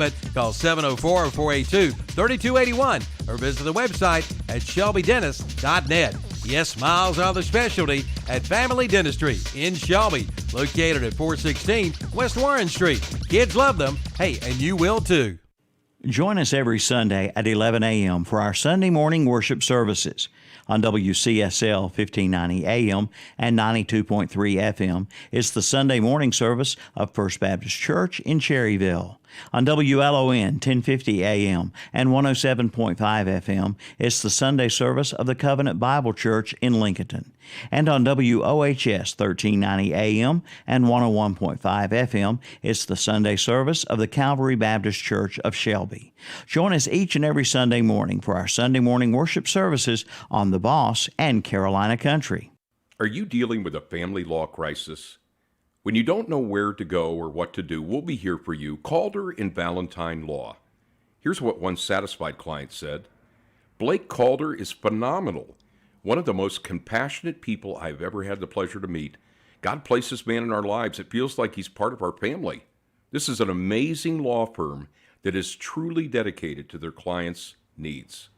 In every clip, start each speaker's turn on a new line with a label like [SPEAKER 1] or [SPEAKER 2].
[SPEAKER 1] But call 704-482-3281 or visit the website at shelbydentist.net. Yes, smiles are the specialty at Family Dentistry in Shelby, located at 416 West Warren Street. Kids love them. Hey, and you will too.
[SPEAKER 2] Join us every Sunday at 11 a.m. for our Sunday morning worship services. On WCSL 1590 AM and 92.3 FM, it's the Sunday morning service of First Baptist Church in Cherryville. On WLON 1050 AM and 107.5 FM, it's the Sunday service of the Covenant Bible Church in Lincoln. And on WOHS 1390 AM and 101.5 FM, it's the Sunday service of the Calvary Baptist Church of Shelby. Join us each and every Sunday morning for our Sunday morning worship services on The Boss and Carolina Country.
[SPEAKER 3] Are you dealing with a family law crisis? When you don't know where to go or what to do, we'll be here for you. Calder and Valentine Law. Here's what one satisfied client said. Blake Calder is phenomenal. One of the most compassionate people I've ever had the pleasure to meet. God placed this man in our lives. It feels like he's part of our family. This is an amazing law firm that is truly dedicated to their clients' needs.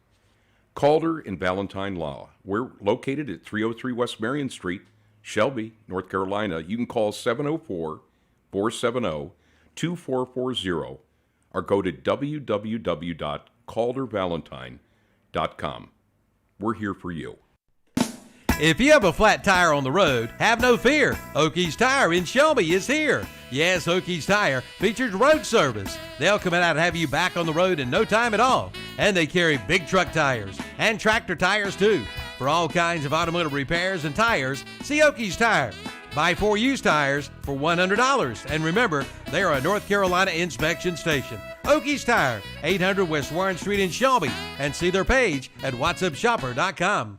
[SPEAKER 3] Calder and Valentine Law. We're located at 303 West Marion Street, Shelby, North Carolina. You can call 704-470-2440 or go to www.caldervalentine.com. We're here for you.
[SPEAKER 1] If you have a flat tire on the road, have no fear. Oakey's Tire in Shelby is here. Yes, Oakey's Tire features road service. They'll come out and have you back on the road in no time at all. And they carry big truck tires and tractor tires too. For all kinds of automotive repairs and tires, see Oakey's Tire. Buy 4 used tires for $100. And remember, they are a North Carolina inspection station. Oakey's Tire, 800 West Warren Street in Shelby. And see their page at whatsupshopper.com.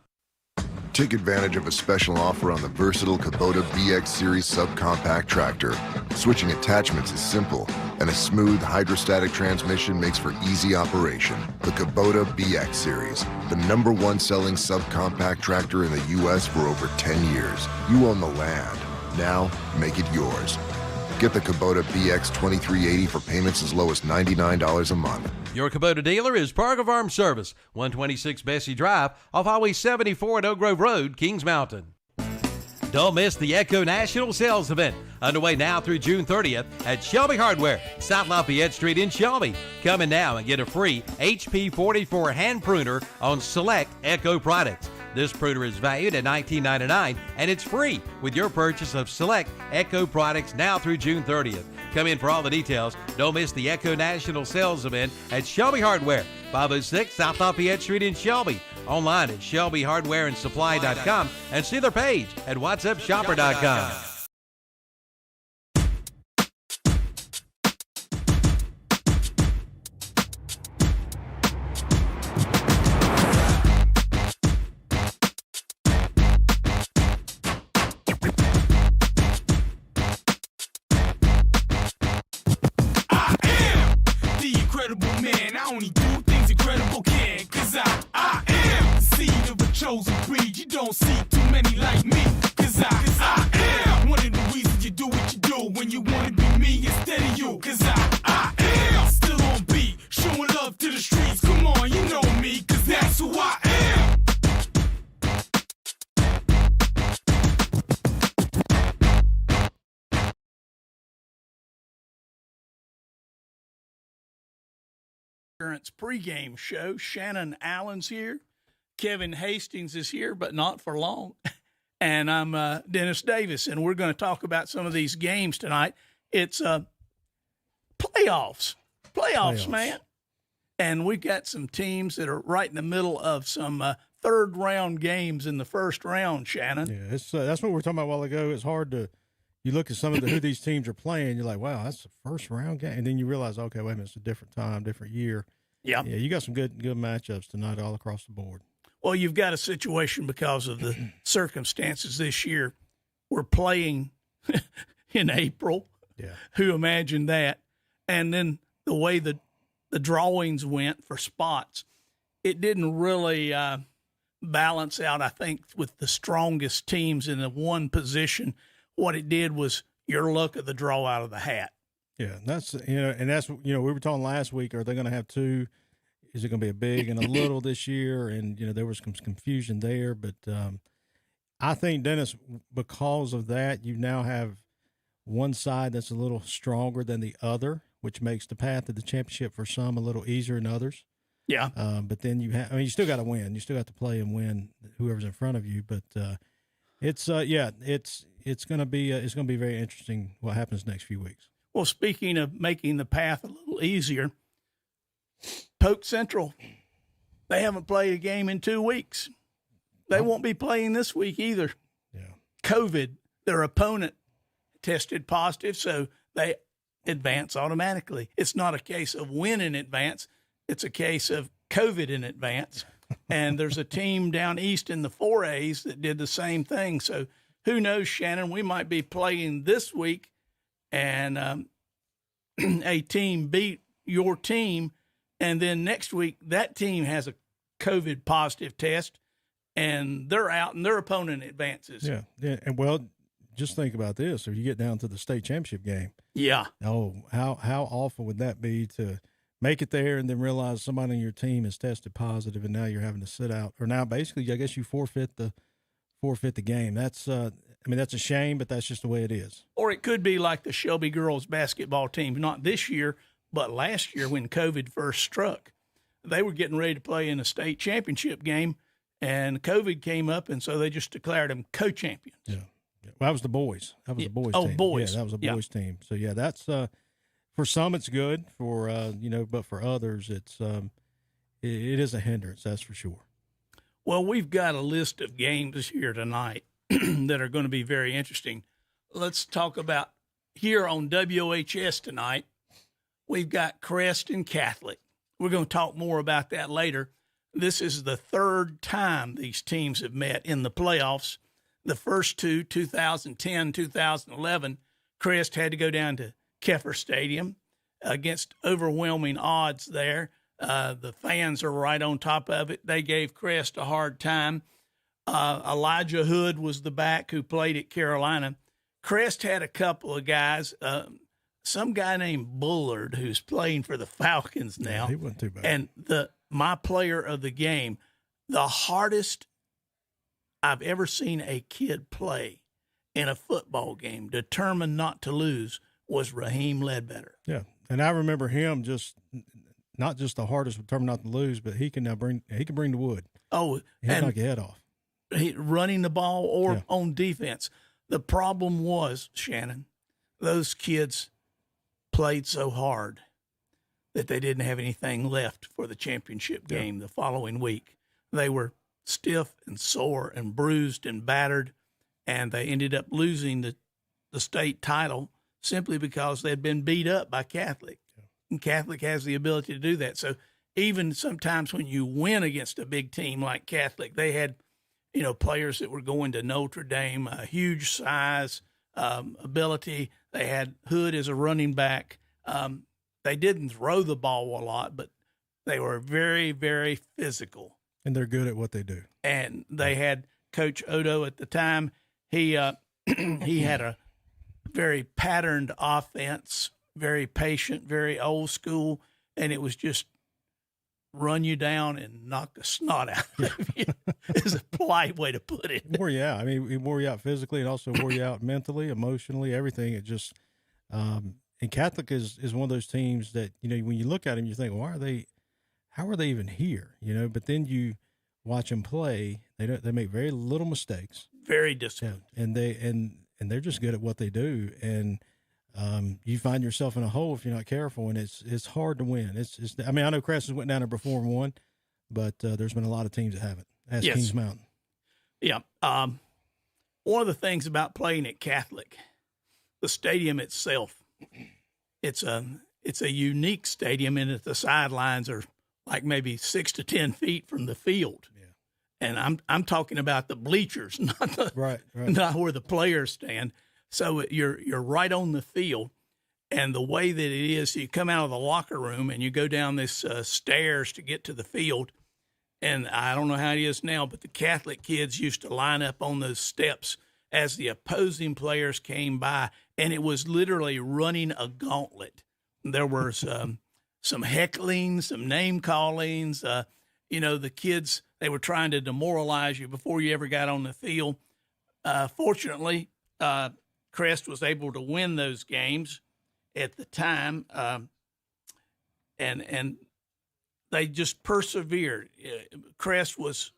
[SPEAKER 4] Take advantage of a special offer on the versatile Kubota BX Series subcompact tractor. Switching attachments is simple, and a smooth hydrostatic transmission makes for easy operation. The Kubota BX Series, the #1 selling subcompact tractor in the U.S. for over 10 years. You own the land. Now, make it yours. Get the Kubota BX 2380 for payments as low as $99 a month.
[SPEAKER 1] Your Kubota dealer is Parker Farm Service, 126 Bessie Drive, off Highway 74 at Oak Grove Road, Kings Mountain. Don't miss the Echo National Sales Event, underway now through June 30th at Shelby Hardware, South Lafayette Street in Shelby. Come in now and get a free HP 44 hand pruner on select Echo products. This pruner is valued at $19.99 and it's free with your purchase of select Echo products now through June 30th. Come in for all the details. Don't miss the Echo National Sales Event at Shelby Hardware, 506 South Lafayette Street in Shelby. Online at shelbyhardwareandsupply.com and see their page at whatsupshopper.com.
[SPEAKER 5] Chosen breed, you don't see too many like me, cause I am one of the reasons you do what you do when you wanna be me instead of you, cause I am still on beat, showing love to the streets, come on, you know me, cause that's who I am.
[SPEAKER 6] Pregame show. Shannon Allen's here. Kevin Hastings is here, but not for long. And I'm Dennis Davis, and we're going to talk about some of these games tonight. It's playoffs, man. And we got some teams that are right in the middle of some third-round games in the first round, Shannon.
[SPEAKER 7] Yeah, that's what we were talking about a while ago. It's hard to – you look at some of who these teams are playing, you're like, wow, that's a first-round game. And then you realize, okay, wait a minute, it's a different time, different year.
[SPEAKER 6] Yeah,
[SPEAKER 7] you got some good matchups tonight all across the board.
[SPEAKER 6] Well, you've got a situation because of the circumstances this year. We're playing in April.
[SPEAKER 7] Yeah.
[SPEAKER 6] Who imagined that? And then the way the drawings went for spots, it didn't really balance out, I think, with the strongest teams in the one position. What it did was your luck of the draw out of the hat.
[SPEAKER 7] Yeah, that's we were talking last week. Are they going to have two? Is it going to be a big and a little this year? And there was some confusion there, but I think, Dennis, because of that, you now have one side that's a little stronger than the other, which makes the path to the championship for some a little easier than others.
[SPEAKER 6] Yeah.
[SPEAKER 7] But then you still got to win. You still got to play and win whoever's in front of you. But it's going to be very interesting what happens next few weeks.
[SPEAKER 6] Well, speaking of making the path a little easier, Polk Central, they haven't played a game in 2 weeks. They won't be playing this week either.
[SPEAKER 7] Yeah.
[SPEAKER 6] COVID, their opponent tested positive, so they advance automatically. It's not a case of win in advance. It's a case of COVID in advance. And there's a team down east in the 4As that did the same thing. So who knows, Shannon, we might be playing this week and a team beat your team, and then next week that team has a COVID positive test, and they're out, and their opponent advances.
[SPEAKER 7] Yeah. And well, just think about this: if you get down to the state championship game,
[SPEAKER 6] yeah.
[SPEAKER 7] Oh, how awful would that be to make it there and then realize somebody on your team is tested positive, and now you're having to sit out, or now basically, I guess you forfeit the game. That's that's a shame, but that's just the way it is.
[SPEAKER 6] Or it could be like the Shelby girls basketball team, not this year, but last year when COVID first struck. They were getting ready to play in a state championship game, and COVID came up, and so they just declared them co-champions.
[SPEAKER 7] Yeah. Well, that was the boys. That was the boys' team.
[SPEAKER 6] Boys.
[SPEAKER 7] Yeah, that was a boys' team. So, yeah, that's for some it's good. For, but for others it is a hindrance, that's for sure.
[SPEAKER 6] Well, we've got a list of games here tonight that are going to be very interesting. Let's talk about here on WOHS tonight. We've got Crest and Catholic. We're going to talk more about that later. This is the third time these teams have met in the playoffs. The first two, 2010, 2011, Crest had to go down to Keffer Stadium against overwhelming odds there. The fans are right on top of it. They gave Crest a hard time. Elijah Hood was the back who played at Carolina. Crest had a couple of guys, some guy named Bullard who's playing for the Falcons now.
[SPEAKER 7] Yeah, he wasn't too bad.
[SPEAKER 6] And my player of the game, the hardest I've ever seen a kid play in a football game, determined not to lose, was Raheem Ledbetter.
[SPEAKER 7] Yeah, and I remember him just not just the hardest, determined not to lose, but he can bring the wood.
[SPEAKER 6] Oh,
[SPEAKER 7] he can knock your head off.
[SPEAKER 6] Running the ball or on defense. The problem was, Shannon, those kids played so hard that they didn't have anything left for the championship game the following week. They were stiff and sore and bruised and battered, and they ended up losing the state title simply because they'd been beat up by Catholic. Yeah. And Catholic has the ability to do that. So even sometimes when you win against a big team like Catholic, they had players that were going to Notre Dame, a huge size, ability. They had Hood as a running back. They didn't throw the ball a lot, but they were very, very physical.
[SPEAKER 7] And they're good at what they do.
[SPEAKER 6] And they had Coach Odo at the time. He he had a very patterned offense, very patient, very old school, and it was just run you down and knock the snot out of you is a polite way to put it.
[SPEAKER 7] Wore you out. I mean, it wore you out physically. It also wore you out mentally, emotionally, everything. It just and Catholic is one of those teams that, when you look at them, you think, how are they even here? But then you watch them play. They make very little mistakes.
[SPEAKER 6] Very disciplined.
[SPEAKER 7] Yeah, and they're just good at what they do. And you find yourself in a hole if you're not careful, and it's hard to win. I know Crest went down there before and won, but there's been a lot of teams that haven't. Ask Kings Mountain.
[SPEAKER 6] Yeah. One of the things about playing at Catholic, the stadium itself, it's a unique stadium in that the sidelines are like maybe 6 to 10 feet from the field. Yeah. And I'm talking about the bleachers, not not where the players stand. So you're right on the field, and the way that it is, you come out of the locker room and you go down this stairs to get to the field, and I don't know how it is now, but the Catholic kids used to line up on those steps as the opposing players came by, and it was literally running a gauntlet. There were some heckling, some name callings. The kids, they were trying to demoralize you before you ever got on the field. Fortunately, Crest was able to win those games at the time, and they just persevered. Crest was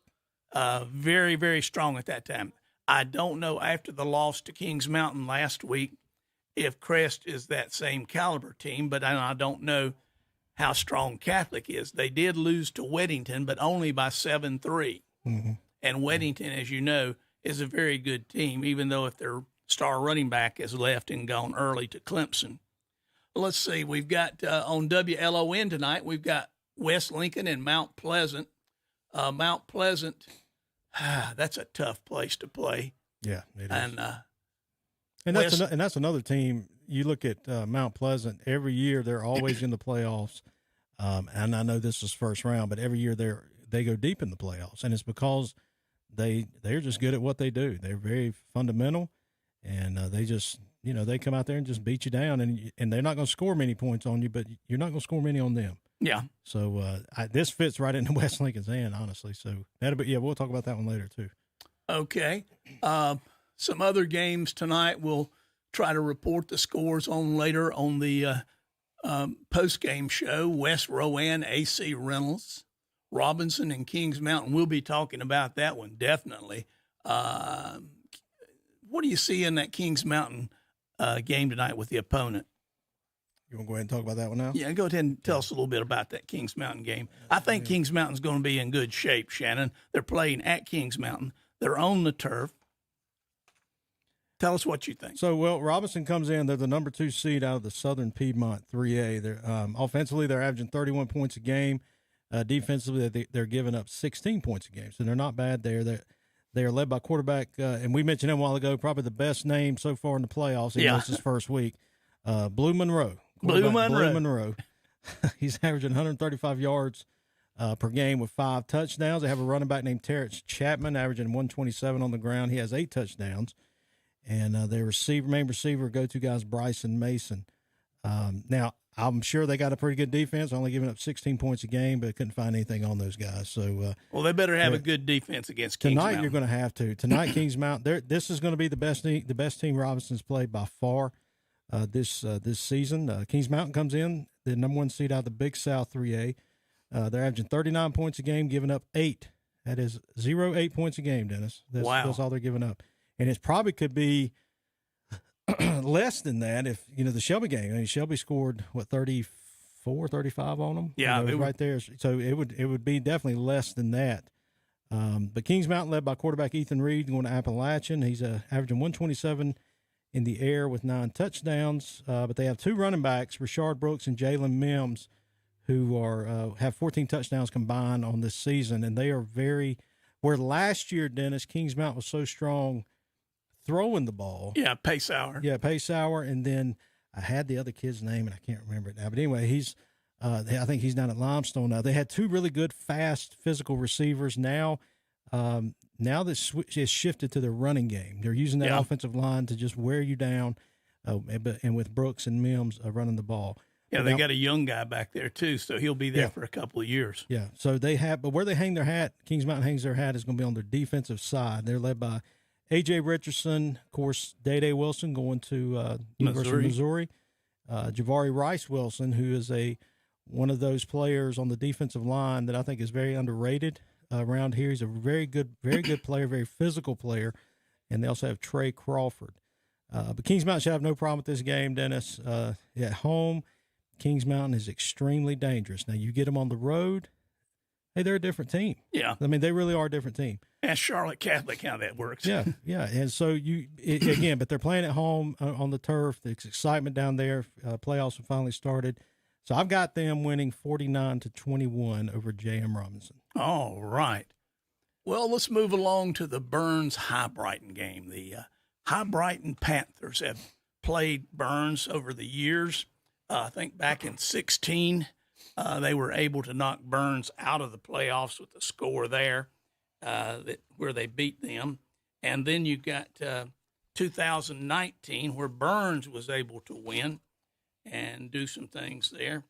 [SPEAKER 6] very, very strong at that time. I don't know, after the loss to Kings Mountain last week, if Crest is that same caliber team, but I don't know how strong Catholic is. They did lose to Weddington, but only by 7-3. Mm-hmm. And Weddington, as you know, is a very good team, even though if their star running back has left and gone early to Clemson. Let's see, we've got on WLON tonight, we've got West Lincoln and Mount Pleasant. Mount Pleasant, that's a tough place to play.
[SPEAKER 7] Yeah, it is.
[SPEAKER 6] And
[SPEAKER 7] that's another team. You look at Mount Pleasant, every year they're always in the playoffs. And I know this is first round, but every year they go deep in the playoffs. And it's because they're just good at what they do. They're very fundamental, and they just, they come out there and just beat you down, and they're not going to score many points on you, but you're not going to score many on them.
[SPEAKER 6] Yeah.
[SPEAKER 7] So this fits right into West Lincoln's hand, honestly. So we'll talk about that one later too.
[SPEAKER 6] Okay. Some other games tonight we'll try to report the scores on later on the post-game show. West Rowan, AC Reynolds, Robinson, and Kings Mountain. We'll be talking about that one, definitely. What do you see in that Kings Mountain game tonight with the opponent?
[SPEAKER 7] You want to go ahead and talk about that one now?
[SPEAKER 6] Yeah, go ahead and tell us a little bit about that Kings Mountain game. I think Kings Mountain's going to be in good shape, Shannon. They're playing at Kings Mountain. They're on the turf. Tell us what you think.
[SPEAKER 7] So, Robinson comes in. They're the number 2 seed out of the Southern Piedmont 3A. They're offensively, they're averaging 31 points a game. Defensively, they're giving up 16 points a game. So they're not bad there. They are led by quarterback, and we mentioned him a while ago, probably the best name so far in the playoffs. It's his first week. Blue Monroe.
[SPEAKER 6] Blue Monroe.
[SPEAKER 7] He's averaging 135 yards per game with 5 touchdowns. They have a running back named Terrence Chapman, averaging 127 on the ground. He has 8 touchdowns. And their main receiver, go-to guys, Bryson Mason. Now, I'm sure they got a pretty good defense, only giving up 16 points a game, but couldn't find anything on those guys. So,
[SPEAKER 6] they better have a good defense against Kings Mountain.
[SPEAKER 7] Tonight, you're going to have to. Tonight, Kings Mountain. This is going to be the best team Robinson's played by far this season. Kings Mountain comes in the number 1 seed out of the Big South 3A. They're averaging 39 points a game, giving up 8. That is 8 points a game, Dennis.
[SPEAKER 6] Wow.
[SPEAKER 7] That's all they're giving up. And it probably could be less than that if, the Shelby game. I mean, Shelby scored, 34, 35 on them?
[SPEAKER 6] Yeah.
[SPEAKER 7] It was right there. So it would be definitely less than that. But Kings Mountain led by quarterback Ethan Reed going to Appalachian. He's averaging 127 in the air with 9 touchdowns. But they have 2 running backs, Rashard Brooks and Jalen Mims, who have 14 touchdowns combined on this season. And they are where last year, Dennis, Kings Mountain was so strong throwing the ball.
[SPEAKER 6] Yeah, Paysauer.
[SPEAKER 7] Yeah, Paysauer. And then I had the other kid's name, and I can't remember it now. But anyway, I think he's down at Limestone now. They had 2 really good, fast, physical receivers. Now this is shifted to the running game. They're using that offensive line to just wear you down, and with Brooks and Mims running the ball.
[SPEAKER 6] Yeah, they got a young guy back there, too, so he'll be there for a couple of years.
[SPEAKER 7] Yeah, so but where they hang their hat, Kings Mountain hangs their hat, is going to be on their defensive side. They're led by A.J. Richardson, of course, Day Wilson going to University of Missouri. Javari Rice Wilson, who is one of those players on the defensive line that I think is very underrated around here. He's a very good player, very physical player. And they also have Trey Crawford. But Kings Mountain should have no problem with this game, Dennis. At home, Kings Mountain is extremely dangerous. Now, you get them on the road, hey, they're a different team.
[SPEAKER 6] Yeah.
[SPEAKER 7] I mean, they really are a different team.
[SPEAKER 6] Ask Charlotte Catholic how that works.
[SPEAKER 7] Yeah. And so again, but they're playing at home on the turf. There's excitement down there. Playoffs have finally started. So I've got them winning 49-21 over J.M. Robinson.
[SPEAKER 6] All right. Well, let's move along to the Burns High Brighton game. The High Brighton Panthers have played Burns over the years. I think back in 2016, they were able to knock Burns out of the playoffs with the score there, where they beat them. And then you got 2019, where Burns was able to win and do some things there.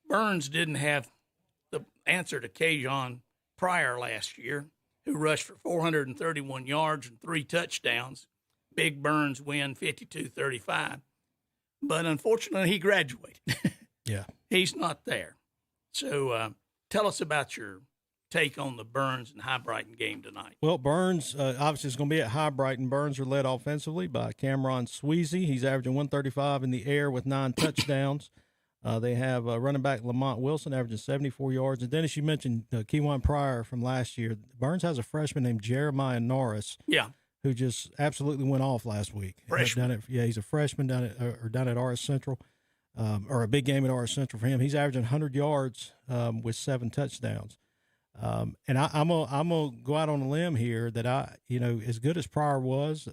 [SPEAKER 6] Burns didn't have the answer to Kajon Pryor last year, who rushed for 431 yards and 3 touchdowns. Big Burns win 52-35. But unfortunately, he graduated.
[SPEAKER 7] Yeah.
[SPEAKER 6] He's not there. So tell us about your take on the Burns and High Brighton game tonight.
[SPEAKER 7] Well, Burns, obviously, is going to be at High Brighton. Burns are led offensively by Cameron Sweezy. He's averaging 135 in the air with 9 touchdowns. They have running back Lamont Wilson averaging 74 yards. And then, as you mentioned, Kajon Pryor from last year, Burns has a freshman named Jeremiah Norris.
[SPEAKER 6] Yeah.
[SPEAKER 7] Who just absolutely went off last week.
[SPEAKER 6] Freshman.
[SPEAKER 7] He's a freshman down at RS Central, or a big game at RS Central for him. He's averaging 100 yards with 7 touchdowns. And I'm gonna go out on a limb here that as good as Pryor was,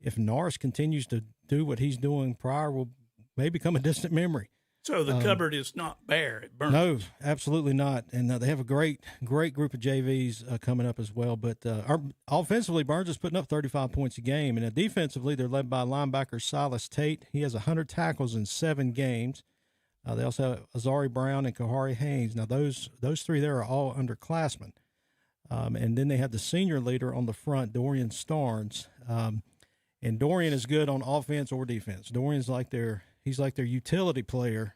[SPEAKER 7] if Norris continues to do what he's doing, Pryor will may become a distant memory.
[SPEAKER 6] So the cupboard is not bare at Burns.
[SPEAKER 7] No, absolutely not. And they have a great group of JVs coming up as well. But offensively, Burns is putting up 35 points a game. And defensively, they're led by linebacker Silas Tate. He has 100 tackles in 7 games. They also have Azari Brown and Kahari Haynes. Now, those 3 there are all underclassmen. And then they have the senior leader on the front, Dorian Starnes. And Dorian is good on offense or defense. Dorian's he's like their utility player.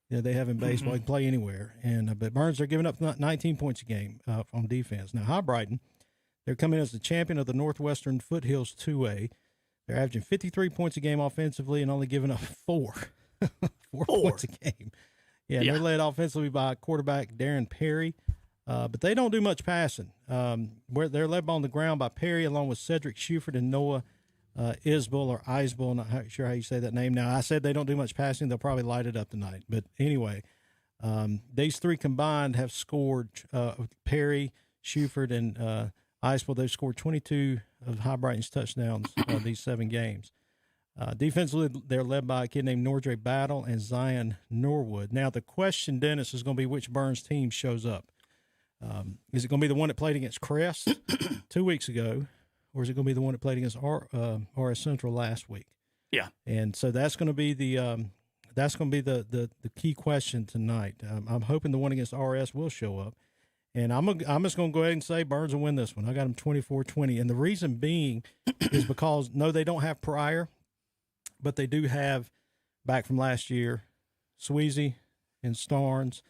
[SPEAKER 7] They have in baseball. He can play anywhere. And but Burns, they're giving up 19 points a game on defense. Now, High Brighton, they're coming as the champion of the Northwestern Foothills 2A. They're averaging 53 points a game offensively and only giving up 4 points a game. Yeah, they're led offensively by quarterback Darren Perry. But they don't do much passing. They're led on the ground by Perry along with Cedric Shuford and Noah Isbell or Isbell, not sure how you say that name. Now, I said they don't do much passing. They'll probably light it up tonight. But anyway, these 3 combined have scored, Perry, Shuford, and Isbell. They've scored 22 of High Brighton's touchdowns these 7 games. Defensively, they're led by a kid named Nordre Battle and Zion Norwood. Now, the question, Dennis, is going to be which Burns team shows up. Is it going to be the one that played against Crest 2 weeks ago? Or is it going to be the one that played against RS Central last week? Yeah, and so that's going to be the key question tonight. I'm hoping the one against RS will show up, and I'm just going to go ahead and say Burns will win this one. I got them 24-20, and the reason being is because no, they don't have Pryor, but they do have back from last year, Sweezy and Starnes.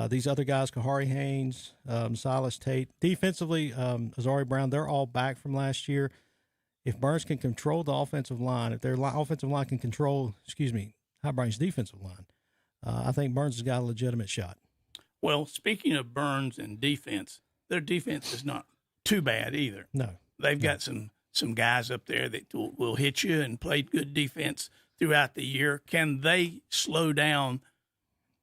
[SPEAKER 7] These other guys, Kahari Haynes, Silas Tate. Defensively, Azari Brown, they're all back from last year. If Burns can control the offensive line, if their offensive line can control, High Brighton's defensive line, I think Burns has got a legitimate shot.
[SPEAKER 6] Well, speaking of Burns and defense, their defense is not too bad either.
[SPEAKER 7] No.
[SPEAKER 6] They've got some guys up there that will hit you and played good defense throughout the year. Can they slow down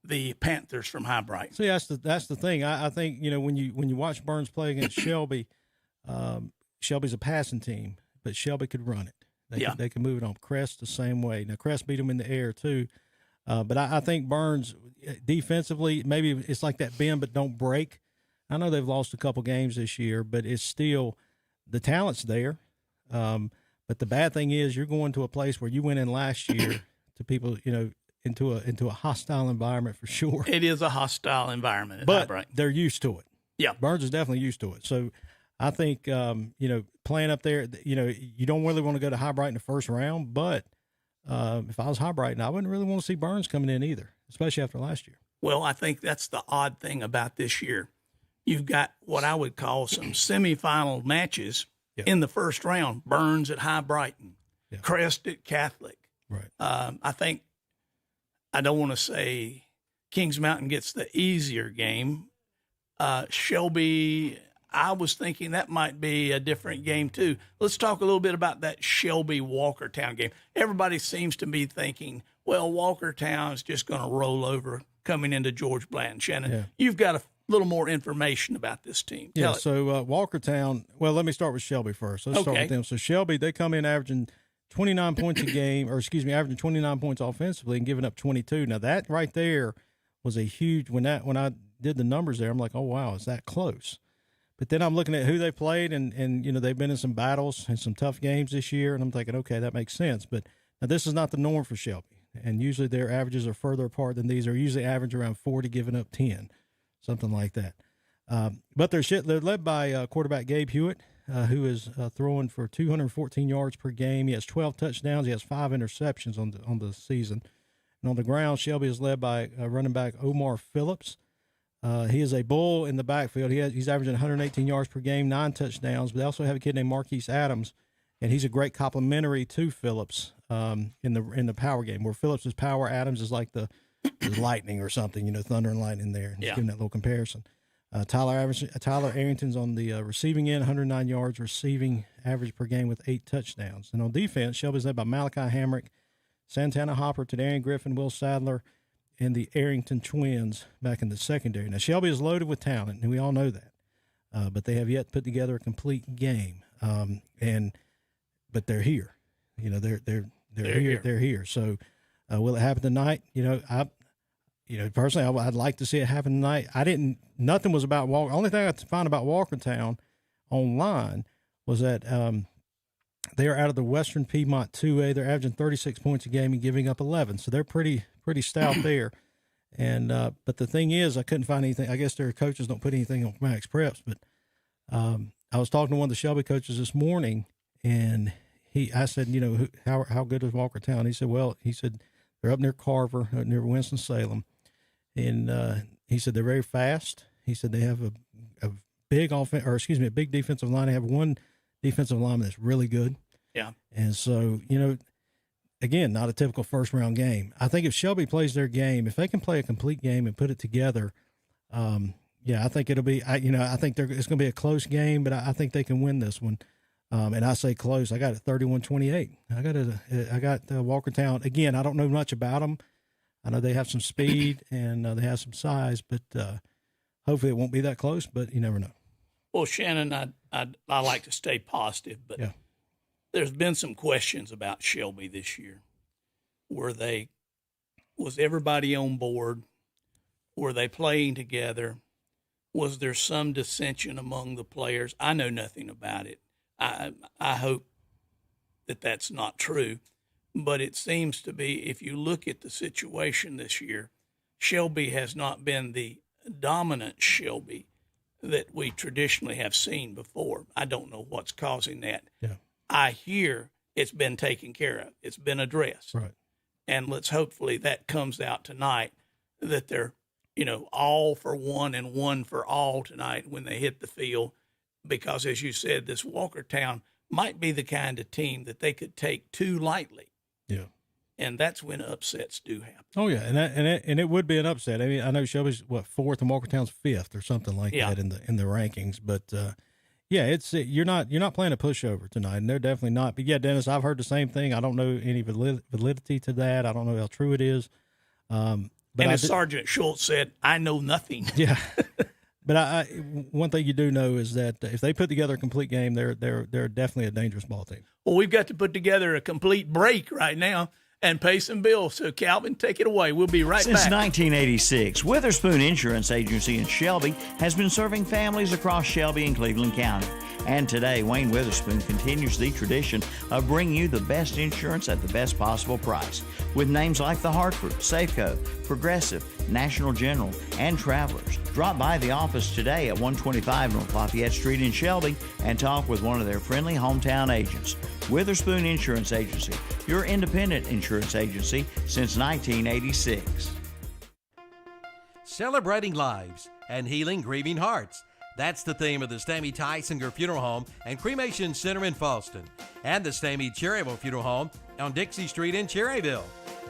[SPEAKER 6] the Panthers from High Brighton?
[SPEAKER 7] See, that's the thing. I think when you watch Burns play against Shelby, Shelby's a passing team, but Shelby could run it. They can move it on. Crest the same way. Now Crest beat them in the air too, but I think Burns defensively, maybe it's like that bend but don't break. I know they've lost a couple games this year, but it's still the talent's there. But the bad thing is you're going to a place where you went in last year to people, into a hostile environment for sure.
[SPEAKER 6] It is a hostile environment,
[SPEAKER 7] but they're used to it.
[SPEAKER 6] Yeah,
[SPEAKER 7] Burns is definitely used to it. So I think playing up there, you don't really want to go to High Brighton in the first round. But if I was High Brighton, I wouldn't really want to see Burns coming in either, especially after last year.
[SPEAKER 6] Well, I think that's the odd thing about this year. You've got what I would call some semifinal matches in the first round. Burns at High Brighton, Crest at Catholic.
[SPEAKER 7] Right.
[SPEAKER 6] I don't want to say Kings Mountain gets the easier game. Shelby, I was thinking that might be a different game too. Let's talk a little bit about that Shelby Walkertown game. Everybody seems to be thinking, well, Walkertown is just going to roll over coming into George Blanton. Shannon, you've got a little more information about this team.
[SPEAKER 7] So Walkertown, well, let me start with Shelby first. Let's start with them. So Shelby, they come in averaging 29 points a game, averaging 29 points offensively and giving up 22. Now that right there was a huge, when I did the numbers there, I'm like, oh wow, is that close? But then I'm looking at who they played, and they've been in some battles and some tough games this year, and I'm thinking, okay, that makes sense. But now this is not the norm for Shelby, and usually their averages are further apart than these. They're usually average around 40, giving up 10, something like that. But they're led by quarterback Gabe Hewitt, who is throwing for 214 yards per game. He has 12 touchdowns. He has 5 interceptions on the season. And on the ground, Shelby is led by running back Omar Phillips. He is a bull in the backfield. He's averaging 118 yards per game, 9 touchdowns. But they also have a kid named Marquise Adams, and he's a great complementary to Phillips in the power game, where Phillips is power, Adams is like the lightning or something, thunder and lightning there. Just giving that little comparison. Tyler Arrington's on the receiving end, 109 yards receiving average per game with 8 touchdowns. And on defense, Shelby's led by Malachi Hamrick, Santana Hopper, Tadarian Griffin, Will Sadler, and the Arrington twins back in the secondary. Now, Shelby is loaded with talent, and we all know that. But they have yet to put together a complete game. But they're here. They're here. They're here. So will it happen tonight? Personally, I'd like to see it happen tonight. Nothing was about Walker. Only thing I could find about Walkertown online was that they are out of the Western Piedmont 2A. They're averaging 36 points a game and giving up 11. So they're pretty stout there. And but the thing is, I couldn't find anything. I guess their coaches don't put anything on Max Preps. But I was talking to one of the Shelby coaches this morning, and I said, how good is Walkertown? He said they're up near Carver, near Winston-Salem. And he said they're very fast. He said they have a big big defensive line. They have one defensive lineman that's really good.
[SPEAKER 6] Yeah. And
[SPEAKER 7] so, again, not a typical first-round game. I think if Shelby plays their game, if they can play a complete game and put it together, I think it'll be. I think it's going to be a close game, but I think they can win this one. And I say close. I got it 31-28. I got Walkertown. Again, I don't know much about them. I know they have some speed and they have some size, but hopefully it won't be that close, but you never know.
[SPEAKER 6] Well, Shannon, I like to stay positive, but there's been some questions about Shelby this year. Was everybody on board? Were they playing together? Was there some dissension among the players? I know nothing about it. I hope that that's not true. But it seems to be, if you look at the situation this year, Shelby has not been the dominant Shelby that we traditionally have seen before. I don't know what's causing that.
[SPEAKER 7] Yeah.
[SPEAKER 6] I hear it's been taken care of. It's been addressed.
[SPEAKER 7] Right.
[SPEAKER 6] And hopefully that comes out tonight, that they're, all for one and one for all tonight when they hit the field. Because, as you said, this Walkertown might be the kind of team that they could take too lightly.
[SPEAKER 7] Yeah.
[SPEAKER 6] And that's when upsets do happen.
[SPEAKER 7] Oh yeah, and it would be an upset. I mean, I know Shelby's 4th and Walkertown's 5th or something like that in the rankings. But you're not playing a pushover tonight, and they're definitely not. But yeah, Dennis, I've heard the same thing. I don't know any validity to that. I don't know how true it is. But
[SPEAKER 6] as Sergeant Schultz said, I know nothing.
[SPEAKER 7] Yeah. But one thing you do know is that if they put together a complete game, they're definitely a dangerous ball team.
[SPEAKER 6] Well, we've got to put together a complete break right now and pay some bills. So, Calvin, take it away. We'll be right back.
[SPEAKER 2] Since 1986, Witherspoon Insurance Agency in Shelby has been serving families across Shelby and Cleveland County. And today, Wayne Witherspoon continues the tradition of bringing you the best insurance at the best possible price. With names like The Hartford, Safeco, Progressive, National General, and Travelers. Drop by the office today at 125 North Lafayette Street in Shelby and talk with one of their friendly hometown agents. Witherspoon Insurance Agency, your independent insurance agency since 1986.
[SPEAKER 1] Celebrating lives and healing grieving hearts. That's the theme of the Stamey Tysinger Funeral Home and Cremation Center in Falston and the Stamey Cherryville Funeral Home on Dixie Street in Cherryville.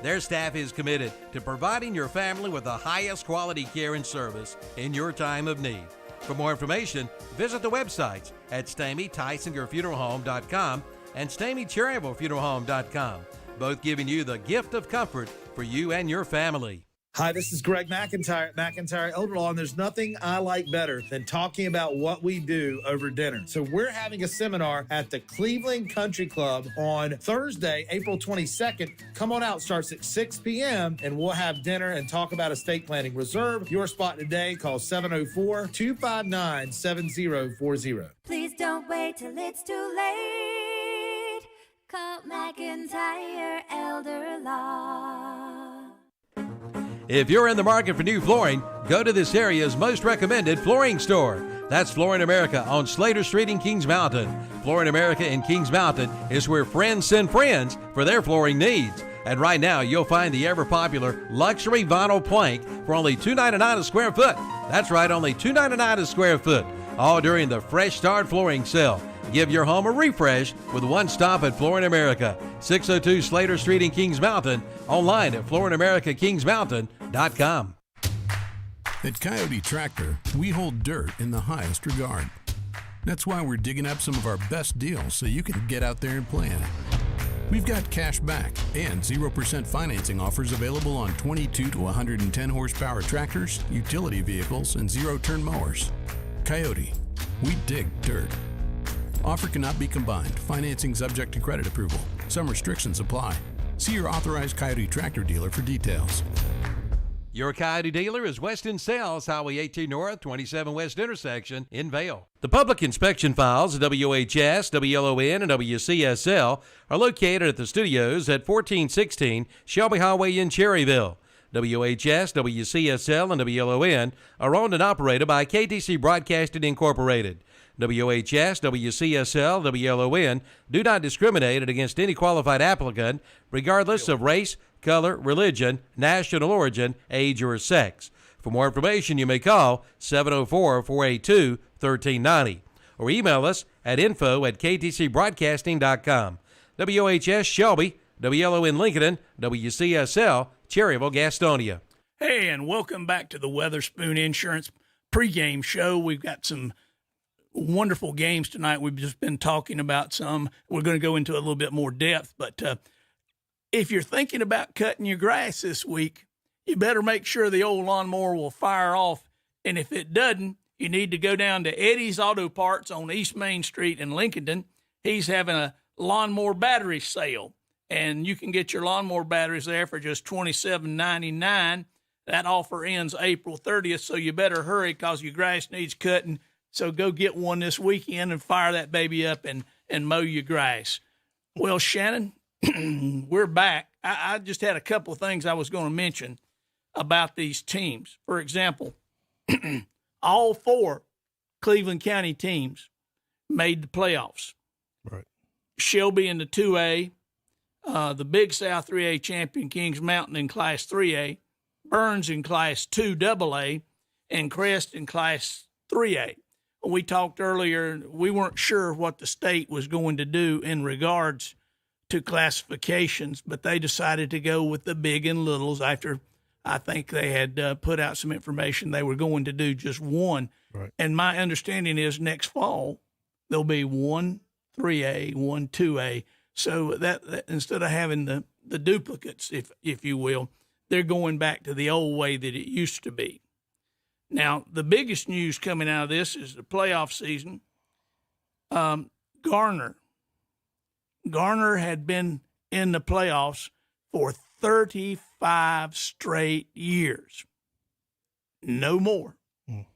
[SPEAKER 1] Their staff is committed to providing your family with the highest quality care and service in your time of need. For more information, visit the websites at StameyTysingerFuneralHome.com and StameyCherryvilleFuneralHome.com, both giving you the gift of comfort for you and your family.
[SPEAKER 8] Hi, this is Greg McIntyre at McIntyre Elder Law, and there's nothing I like better than talking about what we do over dinner. So we're having a seminar at the Cleveland Country Club on Thursday, April 22nd. Come on out. Starts at 6 p.m., and we'll have dinner and talk about estate planning. Reserve your spot today. Call 704-259-7040.
[SPEAKER 9] Please don't wait till it's too late. Call McIntyre Elder Law.
[SPEAKER 1] If you're in the market for new flooring, go to this area's most recommended flooring store. That's Flooring America on Slater Street in Kings Mountain. Flooring America in Kings Mountain is where friends send friends for their flooring needs. And right now, you'll find the ever-popular luxury vinyl plank for only $2.99 a square foot. That's right, only $2.99 a square foot, all during the Fresh Start Flooring Sale. Give your home a refresh with one stop at Flooring America, 602 Slater Street in Kings Mountain, online at flooringamericakingsmountain.com.
[SPEAKER 10] At Coyote Tractor, we hold dirt in the highest regard. That's why we're digging up some of our best deals so you can get out there and plan. We've got cash back and 0% financing offers available on 22 to 110 horsepower tractors, utility vehicles, and zero-turn mowers. Coyote, we dig dirt. Offer cannot be combined. Financing subject to credit approval. Some restrictions apply. See your authorized Coyote Tractor dealer for details.
[SPEAKER 1] Your Coyote dealer is Winston-Salem, Highway 18 North, 27 West intersection in Vale. The public inspection files of WHS, WLON, and WCSL are located at the studios at 1416 Shelby Highway in Cherryville. WHS, WCSL, and WLON are owned and operated by KTC Broadcasting Incorporated. WHS, WCSL, WLON do not discriminate against any qualified applicant, regardless of race, color, religion, national origin, age, or sex. For more information, you may call 704-482-1390 or email us at info@ktcbroadcasting.com. WHS Shelby, WLON Lincoln, WCSL Cherryville, Gastonia.
[SPEAKER 6] Hey, and welcome back to the Witherspoon Insurance pregame show. We've got some wonderful games tonight. We've just been talking about some. We're going to go into a little bit more depth, but if you're thinking about cutting your grass this week, you better make sure the old lawnmower will fire off. And if it doesn't, you need to go down to Eddie's Auto Parts on East Main Street in Lincoln. He's having a lawnmower battery sale, and you can get your lawnmower batteries there for just $27.99. That offer ends April 30th, so you better hurry because your grass needs cutting. So go get one this weekend and fire that baby up and mow your grass. Well, Shannon, we're back. I just had a couple of things I was going to mention about these teams. For example, all four Cleveland County teams made the playoffs.
[SPEAKER 7] Right.
[SPEAKER 6] Shelby in the 2A, the Big South 3A champion Kings Mountain in Class 3A, Burns in Class 2 AA, and Crest in Class 3A. We talked earlier, we weren't sure what the state was going to do in regards to classifications, but they decided to go with the big and littles after I think they had put out some information they were going to do just one.
[SPEAKER 7] Right.
[SPEAKER 6] And my understanding is next fall there'll be one 3A, one 2A. So that instead of having the duplicates, if you will, they're going back to the old way that it used to be. Now, the biggest news coming out of this is the playoff season. Garner had been in the playoffs for 35 straight years. No more.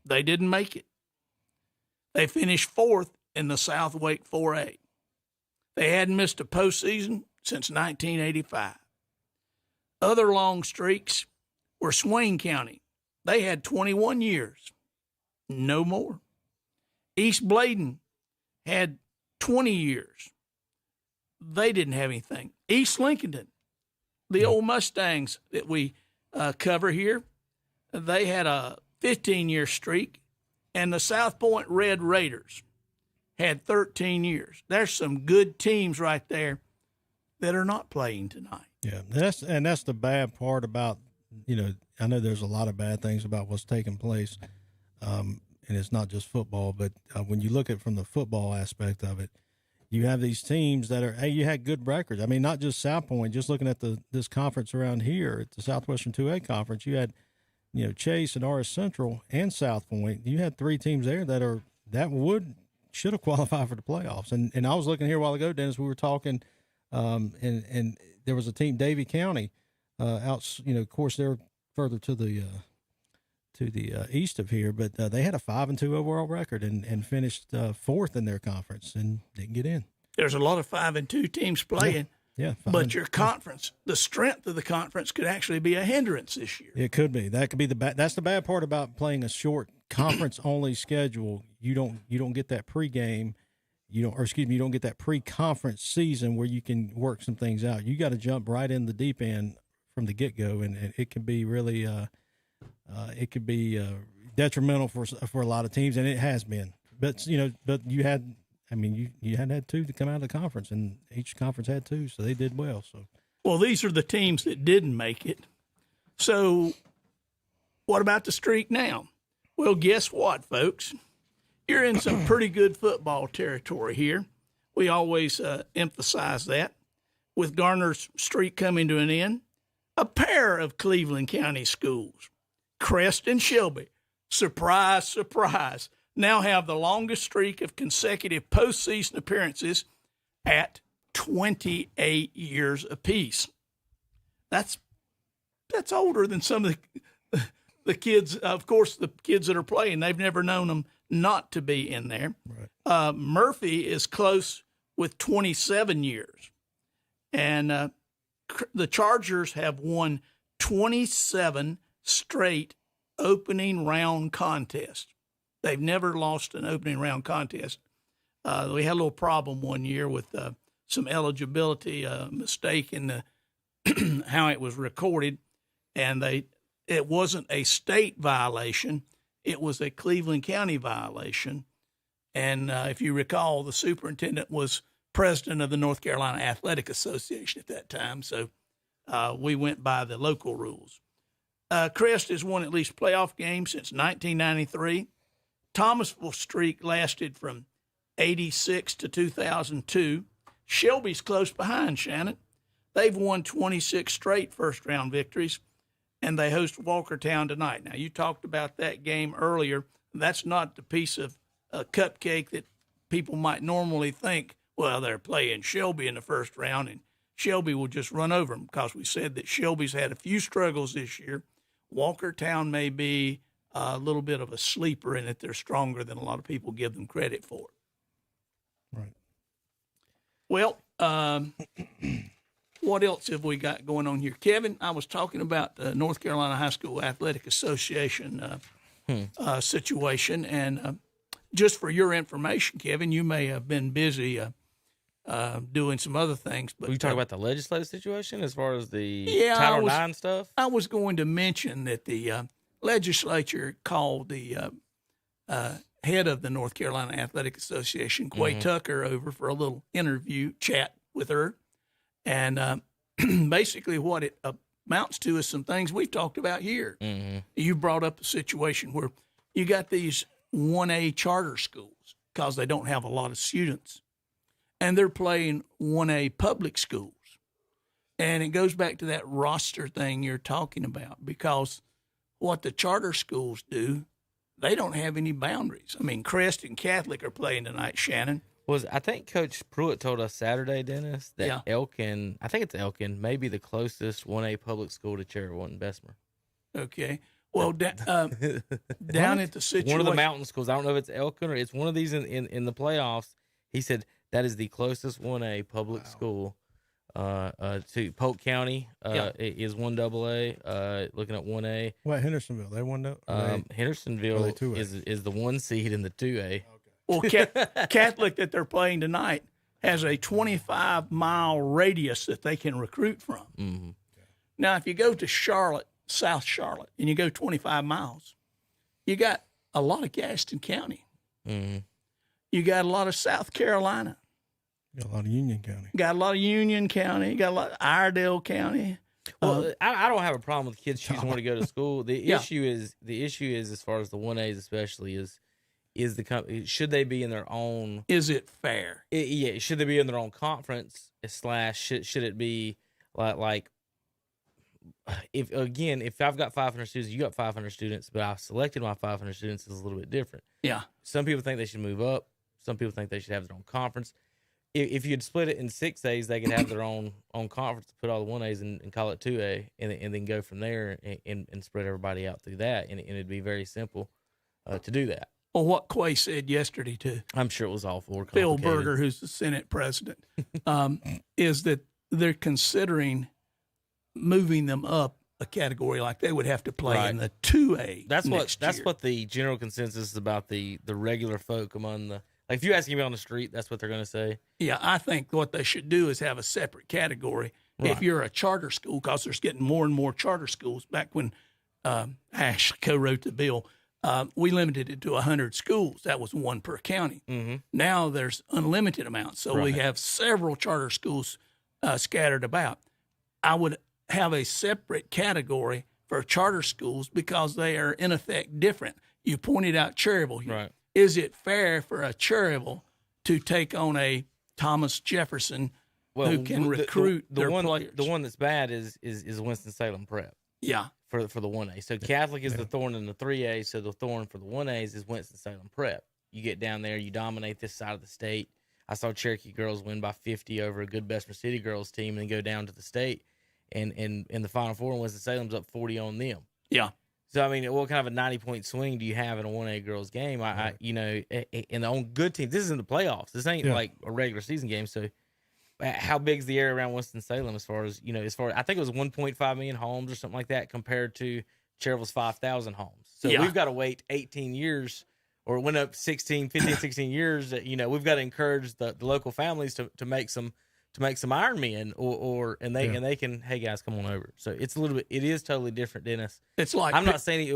[SPEAKER 6] They didn't make it. They finished fourth in the South Wake 4A. They hadn't missed a postseason since 1985. Other long streaks were Swain County. They had 21 years. No more. East Bladen had 20 years. They didn't have anything. East Lincoln, the old Mustangs that we cover here, they had a 15-year streak. And the South Point Red Raiders had 13 years. There's some good teams right there that are not playing tonight.
[SPEAKER 7] Yeah, that's the bad part about, I know there's a lot of bad things about what's taking place, and it's not just football, but when you look at it from the football aspect of it, you have these teams that are, hey, you had good records. I mean, not just South Point, just looking at this conference around here at the Southwestern 2A Conference, you had, Chase and RS Central and South Point. You had 3 teams there that should have qualified for the playoffs. And I was looking here a while ago, Dennis, we were talking, and there was a team, Davie County, out, of course, they're further to the east of here, but they had a 5-2 overall record and finished 4th in their conference and didn't get in.
[SPEAKER 6] There's a lot of 5-2 teams playing.
[SPEAKER 7] Yeah,
[SPEAKER 6] but your conference, the strength of the conference could actually be a hindrance this year.
[SPEAKER 7] It could be. That could be that's the bad part about playing a short conference only schedule. You don't get that pregame, you don't get that pre-conference season where you can work some things out. You got to jump right in the deep end from the get-go, and it can be really detrimental for a lot of teams, and it has been. But you had had 2 to come out of the conference, and each conference had 2, so they did well. So,
[SPEAKER 6] well, these are the teams that didn't make it. So, what about the streak now? Well, guess what, folks? You're in some pretty good football territory here. We always emphasize that. With Garner's streak coming to an end, a pair of Cleveland County schools, Crest and Shelby, surprise, surprise, now have the longest streak of consecutive postseason appearances at 28 years apiece. That's older than some of the kids. Of course, the kids that are playing, they've never known them not to be in there. Right. Murphy is close with 27 years. And the Chargers have won 27 straight opening round contests. They've never lost an opening round contest. We had a little problem one year with some eligibility mistake in how it was recorded, and it wasn't a state violation. It was a Cleveland County violation. And if you recall, the superintendent was president of the North Carolina Athletic Association at that time, so we went by the local rules. Crest has won at least playoff games since 1993. Thomasville's streak lasted from 86 to 2002. Shelby's close behind, Shannon. They've won 26 straight first-round victories, and they host Walkertown tonight. Now, you talked about that game earlier. That's not the piece of cupcake that people might normally think, well, they're playing Shelby in the first round, and Shelby will just run over them, because we said that Shelby's had a few struggles this year. Walkertown may be a little bit of a sleeper in that they're stronger than a lot of people give them credit for.
[SPEAKER 7] Right.
[SPEAKER 6] Well, what else have we got going on here? Kevin, I was talking about the North Carolina High School Athletic Association situation, and just for your information, Kevin, you may have been busy doing some other things. But
[SPEAKER 11] were you talking about the legislative situation as far as the
[SPEAKER 6] yeah,
[SPEAKER 11] Title IX stuff?
[SPEAKER 6] I was going to mention that the legislature called the head of the North Carolina Athletic Association, Quay Tucker, over for a little interview chat with her. And basically what it amounts to is some things we've talked about here. Mm-hmm. You brought up a situation where you got these 1A charter schools because they don't have a lot of students, and they're playing 1A public schools. And it goes back to that roster thing you're talking about, because what the charter schools do, they don't have any boundaries. I mean, Crest and Catholic are playing tonight, Shannon.
[SPEAKER 11] I think Coach Pruitt told us Saturday, Dennis, that Elkin, I think it's Elkin, may be the closest 1A public school to Cherrywood and Bessemer.
[SPEAKER 6] Okay. Well, down at the situation.
[SPEAKER 11] One of the mountain schools. I don't know if it's Elkin or it's one of these in the playoffs. He said that is the closest 1A public school to Polk County. Is 1AA. Looking at 1A.
[SPEAKER 7] What, Hendersonville? They won
[SPEAKER 11] Hendersonville is the 1 seed in the 2A. Okay.
[SPEAKER 6] Well, Catholic that they're playing tonight has a 25-mile radius that they can recruit from. Mm-hmm. Now, if you go to Charlotte, South Charlotte, and you go 25 miles, you got a lot of Gaston County. Mm-hmm. You got a lot of South Carolina.
[SPEAKER 7] You got a lot of Union County.
[SPEAKER 6] Got a lot of Union County. Got a lot of Iredell County.
[SPEAKER 11] Well, I don't have a problem with kids choosing where to go to school. The issue is as far as the 1As especially is is should they be in their own?
[SPEAKER 6] Is it fair?
[SPEAKER 11] Yeah, should they be in their own conference? / should it be like if I've got 500 students, you got 500 students, but I selected my 500 students is a little bit different.
[SPEAKER 6] Yeah.
[SPEAKER 11] Some people think they should move up. Some people think they should have their own conference. If you'd split it in 6As, they could have their own conference, put all the 1As and call it 2A, and then go from there and spread everybody out through that, and it'd be very simple to do that.
[SPEAKER 6] Well, what Quay said yesterday to
[SPEAKER 11] I'm sure it was all for
[SPEAKER 6] Phil Berger, who's the Senate president, is that they're considering moving them up a category, like they would have to play in the 2A.
[SPEAKER 11] That's what the general consensus is about the regular folk among the. Like if you ask anybody on the street, that's what they're going to say.
[SPEAKER 6] Yeah, I think what they should do is have a separate category. Right. If you're a charter school, because there's getting more and more charter schools. Back when Ash co-wrote the bill, we limited it to 100 schools. That was one per county. Mm-hmm. Now there's unlimited amounts, so we have several charter schools scattered about. I would have a separate category for charter schools because they are in effect different. You pointed out Cherryville here. Right. Is it fair for a Cherryville to take on a Thomas Jefferson who can recruit their players?
[SPEAKER 11] The one that's bad is Winston-Salem Prep.
[SPEAKER 6] Yeah.
[SPEAKER 11] For the 1A. So Catholic is the thorn in the 3A, so the thorn for the 1As is Winston-Salem Prep. You get down there, you dominate this side of the state. I saw Cherokee girls win by 50 over a good Bessemer City girls team and then go down to the state. And in the Final Four, Winston-Salem's up 40 on them.
[SPEAKER 6] Yeah.
[SPEAKER 11] So, I mean, what kind of a 90-point swing do you have in a 1A girls game? And on good teams, this isn't the playoffs. This ain't like a regular season game. So, how big's the area around Winston-Salem as far as I think it was 1.5 million homes or something like that compared to Cherryville's 5,000 homes. So, we've got to wait 18 years or it went up 16 years. We've got to encourage the local families to make some Iron Men and they can, hey guys, come on over. So it is totally different, Dennis.
[SPEAKER 6] It's like,
[SPEAKER 11] I'm not saying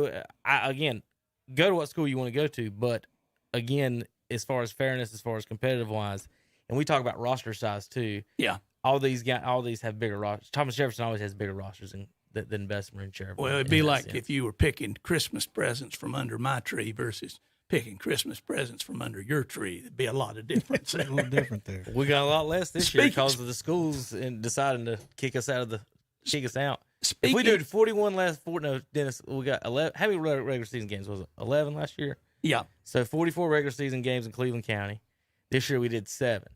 [SPEAKER 11] go to what school you want to go to, but again, as far as fairness, as far as competitive wise, and we talk about roster size too.
[SPEAKER 6] Yeah.
[SPEAKER 11] All these have bigger rosters. Thomas Jefferson always has bigger rosters than Bessemer and Cherryville.
[SPEAKER 6] Well, it'd be like if you were picking Christmas presents from under my tree versus picking Christmas presents from under your tree. There'd be a lot of difference.
[SPEAKER 7] A little different there.
[SPEAKER 11] We got a lot less this year because of the schools and deciding to kick us out. If we do 41 last Dennis, we got 11. How many regular season games was it? 11 last year?
[SPEAKER 6] Yeah.
[SPEAKER 11] So 44 regular season games in Cleveland County. This year we did 7.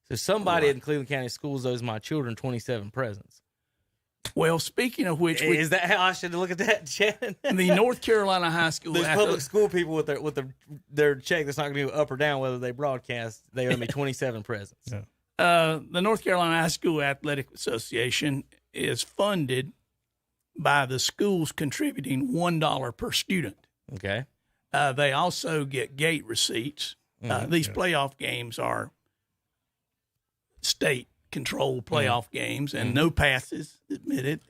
[SPEAKER 11] So somebody in Cleveland County schools owes my children 27 presents.
[SPEAKER 6] Well, speaking of which,
[SPEAKER 11] is that how I should look at that, Shannon?
[SPEAKER 6] The North Carolina high school,
[SPEAKER 11] there's public school people with their check that's not going to be up or down whether they broadcast. They owe me 27 presents.
[SPEAKER 6] Yeah. The North Carolina High School Athletic Association is funded by the schools contributing $1 per student.
[SPEAKER 11] Okay.
[SPEAKER 6] They also get gate receipts. These playoff games are state control playoff games, and no passes admitted,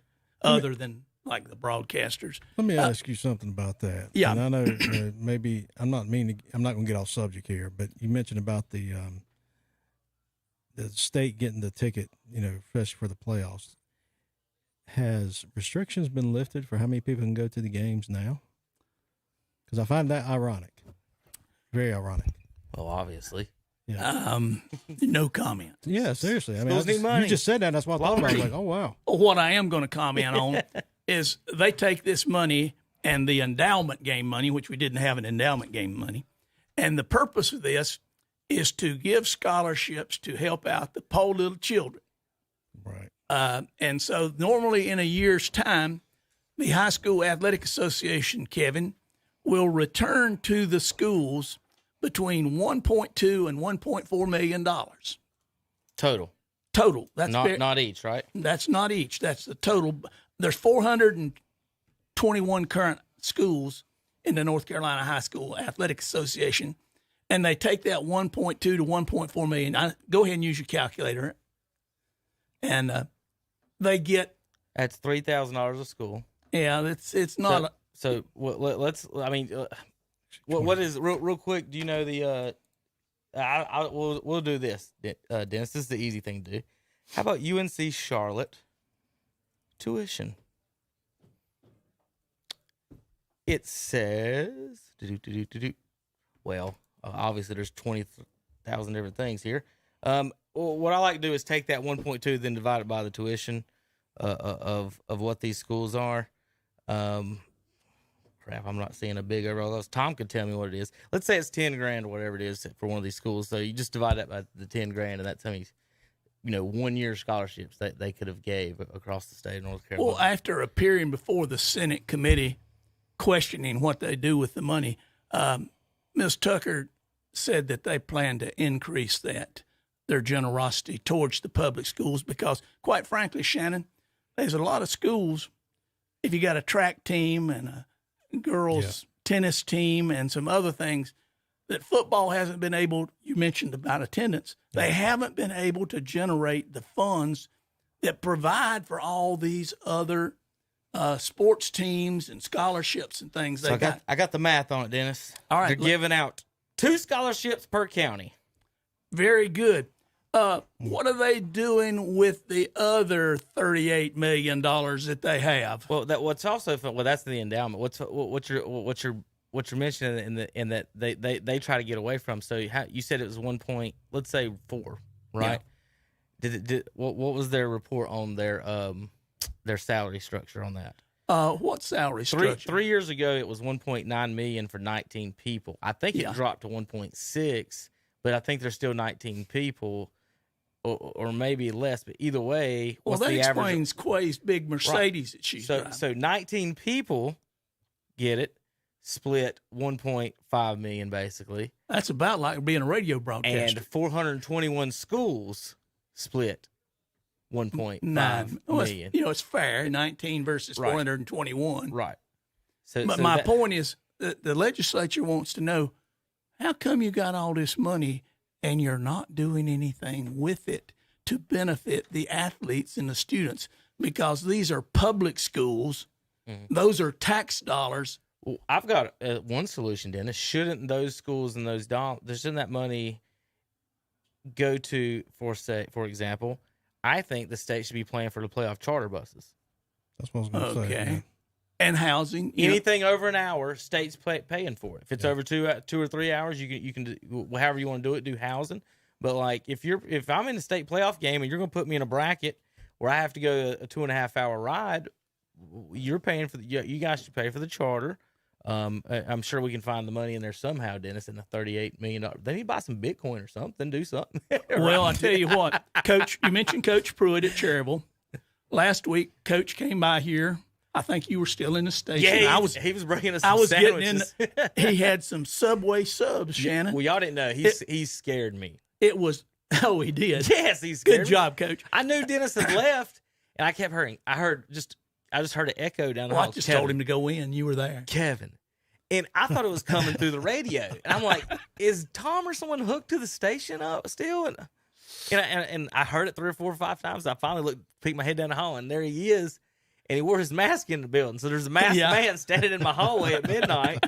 [SPEAKER 6] other than like the broadcasters.
[SPEAKER 7] Let me ask you something about that.
[SPEAKER 6] Yeah,
[SPEAKER 7] and I know maybe I'm not going to get off subject here, but you mentioned about the state getting the ticket, especially for the playoffs. Has restrictions been lifted for how many people can go to the games now? Because I find that ironic, very ironic.
[SPEAKER 11] Well, obviously.
[SPEAKER 6] Yeah. No comment.
[SPEAKER 7] Yeah, seriously. I mean, you just said that. That's what I thought about. I was like, oh, wow.
[SPEAKER 6] What I am going to comment on is they take this money and the endowment game money, which we didn't have an endowment game money. And the purpose of this is to give scholarships to help out the poor little children.
[SPEAKER 7] Right.
[SPEAKER 6] And so normally in a year's time, the High School Athletic Association, Kevin, will return to the schools between $1.2 and $1.4 million.
[SPEAKER 11] Total.
[SPEAKER 6] That's
[SPEAKER 11] not each, right?
[SPEAKER 6] That's not each. That's the total. There's 421 current schools in the North Carolina High School Athletic Association, and they take that 1.2 to 1.4 million. Go ahead and use your calculator, and they get.
[SPEAKER 11] That's $3,000 a school.
[SPEAKER 6] Yeah, it's not.
[SPEAKER 11] What is real quick? Do you know the? We'll do this, Dennis. This is the easy thing to do. How about UNC Charlotte tuition? It says well, obviously there's 20,000 different things here. What I like to do is take that 1.2, then divide it by the tuition of what these schools are. Crap, I'm not seeing a big overall. Tom could tell me what it is. Let's say it's $10,000 or whatever it is for one of these schools. So you just divide that by the $10,000, and that's how many, 1 year scholarships that they could have gave across the state of North Carolina.
[SPEAKER 6] Well, after appearing before the Senate committee questioning what they do with the money, Ms. Tucker said that they plan to increase their generosity towards the public schools because, quite frankly, Shannon, there's a lot of schools, if you got a track team and a girls tennis team and some other things, that football hasn't been able, you mentioned about attendance, they haven't been able to generate the funds that provide for all these other sports teams and scholarships and things.
[SPEAKER 11] So I got the math on it, Dennis.
[SPEAKER 6] All right.
[SPEAKER 11] They're giving out 2 scholarships per county.
[SPEAKER 6] Very good. What are they doing with the other $38 million that they have?
[SPEAKER 11] Well, what's also fun, that's the endowment. What you're mentioning in that they try to get away from. So you said it was 1 point, let's say 4, right? Yeah. What was their report on their salary structure on that?
[SPEAKER 6] What salary structure?
[SPEAKER 11] 3 years ago, it was $1.9 million for 19 people. I think it dropped to 1.6, but I think there's still 19 people. Or maybe less, but either way,
[SPEAKER 6] well,
[SPEAKER 11] what's
[SPEAKER 6] that
[SPEAKER 11] the
[SPEAKER 6] explains
[SPEAKER 11] average?
[SPEAKER 6] Quay's big Mercedes that she's driving.
[SPEAKER 11] So 19 people get it, split 1.5 million basically.
[SPEAKER 6] That's about like being a radio broadcaster.
[SPEAKER 11] And 421 schools split 1.5 million.
[SPEAKER 6] It's fair, 19 versus 421.
[SPEAKER 11] Right.
[SPEAKER 6] But my point is that the legislature wants to know, how come you got all this money and you're not doing anything with it to benefit the athletes and the students? Because these are public schools. Mm-hmm. Those are tax dollars.
[SPEAKER 11] Well, I've got one solution, Dennis. Shouldn't those schools and those dollars, shouldn't that money go to, for example, I think the state should be paying for the playoff charter buses.
[SPEAKER 7] That's what I was going to say.
[SPEAKER 6] Okay.
[SPEAKER 7] Yeah.
[SPEAKER 6] And housing.
[SPEAKER 11] Anything over an hour, state's paying for it. If it's over 2 or 3 hours, you can do however you want to do housing. But like if I'm in a state playoff game and you're going to put me in a bracket where I have to go a 2.5 hour ride, you're paying for you guys should pay for the charter. I'm sure we can find the money in there somehow, Dennis, in the $38 million. They need to buy some Bitcoin or something, do something.
[SPEAKER 6] Well, I tell you what, Coach, you mentioned Coach Pruitt at Cherryville. Last week, Coach came by here. I think you were still in the station.
[SPEAKER 11] Yeah, he was bringing us some sandwiches.
[SPEAKER 6] He had some Subway subs, Shannon.
[SPEAKER 11] Well, y'all didn't know. He scared me.
[SPEAKER 6] It was, he did.
[SPEAKER 11] Yes, he scared me.
[SPEAKER 6] Good job, Coach.
[SPEAKER 11] I knew Dennis had left, and I kept hearing. I just heard an echo down the hall.
[SPEAKER 6] I just told him to go in. You were there.
[SPEAKER 11] Kevin. And I thought it was coming through the radio. And I'm like, is Tom or someone hooked to the station up still? And I heard it 3 or 4 or 5 times. I finally peeked my head down the hall, and there he is. And he wore his mask in the building. So there's a masked man standing in my hallway at midnight.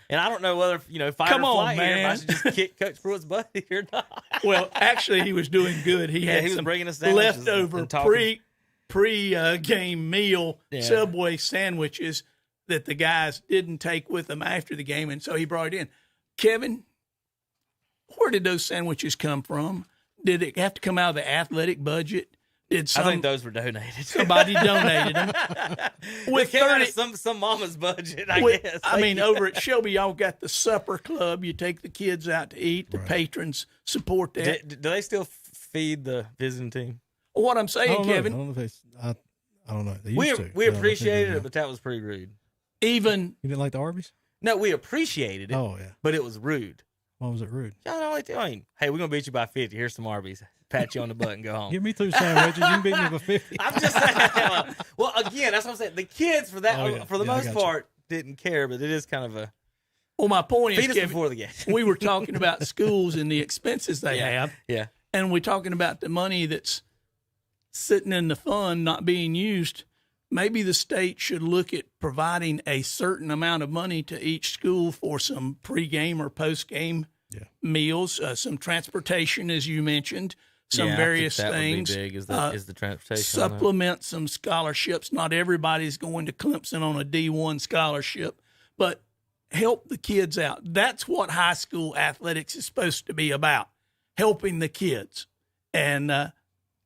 [SPEAKER 11] And I don't know whether, fight or flight here, if I should just kick Coach Pruitt's butt or not.
[SPEAKER 6] Well, actually, he was doing good. He had some
[SPEAKER 11] bringing us
[SPEAKER 6] leftover pre-game meal Subway sandwiches that the guys didn't take with them after the game, and so he brought it in. Kevin, where did those sandwiches come from? Did it have to come out of the athletic budget? I
[SPEAKER 11] think those were donated.
[SPEAKER 6] Somebody donated them.
[SPEAKER 11] With some mama's budget, I guess.
[SPEAKER 6] I mean, over at Shelby, y'all got the supper club. You take the kids out to eat. The patrons support that.
[SPEAKER 11] Do they still feed the visiting team?
[SPEAKER 6] What I'm saying, Kevin.
[SPEAKER 7] I don't know. They used to.
[SPEAKER 11] We appreciated it, but that was pretty rude.
[SPEAKER 7] You didn't like the Arby's?
[SPEAKER 11] No, we appreciated it.
[SPEAKER 7] Oh, yeah.
[SPEAKER 11] But it was rude.
[SPEAKER 7] Why was it rude?
[SPEAKER 11] Hey, we're going to beat you by 50. Here's some Arby's. Pat you on the butt and go home.
[SPEAKER 7] Give me 2 sandwiches. You can beat me by 50.
[SPEAKER 11] I'm just saying. Well, again, that's what I'm saying. The kids, for the most part, didn't care, but it is kind of a.
[SPEAKER 6] Well, my point is, Kevin,
[SPEAKER 11] before the game.
[SPEAKER 6] We were talking about schools and the expenses they have.
[SPEAKER 11] Yeah.
[SPEAKER 6] And we're talking about the money that's sitting in the fund not being used. Maybe the state should look at providing a certain amount of money to each school for some pregame or postgame meals, some transportation, as you mentioned, some various things.
[SPEAKER 11] Would be big, is the transportation.
[SPEAKER 6] Supplement some scholarships. Not everybody's going to Clemson on a D1 scholarship, but help the kids out. That's what high school athletics is supposed to be about, helping the kids. And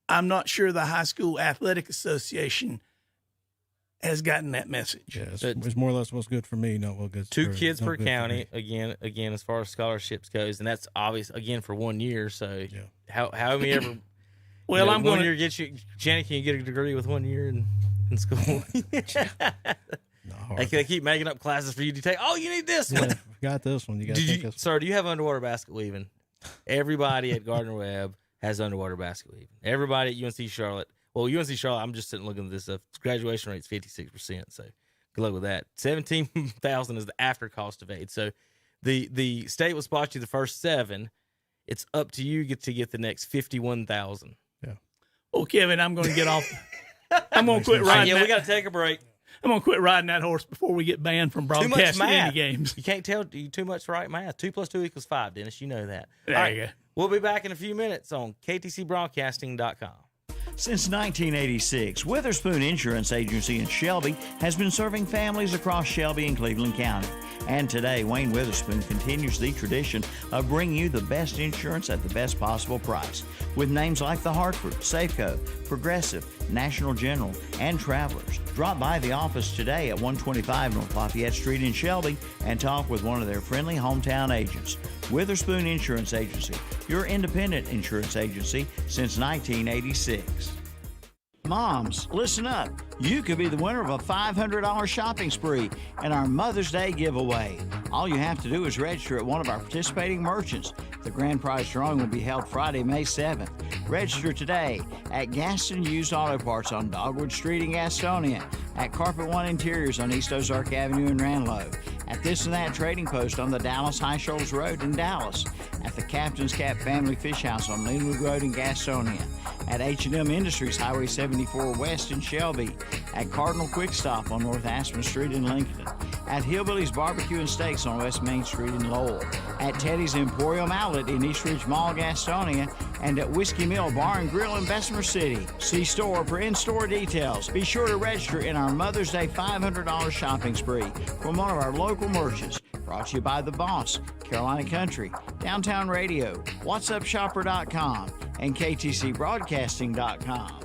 [SPEAKER 6] I'm not sure the High School Athletic Association has gotten that message.
[SPEAKER 7] Yeah, it's more or less what's good for me, not what good's
[SPEAKER 11] Two
[SPEAKER 7] for,
[SPEAKER 11] kids
[SPEAKER 7] not
[SPEAKER 11] per
[SPEAKER 7] good for
[SPEAKER 11] county,
[SPEAKER 7] me.
[SPEAKER 11] again, as far as scholarships goes, and that's obvious, again, for 1 year. So
[SPEAKER 7] Yeah.
[SPEAKER 11] how many ever
[SPEAKER 6] Well, I'm going
[SPEAKER 11] to year get you, Janet, can you get a degree with 1 year in school? They keep making up classes for you to take. Oh, you need this one.
[SPEAKER 7] Yeah, got this one. You got to take this.
[SPEAKER 11] Sir, do you have underwater basket weaving? Everybody at Gardner Webb has underwater basket weaving. Everybody at UNC Charlotte. Well, UNC Charlotte, I'm just sitting looking at this stuff. Graduation rate's 56%. So good luck with that. $17,000 is the after cost of aid. So the state will spot you the first 7. It's up to you to get the next 51,000.
[SPEAKER 7] Yeah.
[SPEAKER 6] Well, Kevin, I'm going to get off. I'm going to quit riding.
[SPEAKER 11] We got to take a break.
[SPEAKER 6] I'm going to quit riding that horse before we get banned from broadcasting any games.
[SPEAKER 11] You can't tell you too much right math. 2 + 2 = 5, Dennis. You know that.
[SPEAKER 6] There you go.
[SPEAKER 11] We'll be back in a few minutes on ktcbroadcasting.com.
[SPEAKER 2] Since 1986, Witherspoon Insurance Agency in Shelby has been serving families across Shelby and Cleveland County. And today, Wayne Witherspoon continues the tradition of bringing you the best insurance at the best possible price. With names like The Hartford, Safeco, Progressive, National General, and Travelers. Drop by the office today at 125 North Lafayette Street in Shelby and talk with one of their friendly hometown agents. Witherspoon Insurance Agency, your independent insurance agency since 1986. Moms, listen up. You could be the winner of a $500 shopping spree in our Mother's Day giveaway. All you have to do is register at one of our participating merchants. The grand prize drawing will be held Friday, May 7th. Register today at Gaston Used Auto Parts on Dogwood Street in Gastonia, at Carpet One Interiors on East Ozark Avenue in Ranlow, at This and That Trading Post on the Dallas High Shoals Road in Dallas, at the Captain's Cap Family Fish House on Linwood Road in Gastonia, at H&M Industries Highway 74 West in Shelby, at Cardinal Quick Stop on North Aspen Street in Lincoln, at Hillbilly's Barbecue and Steaks on West Main Street in Lowell, at Teddy's Emporium Outlet in East Ridge Mall, Gastonia, and at Whiskey Mill Bar and Grill in Bessemer City. See store for in-store details. Be sure to register in our Mother's Day $500 shopping spree from one of our local merchants. Brought to you by The Boss, Carolina Country, Downtown Radio, WhatsUpShopper.com, and KTCBroadcasting.com.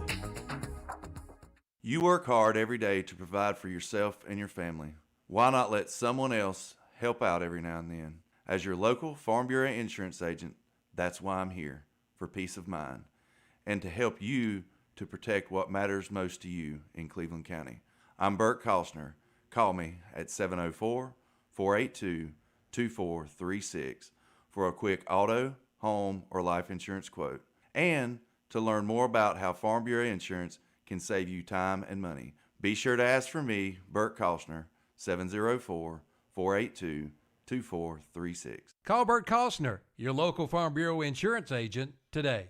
[SPEAKER 12] You work hard every day to provide for yourself and your family. Why not let someone else help out every now and then? As your local Farm Bureau insurance agent, that's why I'm here, for peace of mind, and to help you to protect what matters most to you in Cleveland County. I'm Bert Costner. Call me at 704-482-2436 for a quick auto, home, or life insurance quote, and to learn more about how Farm Bureau Insurance can save you time and money. Be sure to ask for me, Bert Costner, 704-482-2436.
[SPEAKER 1] Call Bert Costner, your local Farm Bureau insurance agent, today.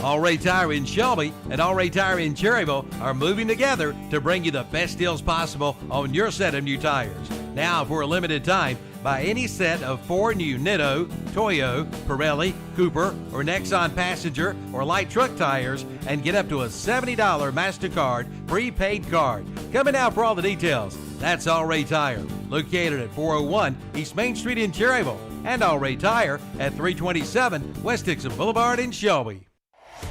[SPEAKER 1] All Ray Tire in Shelby and All Ray Tire in Cherryville are moving together to bring you the best deals possible on your set of new tires. Now, for a limited time, buy any set of 4 new Nitto, Toyo, Pirelli, Cooper, or Nexon passenger or light truck tires and get up to a $70 MasterCard prepaid card. Come in now for all the details. That's All Ray Tire, located at 401 East Main Street in Cherryville, and All Ray Tire at 327 West Dixon Boulevard in Shelby.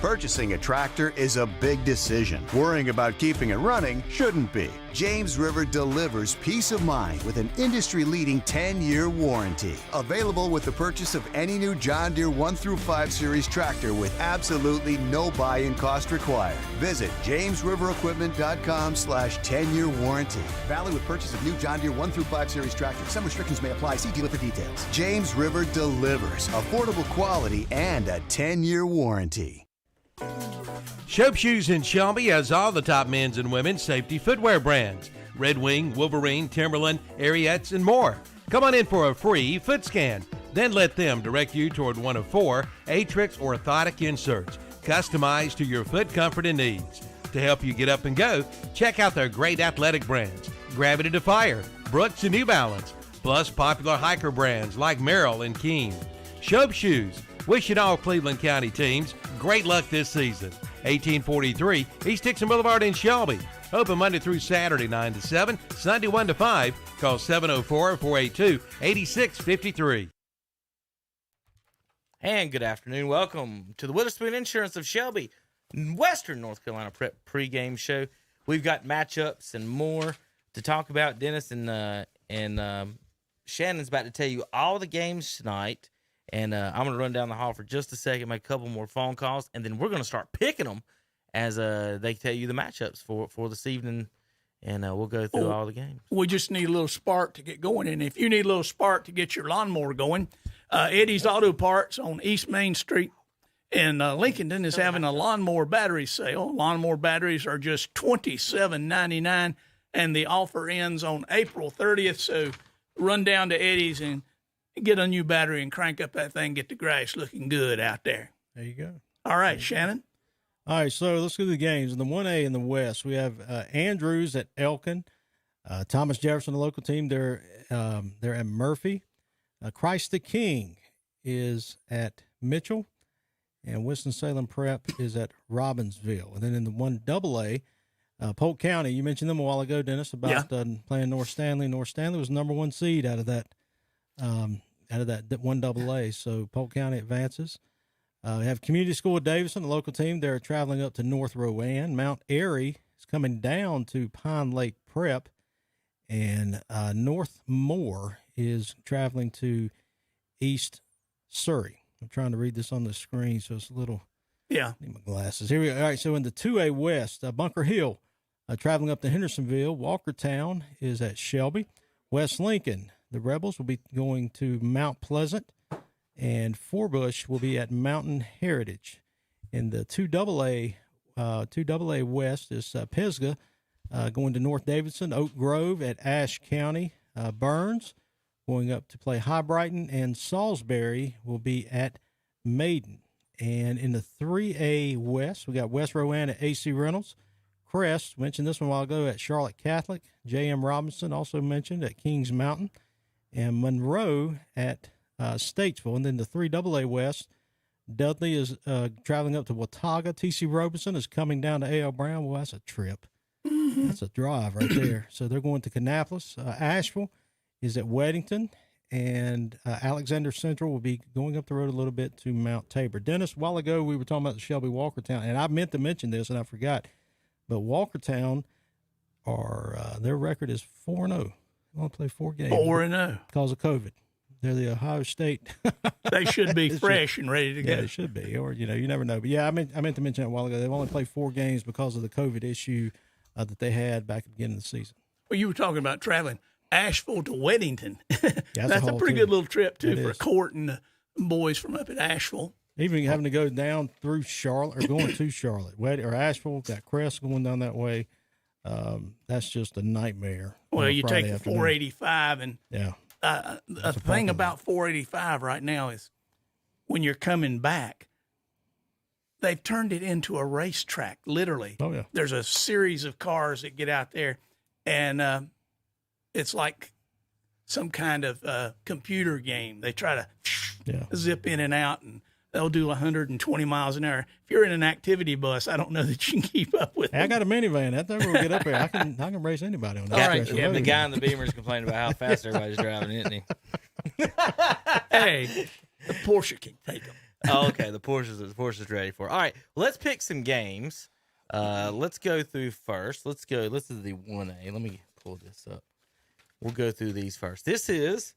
[SPEAKER 13] Purchasing a tractor is a big decision. Worrying about keeping it running shouldn't be. James River delivers peace of mind with an industry-leading 10-year warranty. Available with the purchase of any new John Deere 1-5 Series tractor with absolutely no buy-in cost required. Visit jamesriverequipment.com/10-year warranty. Valid with purchase of new John Deere 1-5 Series tractor. Some restrictions may apply. See dealer for details. James River delivers affordable quality and a 10-year warranty.
[SPEAKER 1] Shope Shoes in Shelby has all the top men's and women's safety footwear brands. Red Wing, Wolverine, Timberland, Ariettes, and more. Come on in for a free foot scan. Then let them direct you toward one of 4 Atrix orthotic inserts, customized to your foot comfort and needs. To help you get up and go, check out their great athletic brands, Gravity Defier, Brooks, and New Balance, plus popular hiker brands like Merrill and Keen. Shope Shoes, wishing all Cleveland County teams great luck this season. 1843 East Dixon Boulevard in Shelby. Open Monday through Saturday, 9 to 7, Sunday, 1 to 5. Call 704-482-8653.
[SPEAKER 11] And good afternoon. Welcome to the Witherspoon Insurance of Shelby, Western North Carolina Prep pregame show. We've got matchups and more to talk about. Dennis and Shannon's about to tell you all the games tonight. And I'm going to run down the hall for just a second, make a couple more phone calls, and then we're going to start picking them as they tell you the matchups for this evening, and we'll go through all the games.
[SPEAKER 6] We just need a little spark to get going, and if you need a little spark to get your lawnmower going, Eddie's Auto Parts on East Main Street in Lincoln is having a lawnmower battery sale. Lawnmower batteries are just $27.99, and the offer ends on April 30th, so run down to Eddie's and get a new battery and crank up that thing, get the grass looking good out there.
[SPEAKER 7] There you go.
[SPEAKER 6] All right, Shannon.
[SPEAKER 7] All right, so let's go to the games. In the 1A in the West, we have Andrews at Elkin. Thomas Jefferson, the local team, they're at Murphy. Christ the King is at Mitchell. And Winston-Salem Prep is at Robbinsville. And then in the 1AA, Polk County, you mentioned them a while ago, Dennis, about playing North Stanley. North Stanley was number 1 seed out of that 1AA, so Polk County advances. We have Community School of Davidson, the local team. They're traveling up to North Rowan. Mount Airy is coming down to Pine Lake Prep, and North Moore is traveling to East Surrey. I'm trying to read this on the screen, so it's a little.
[SPEAKER 6] Yeah.
[SPEAKER 7] Need my glasses. Here we go. All right, so in the 2A West, Bunker Hill traveling up to Hendersonville. Walkertown is at Shelby. West Lincoln, the Rebels will be going to Mount Pleasant, and Forbush will be at Mountain Heritage. In the 2AA West is Pisgah going to North Davidson. Oak Grove at Ashe County. Burns going up to play High Brighton, and Salisbury will be at Maiden. And in the 3A West, we got West Rowan at AC Reynolds. Crest, mentioned this one a while ago, at Charlotte Catholic. J.M. Robinson also mentioned at Kings Mountain. And Monroe at Statesville. And then the 3AA West, Dudley is traveling up to Watauga. T.C. Robeson is coming down to A.L. Brown. Well, that's a trip. That's a drive right there. So they're going to Kannapolis. Asheville is at Weddington. And Alexander Central will be going up the road a little bit to Mount Tabor. Dennis, a while ago we were talking about the Shelby Walkertown, and I meant to mention this and I forgot, but Walkertown their record is 4-0. They want to play 4 games.
[SPEAKER 6] 4-0
[SPEAKER 7] because of COVID. They're the Ohio State.
[SPEAKER 6] They should be fresh and ready to go.
[SPEAKER 7] Yeah, they should be, or you never know. But yeah, I meant to mention that a while ago. They've only played 4 games because of the COVID issue that they had back at the beginning of the season.
[SPEAKER 6] Well, you were talking about traveling Asheville to Weddington.
[SPEAKER 7] That's
[SPEAKER 6] a pretty good little trip, too, for Court and the boys from up at Asheville.
[SPEAKER 7] Even having to go down through Charlotte or going to Charlotte. Or Asheville, got Crest going down that way. That's just a nightmare.
[SPEAKER 6] Well, you take the 485, and the thing about 485 right now is when you're coming back, they've turned it into a racetrack, literally.
[SPEAKER 7] Oh, yeah.
[SPEAKER 6] There's a series of cars that get out there, and it's like some kind of computer game. They try to zip in and out, and they'll do 120 miles an hour. If you're in an activity bus, I don't know that you can keep up with them.
[SPEAKER 7] I got a minivan. That thing will get up there. I can race anybody on that.
[SPEAKER 11] All right, the guy in the Beamer's complaining about how fast everybody's driving, isn't he?
[SPEAKER 6] Hey, the Porsche can take them.
[SPEAKER 11] Oh, okay, the Porsche's ready for it. All right, let's pick some games. Let's go through first. Let's do the 1A. Let me pull this up. We'll go through these first. This is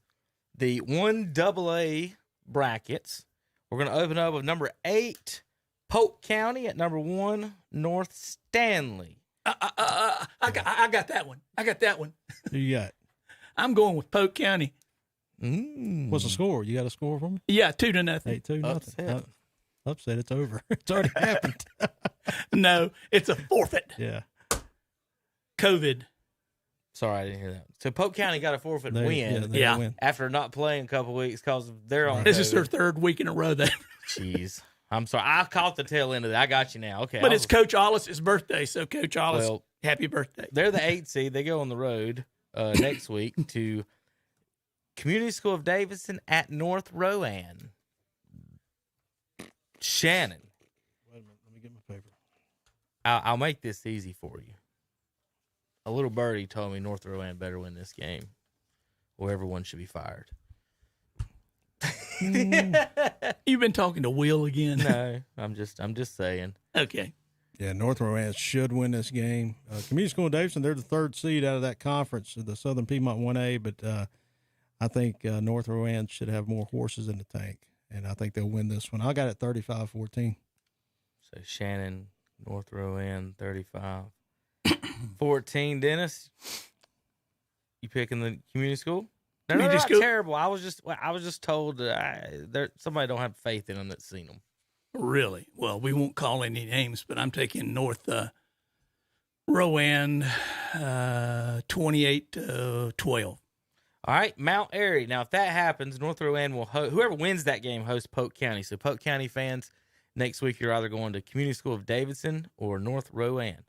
[SPEAKER 11] the 1AA brackets. We're going to open up with number 8, Polk County, at number 1, North Stanley.
[SPEAKER 6] I got that one.
[SPEAKER 7] Who you got?
[SPEAKER 6] I'm going with Polk County.
[SPEAKER 7] What's the score? You got a score for me?
[SPEAKER 6] Yeah, 2-0.
[SPEAKER 7] 8-2. Upset. It's over. It's already happened.
[SPEAKER 6] No, it's a forfeit.
[SPEAKER 7] Yeah.
[SPEAKER 6] COVID.
[SPEAKER 11] Sorry, I didn't hear that. So Polk County got a forfeit win.
[SPEAKER 6] Win.
[SPEAKER 11] After not playing a couple weeks because they're on.
[SPEAKER 6] This is their 3rd week in a row.
[SPEAKER 11] Jeez. I'm sorry. I caught the tail end of that. I got you now. Okay.
[SPEAKER 6] But it's Coach Ollis' birthday, so Coach Ollis, happy birthday.
[SPEAKER 11] They're the 8th seed. They go on the road next week to Community School of Davidson at North Rowan. Shannon.
[SPEAKER 7] Wait a minute. Let me get my paper.
[SPEAKER 11] I'll make this easy for you. a little birdie told me North Rowan better win this game, or everyone should be fired.
[SPEAKER 6] You've been talking to Will again?
[SPEAKER 11] No, I'm just saying.
[SPEAKER 6] Okay.
[SPEAKER 7] Yeah, North Rowan should win this game. Community School of Davidson, they're the third seed out of that conference, the Southern Piedmont 1A, but I think North Rowan should have more horses in the tank, and I think they'll win this one. I got it 35-14.
[SPEAKER 11] So Shannon, North Rowan, 35-14. Dennis, you picking the community school? No, they're not terrible. I was just told that somebody don't have faith in them that's seen them.
[SPEAKER 6] Really? Well, we won't call any names, but I'm taking North Rowan 28-12.
[SPEAKER 11] All right, Mount Airy. Now, if that happens, North Rowan will whoever wins that game hosts Polk County. So Polk County fans, next week you're either going to Community School of Davidson or North Rowan.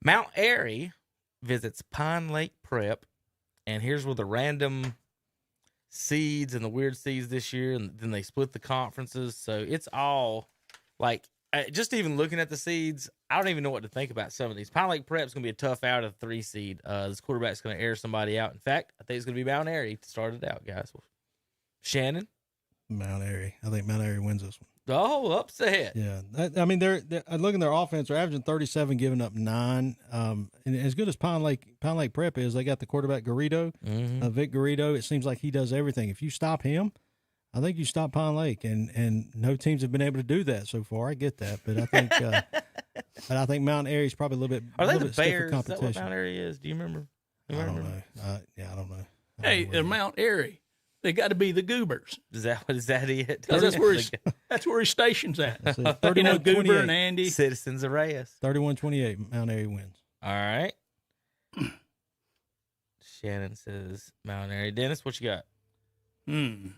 [SPEAKER 11] Mount Airy visits Pine Lake Prep, and here's where the random seeds and the weird seeds this year, and then they split the conferences. So it's all like just even looking at the seeds, I don't even know what to think about some of these. Pine Lake Prep's going to be a tough out of 3 seed. This quarterback's going to air somebody out. In fact, I think it's going to be Mount Airy to start it out, guys. Shannon?
[SPEAKER 7] Mount Airy. I think Mount Airy wins this one.
[SPEAKER 11] Oh, upset.
[SPEAKER 7] Yeah. I mean, they're looking at their offense. They're averaging 37, giving up 9. And as good as Pine Lake Prep is, they got the quarterback Garrido, Vic Garrido. It seems like he does everything. If you stop him, I think you stop Pine Lake, and no teams have been able to do that so far. I get that, but I think Mount Airy is probably a little bit.
[SPEAKER 11] Are they the
[SPEAKER 7] bit stiffer
[SPEAKER 11] Bears?
[SPEAKER 7] competition.
[SPEAKER 11] Is that what Mount Airy is? Do you remember?
[SPEAKER 7] I don't know. I don't know.
[SPEAKER 6] Hey, they're Mount Airy. They got to be the Goobers.
[SPEAKER 11] Is that it?
[SPEAKER 6] That's where his station's at.
[SPEAKER 7] 31-28.
[SPEAKER 6] Goober and Andy.
[SPEAKER 11] Citizens of Reyes.
[SPEAKER 7] 31-28. Mount Airy wins.
[SPEAKER 11] All right. Shannon says Mount Airy. Dennis, what you got?
[SPEAKER 7] I mean,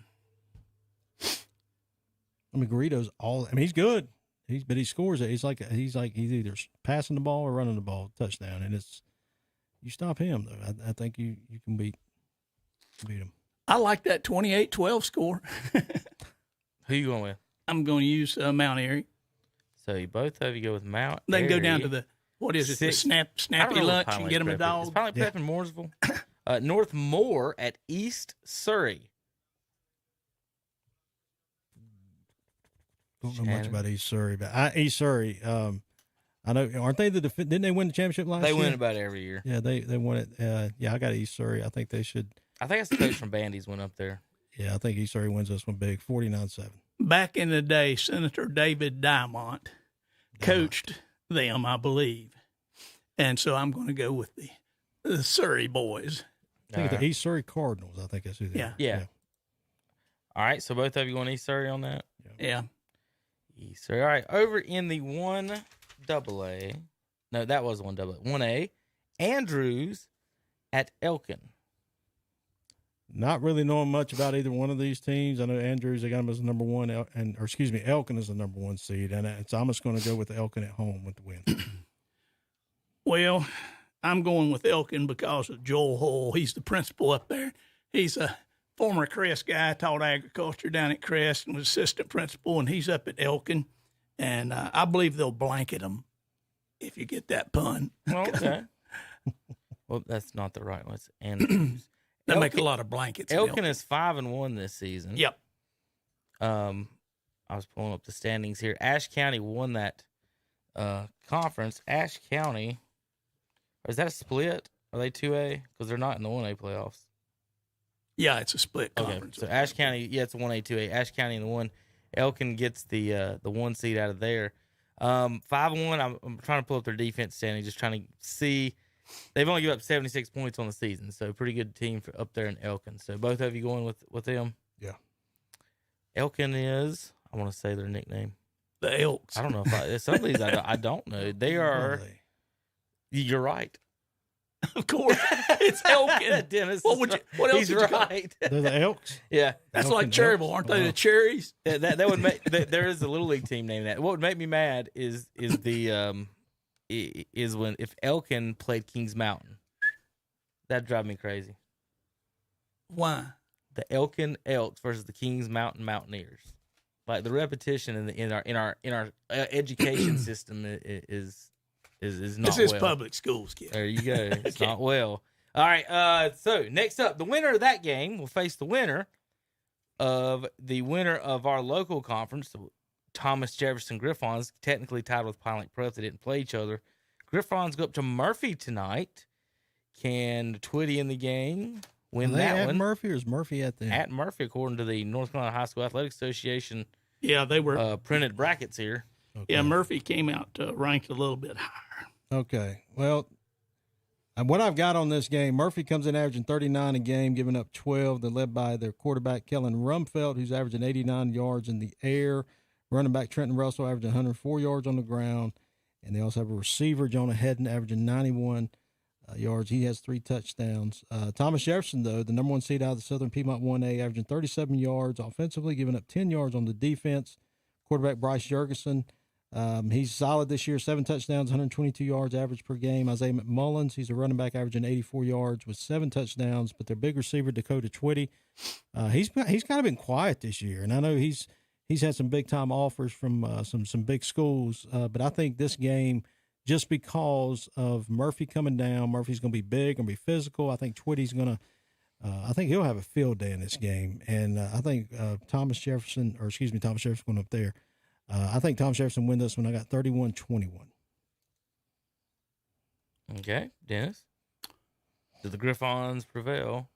[SPEAKER 7] Garrido's he's good. But he scores it. He's either passing the ball or running the ball touchdown, and you stop him though. I think you can beat him.
[SPEAKER 6] I like that 28-12 score.
[SPEAKER 11] Who you going with?
[SPEAKER 6] I'm going to use Mount Airy.
[SPEAKER 11] So both of you go with Mount
[SPEAKER 6] They
[SPEAKER 11] Airy.
[SPEAKER 6] can go down to the snappy lunch and get them a dog.
[SPEAKER 11] It's probably Prep in Mooresville. North Moore at East Surrey.
[SPEAKER 7] Don't know much about East Surrey, but East Surrey, I know, aren't they didn't they win the championship last year?
[SPEAKER 11] They win about every year.
[SPEAKER 7] Yeah, they won it. Yeah, I got East Surrey. I think they should.
[SPEAKER 11] I think it's the coach from Bandy's went up there.
[SPEAKER 7] Yeah, I think East Surrey wins this one big, 49-7.
[SPEAKER 6] Back in the day, Senator David Diamont coached them, I believe. And so I'm going to go with the Surrey boys.
[SPEAKER 7] I think the East Surrey Cardinals, I think that's who they are.
[SPEAKER 11] Yeah. All right, so both of you going East Surrey on that?
[SPEAKER 6] Yeah.
[SPEAKER 11] East Surrey. All right, over in the 1AA. No, that was 1AA. 1A. Andrews at Elkin.
[SPEAKER 7] Not really knowing much about either one of these teams. I know Andrews, they got them as number one, Elkin is the number 1 seed, and so I'm just going to go with Elkin at home with the win.
[SPEAKER 6] Well, I'm going with Elkin because of Joel Hull. He's the principal up there. He's a former Crest guy, taught agriculture down at Crest and was assistant principal, and he's up at Elkin. And I believe they'll blanket them, if you get that pun.
[SPEAKER 11] Okay. Well, that's not the right one. It's Andrews.
[SPEAKER 6] They make a lot of blankets.
[SPEAKER 11] Elkin is 5-1 this season.
[SPEAKER 6] Yep.
[SPEAKER 11] I was pulling up the standings here. Ashe County won that conference. Ashe County, is that a split? Are they 2A? Because they're not in the 1A playoffs. Yeah,
[SPEAKER 6] it's a split conference.
[SPEAKER 11] Okay. So Ashe County, it's a 1A, 2A. Ashe County in the 1. Elkin gets the 1 seed out of there. 5-1. I'm trying to pull up their defense standing, just trying to see. They've only given up 76 points on the season, so pretty good team up there in Elkin. So both of you going with them?
[SPEAKER 7] Yeah.
[SPEAKER 11] Elkin is, I want to say their nickname.
[SPEAKER 6] The Elks.
[SPEAKER 11] I don't know if some of these I don't know. They are. You're right.
[SPEAKER 6] Of course, it's Elkin.
[SPEAKER 11] Dennis,
[SPEAKER 6] what else?
[SPEAKER 11] He's right.
[SPEAKER 7] They're the Elks.
[SPEAKER 11] Yeah,
[SPEAKER 6] that's Elkin like Cherryville, aren't they? The Cherries.
[SPEAKER 11] That would make. There is a little league team named that. What would make me mad is when if Elkin played Kings Mountain, that'd drive me crazy.
[SPEAKER 6] Why?
[SPEAKER 11] The Elkin Elks versus the Kings Mountain Mountaineers. Like the repetition in our education system is is not
[SPEAKER 6] This is
[SPEAKER 11] well.
[SPEAKER 6] public schools, kid.
[SPEAKER 11] There you go. It's not well. All right. So next up, the winner of that game will face the winner of our local conference, the Thomas Jefferson Griffons, technically tied with Pine Lake Prep. They didn't play each other. Griffons go up to Murphy tonight. Can Twitty in the game win that one?
[SPEAKER 7] Murphy, or is Murphy at the
[SPEAKER 11] At Murphy, according to the North Carolina High School Athletic Association.
[SPEAKER 6] Yeah, they were
[SPEAKER 11] printed brackets here.
[SPEAKER 7] Okay.
[SPEAKER 6] Yeah, Murphy came out ranked a little bit higher.
[SPEAKER 7] Okay. Well, what I've got on this game, Murphy comes in averaging 39 a game, giving up 12. They're led by their quarterback, Kellen Rumfeld, who's averaging 89 yards in the air. Running back, Trenton Russell, averaging 104 yards on the ground. And they also have a receiver, Jonah Hedden, averaging 91 yards. He has 3 touchdowns. Thomas Jefferson, though, the number 1 seed out of the Southern Piedmont 1A, averaging 37 yards offensively, giving up 10 yards on the defense. Quarterback Bryce Jurgensen, he's solid this year, 7 touchdowns, 122 yards average per game. Isaiah McMullins, he's a running back averaging 84 yards with 7 touchdowns. But their big receiver, Dakota Twitty, he's kind of been quiet this year, and I know he's had some big time offers from some big schools. But I think this game, just because of Murphy coming down, Murphy's going to be big, going to be physical. I think Twitty's going to. I think he'll have a field day in this game, and I think Thomas Jefferson going up there. I think Thomas Jefferson win this one. I got 31-21.
[SPEAKER 11] Okay, Dennis. Do the Griffons prevail?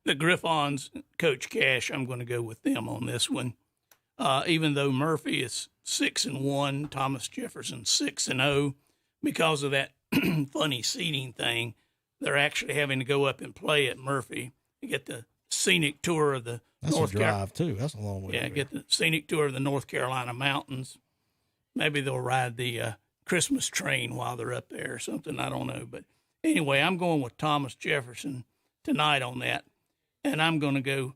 [SPEAKER 6] The Griffons, Coach Cash, I'm going to go with them on this one. Even though Murphy is 6-1, Thomas Jefferson 6-0, because of that funny seating thing, they're actually having to go up and play at Murphy to get the scenic tour of the
[SPEAKER 7] North Carolina. That's a drive, too. That's a long way.
[SPEAKER 6] Yeah, get the scenic tour of the North Carolina mountains. Maybe they'll ride the Christmas train while they're up there or something. I don't know. But anyway, I'm going with Thomas Jefferson tonight on that, and I'm going to go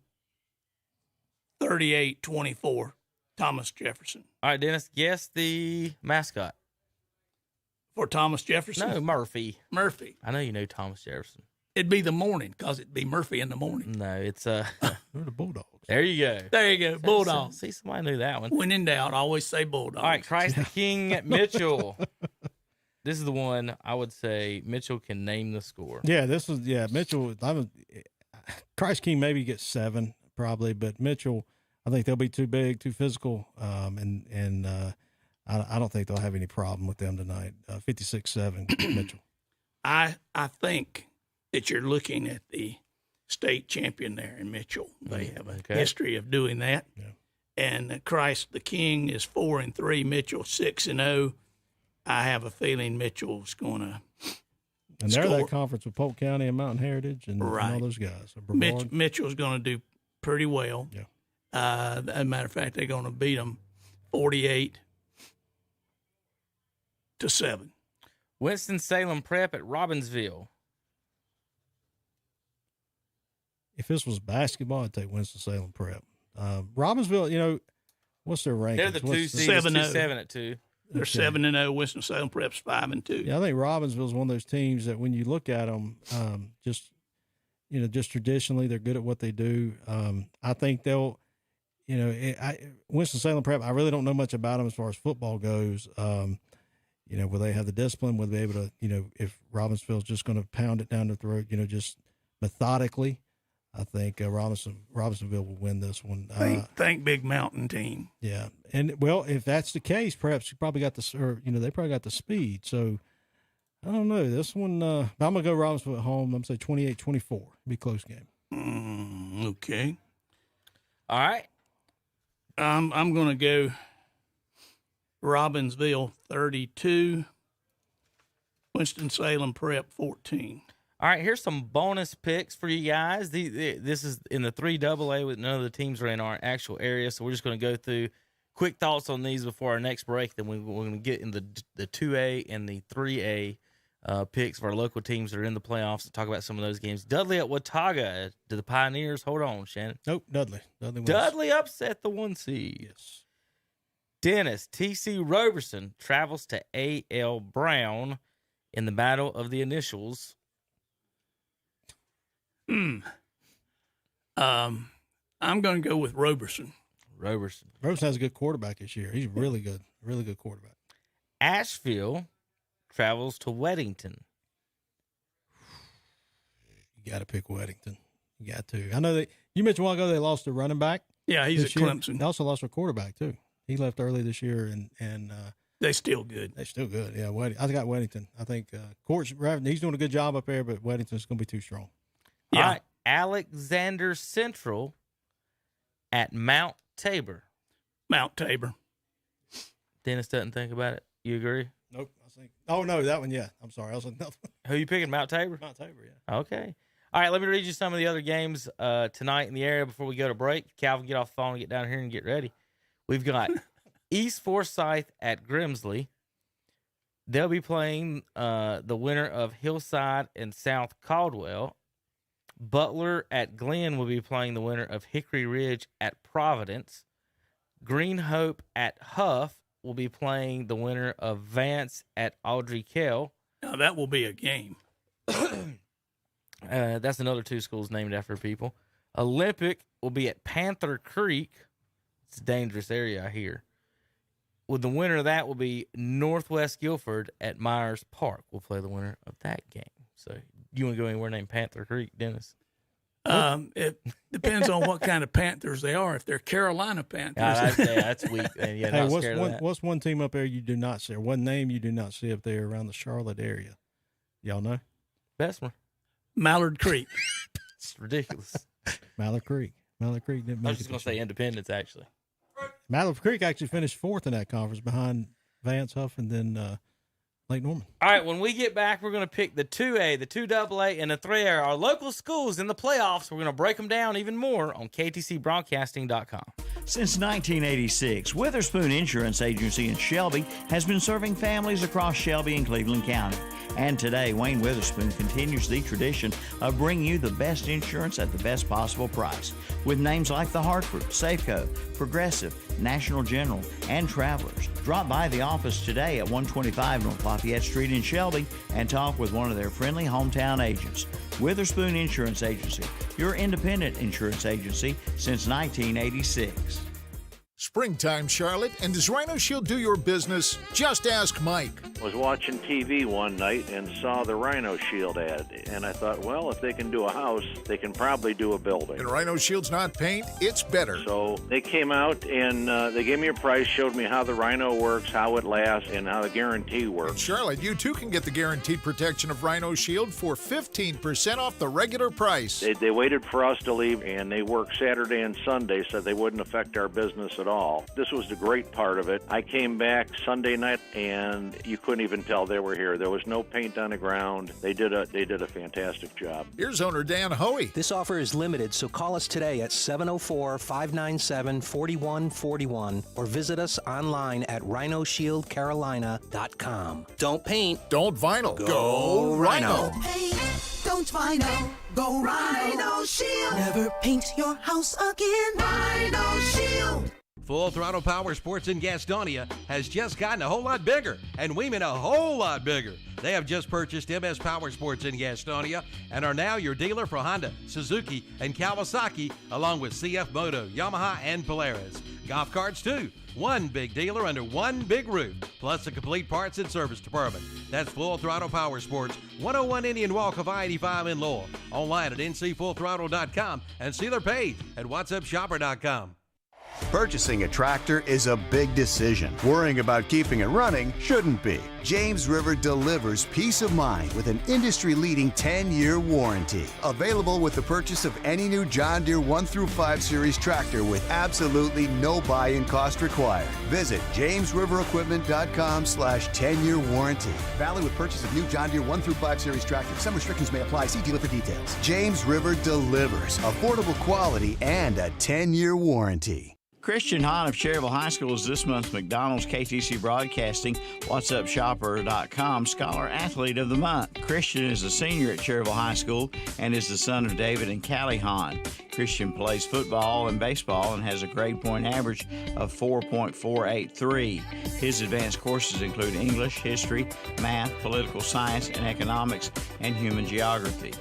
[SPEAKER 6] 38-24, Thomas Jefferson.
[SPEAKER 11] All right, Dennis, guess the mascot.
[SPEAKER 6] For Thomas Jefferson?
[SPEAKER 11] No, Murphy.
[SPEAKER 6] Murphy.
[SPEAKER 11] I know you know Thomas Jefferson.
[SPEAKER 6] It'd be the morning, because it'd be Murphy in the morning.
[SPEAKER 11] No, it's
[SPEAKER 7] They're the Bulldogs.
[SPEAKER 11] There you go.
[SPEAKER 6] There you go, Bulldogs.
[SPEAKER 11] See, somebody knew that one.
[SPEAKER 6] When in doubt, always say Bulldogs.
[SPEAKER 11] All right, Christ the King Mitchell. This is the one I would say Mitchell can name the score.
[SPEAKER 7] Yeah, Mitchell. Christ King maybe gets 7 probably, but Mitchell, I think they'll be too big, too physical, and I don't think they'll have any problem with them tonight. 56-7, Mitchell.
[SPEAKER 6] I think that you're looking at the state champion there in Mitchell. They have a history of doing that.
[SPEAKER 7] Yeah.
[SPEAKER 6] And Christ the King is 4-3, Mitchell 6-0. I have a feeling Mitchell's going to
[SPEAKER 7] And they're that conference with Polk County and Mountain Heritage and all those guys.
[SPEAKER 6] Mitchell's going to do pretty well.
[SPEAKER 7] Yeah.
[SPEAKER 6] As a matter of fact, they're going to beat them 48-7.
[SPEAKER 11] Winston-Salem Prep at Robbinsville.
[SPEAKER 7] If this was basketball, I'd take Winston-Salem Prep. Robbinsville, what's their rank?
[SPEAKER 11] They're the 2 seed. 7-2.
[SPEAKER 6] They're 7-0. Winston-Salem Prep's 5-2.
[SPEAKER 7] Yeah, I think Robbinsville's one of those teams that when you look at them, just traditionally, they're good at what they do. I think they'll, Winston-Salem Prep, I really don't know much about them as far as football goes. Will they have the discipline? Will they be able to, if Robbinsville's just going to pound it down the throat, just methodically? I think Robbinsville will win this one.
[SPEAKER 6] Think Big Mountain team.
[SPEAKER 7] Yeah, and if that's the case, perhaps you probably got they probably got the speed. So I don't know this one. I'm gonna go Robbinsville at home. I'm gonna say 28-24. Be a close game.
[SPEAKER 6] Okay.
[SPEAKER 11] All right.
[SPEAKER 6] I'm gonna go Robbinsville 32. Winston-Salem Prep 14.
[SPEAKER 11] All right, here's some bonus picks for you guys. This is in the 3AA with none of the teams are in our actual area, so we're just going to go through quick thoughts on these before our next break. Then we're going to get in the 2A and the 3A picks for our local teams that are in the playoffs and talk about some of those games. Dudley at Watauga. Do the Pioneers hold on, Shannon?
[SPEAKER 7] Nope, Dudley.
[SPEAKER 11] Dudley upset the 1 seed.
[SPEAKER 7] Yes.
[SPEAKER 11] Dennis, TC Roberson travels to A.L. Brown in the Battle of the Initials.
[SPEAKER 6] I'm going to go with Roberson.
[SPEAKER 11] Roberson
[SPEAKER 7] has a good quarterback this year. He's really good quarterback.
[SPEAKER 11] Asheville travels to Weddington.
[SPEAKER 7] You got to pick Weddington. You got to. I know that you mentioned a while ago they lost a running back.
[SPEAKER 6] Yeah, he's at Clemson.
[SPEAKER 7] They also lost a quarterback too. He left early this year, and
[SPEAKER 6] they're still good.
[SPEAKER 7] They're still good. Yeah, I got Weddington. I think Court's he's doing a good job up there, but Weddington's going to be too strong.
[SPEAKER 11] Yeah. All right, Alexander Central at Mount Tabor.
[SPEAKER 6] Mount Tabor.
[SPEAKER 11] Dennis doesn't think about it. You agree?
[SPEAKER 7] Nope. Oh no, that one. Yeah, I'm sorry. I was like, no.
[SPEAKER 11] Who you picking? Mount Tabor.
[SPEAKER 7] Mount Tabor. Yeah.
[SPEAKER 11] Okay. All right. Let me read you some of the other games tonight in the area before we go to break. Calvin, get off the phone and get down here and get ready. We've got East Forsyth at Grimsley. They'll be playing the winner of Hillside and South Caldwell. Butler at Glen will be playing the winner of Hickory Ridge at Providence. Green Hope at Huff will be playing the winner of Vance at Audrey Kell.
[SPEAKER 6] Now that will be a game.
[SPEAKER 11] That's another two schools named after people. Olympic will be at Panther Creek. It's a dangerous area, I hear. Well, the winner of that will be Northwest Guilford at Myers Park. We'll play the winner of that game. So you want to go anywhere named Panther Creek, Dennis?
[SPEAKER 6] It depends on what kind of Panthers they are. If they're Carolina Panthers,
[SPEAKER 11] that's weak. Yeah,
[SPEAKER 7] hey, what's one team up there you do not see, or one name you do not see up there around the Charlotte area? Y'all know?
[SPEAKER 11] Bessemer.
[SPEAKER 6] Mallard Creek.
[SPEAKER 11] It's ridiculous.
[SPEAKER 7] Mallard Creek. Mallard Creek didn't make it.
[SPEAKER 11] I was just going to say Independence, actually.
[SPEAKER 7] Mallard Creek actually finished fourth in that conference behind Vance, Huff, and then Lake Norman.
[SPEAKER 11] All right, when we get back, we're going to pick the 2A, the 2AA, and the 3A, our local schools in the playoffs. We're going to break them down even more on ktcbroadcasting.com.
[SPEAKER 2] Since 1986, Witherspoon Insurance Agency in Shelby has been serving families across Shelby and Cleveland County. And today, Wayne Witherspoon continues the tradition of bringing you the best insurance at the best possible price. With names like The Hartford, Safeco, Progressive, National General, and Travelers. Drop by the office today at 125 North Lafayette Street in Shelby and talk with one of their friendly hometown agents. Witherspoon Insurance Agency, your independent insurance agency since 1986.
[SPEAKER 14] Springtime, Charlotte, and does Rhino Shield do your business? Just ask Mike.
[SPEAKER 15] I was watching TV one night and saw the Rhino Shield ad, and I thought, well, if they can do a house, they can probably do a building.
[SPEAKER 14] And Rhino Shield's not paint, it's better.
[SPEAKER 15] So they came out and they gave me a price, showed me how the Rhino works, how it lasts, and how the guarantee works.
[SPEAKER 14] In Charlotte, you too can get the guaranteed protection of Rhino Shield for 15% off the regular price.
[SPEAKER 15] They waited for us to leave, and they worked Saturday and Sunday so they wouldn't affect our business at all. This was the great part of it. I came back Sunday night, and you couldn't even tell they were here. There was no paint on the ground. They did a fantastic job.
[SPEAKER 14] Here's owner Dan Hoey.
[SPEAKER 16] This offer is limited, so call us today at 704-597-4141 or visit us online at rhinoshieldcarolina.com. Don't paint.
[SPEAKER 14] Don't vinyl.
[SPEAKER 16] Go Rhino.
[SPEAKER 17] Paint, don't vinyl. Go Rhino Shield. Never paint your house again. Rhino Shield.
[SPEAKER 1] Full Throttle Power Sports in Gastonia has just gotten a whole lot bigger, and we mean a whole lot bigger. They have just purchased MS Power Sports in Gastonia and are now your dealer for Honda, Suzuki, and Kawasaki, along with CF Moto, Yamaha, and Polaris. Golf carts, too. One big dealer under one big roof, plus a complete parts and service department. That's Full Throttle Power Sports, 101 Indian Walk of I-85 in Lowell. Online at ncfullthrottle.com and see their page at whatsupshopper.com.
[SPEAKER 13] Purchasing a tractor is a big decision. Worrying about keeping it running shouldn't be. James River delivers peace of mind with an industry-leading 10-year warranty. Available with the purchase of any new John Deere 1 through 5 Series tractor with absolutely no buy-in cost required. Visit jamesriverequipment.com/10-year warranty. Valid with purchase of new John Deere 1 through 5 Series tractor. Some restrictions may apply. See dealer for details. James River delivers affordable quality and a 10-year warranty.
[SPEAKER 2] Christian Hahn of Cherryville High School is this month's McDonald's KTC Broadcasting WhatsUpShopper.com Scholar Athlete of the Month. Christian is a senior at Cherryville High School and is the son of David and Callie Hahn. Christian plays football and baseball and has a grade point average of 4.483. His advanced courses include English, history, math, political science, and economics, and human geography.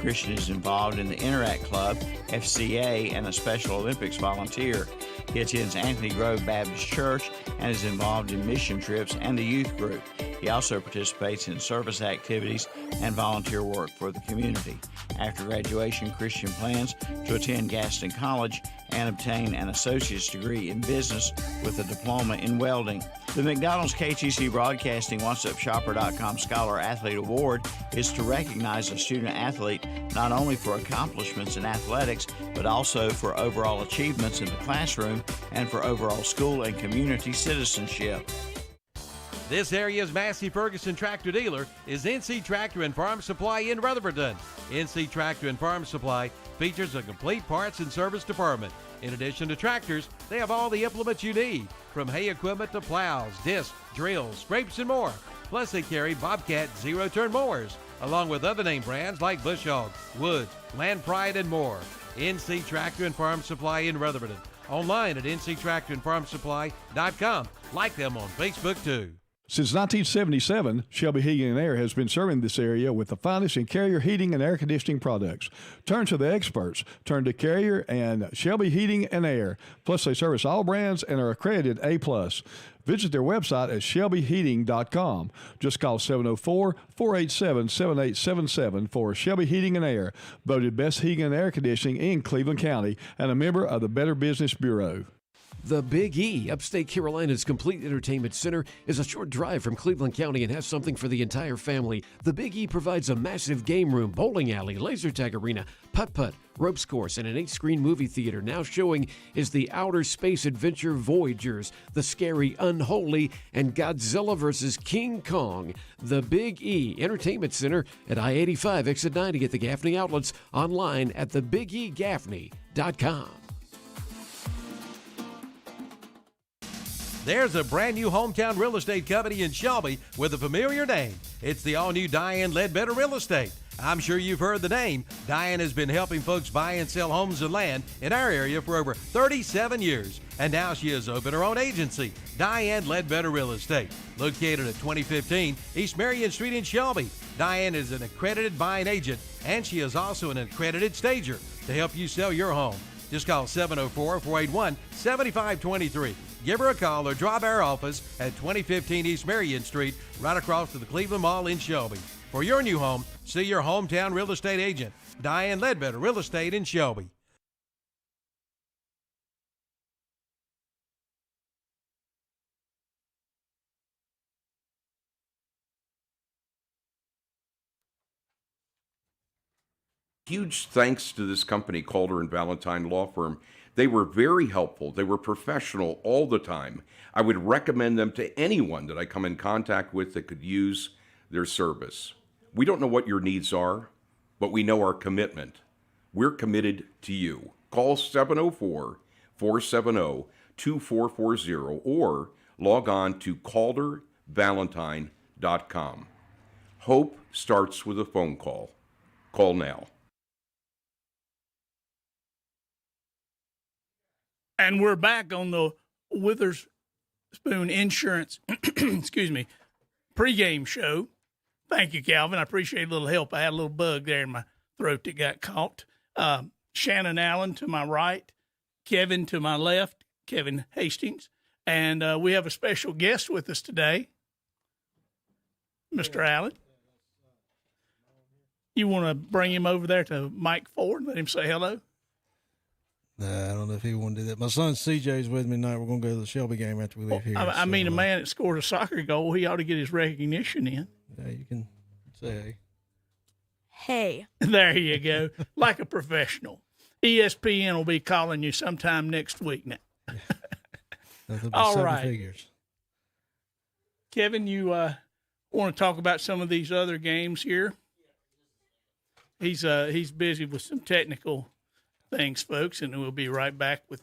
[SPEAKER 2] Christian is involved in the Interact Club, FCA, and a Special Olympics volunteer. He attends Anthony Grove Baptist Church and is involved in mission trips and the youth group. He also participates in service activities and volunteer work for the community. After graduation, Christian plans to attend Gaston College and obtain an associate's degree in business with a diploma in welding. The McDonald's KTC Broadcasting OneStopShopper.com Scholar Athlete Award is to recognize a student athlete not only for accomplishments in athletics, but also for overall achievements in the classroom and for overall school and community citizenship.
[SPEAKER 1] This area's Massey Ferguson tractor dealer is NC Tractor and Farm Supply in Rutherfordton. NC Tractor and Farm Supply features a complete parts and service department. In addition to tractors, they have all the implements you need, from hay equipment to plows, discs, drills, scrapes, and more. Plus, they carry Bobcat zero-turn mowers, along with other name brands like Bush Hog, Woods, Land Pride, and more. NC Tractor and Farm Supply in Rutherfordton. Online at nctractorandfarmsupply.com. Like them on Facebook, too.
[SPEAKER 18] Since 1977, Shelby Heating and Air has been serving this area with the finest in Carrier heating and air conditioning products. Turn to the experts. Turn to Carrier and Shelby Heating and Air. Plus, they service all brands and are accredited A+. Visit their website at shelbyheating.com. Just call 704-487-7877 for Shelby Heating and Air, voted best heating and air conditioning in Cleveland County and a member of the Better Business Bureau.
[SPEAKER 19] The Big E, Upstate Carolina's complete entertainment center, is a short drive from Cleveland County and has something for the entire family. The Big E provides a massive game room, bowling alley, laser tag arena, putt-putt, ropes course, and an 8-screen movie theater. Now showing is the outer space adventure Voyagers, The Scary Unholy, and Godzilla vs. King Kong. The Big E Entertainment Center at I-85 exit 90 at the Gaffney outlets, online at thebigEgaffney.com.
[SPEAKER 1] There's a brand new hometown real estate company in Shelby with a familiar name. It's the all-new Diane Ledbetter Real Estate. I'm sure you've heard the name. Diane has been helping folks buy and sell homes and land in our area for over 37 years. And now she has opened her own agency, Diane Ledbetter Real Estate, located at 2015 East Marion Street in Shelby. Diane is an accredited buying agent, and she is also an accredited stager to help you sell your home. Just call 704-481-7523. Give her a call or drop our office at 2015 East Marion Street, right across from the Cleveland Mall in Shelby. For your new home, see your hometown real estate agent, Diane Ledbetter Real Estate in Shelby.
[SPEAKER 3] Huge thanks to this company, Calder and Valentine Law Firm. They were very helpful. They were professional all the time. I would recommend them to anyone that I come in contact with that could use their service. We don't know what your needs are, but we know our commitment. We're committed to you. Call 704-470-2440 or log on to caldervalentine.com. Hope starts with a phone call. Call now.
[SPEAKER 6] And we're back on the Witherspoon Insurance, excuse me, pregame show. Thank you, Calvin. I appreciate a little help. I had a little bug there in my throat that got caught. Shannon Allen to my right, Kevin to my left, Kevin Hastings. And we have a special guest with us today, Mr. Allen. You want to bring him over there to Mike Ford and let him say hello?
[SPEAKER 7] Nah, I don't know if he want to do that. My son CJ's with me tonight. We're going to go to the Shelby game after we leave here.
[SPEAKER 6] I mean, a man that scored a soccer goal, he ought to get his recognition in.
[SPEAKER 7] Yeah, you can say hey.
[SPEAKER 9] Hey.
[SPEAKER 6] There you go. Like a professional. ESPN will be calling you sometime next week now. All right.
[SPEAKER 7] Figures.
[SPEAKER 6] Kevin, you want to talk about some of these other games here? He's busy with some technical things, folks, and we'll be right back with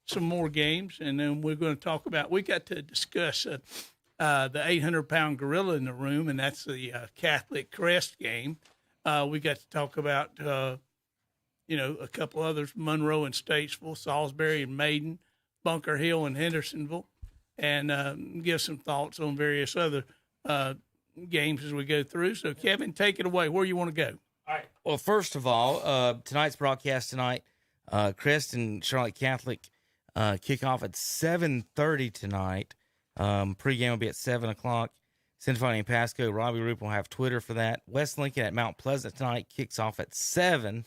[SPEAKER 6] some more games. And then we're going to talk about, we got to discuss the 800-pound gorilla in the room, and that's the Catholic Crest game. We got to talk about, a couple others, Monroe and Statesville, Salisbury and Maiden, Bunker Hill and Hendersonville, and give some thoughts on various other games as we go through. So, Kevin, take it away. Where you want to go?
[SPEAKER 11] All right. Well, first of all, tonight's broadcast tonight, Crest and Charlotte Catholic kick off at 7:30 tonight. Pregame will be at 7 o'clock. Centerfine and Pasco, Robbie Roop will have Twitter for that. West Lincoln at Mount Pleasant tonight kicks off at 7.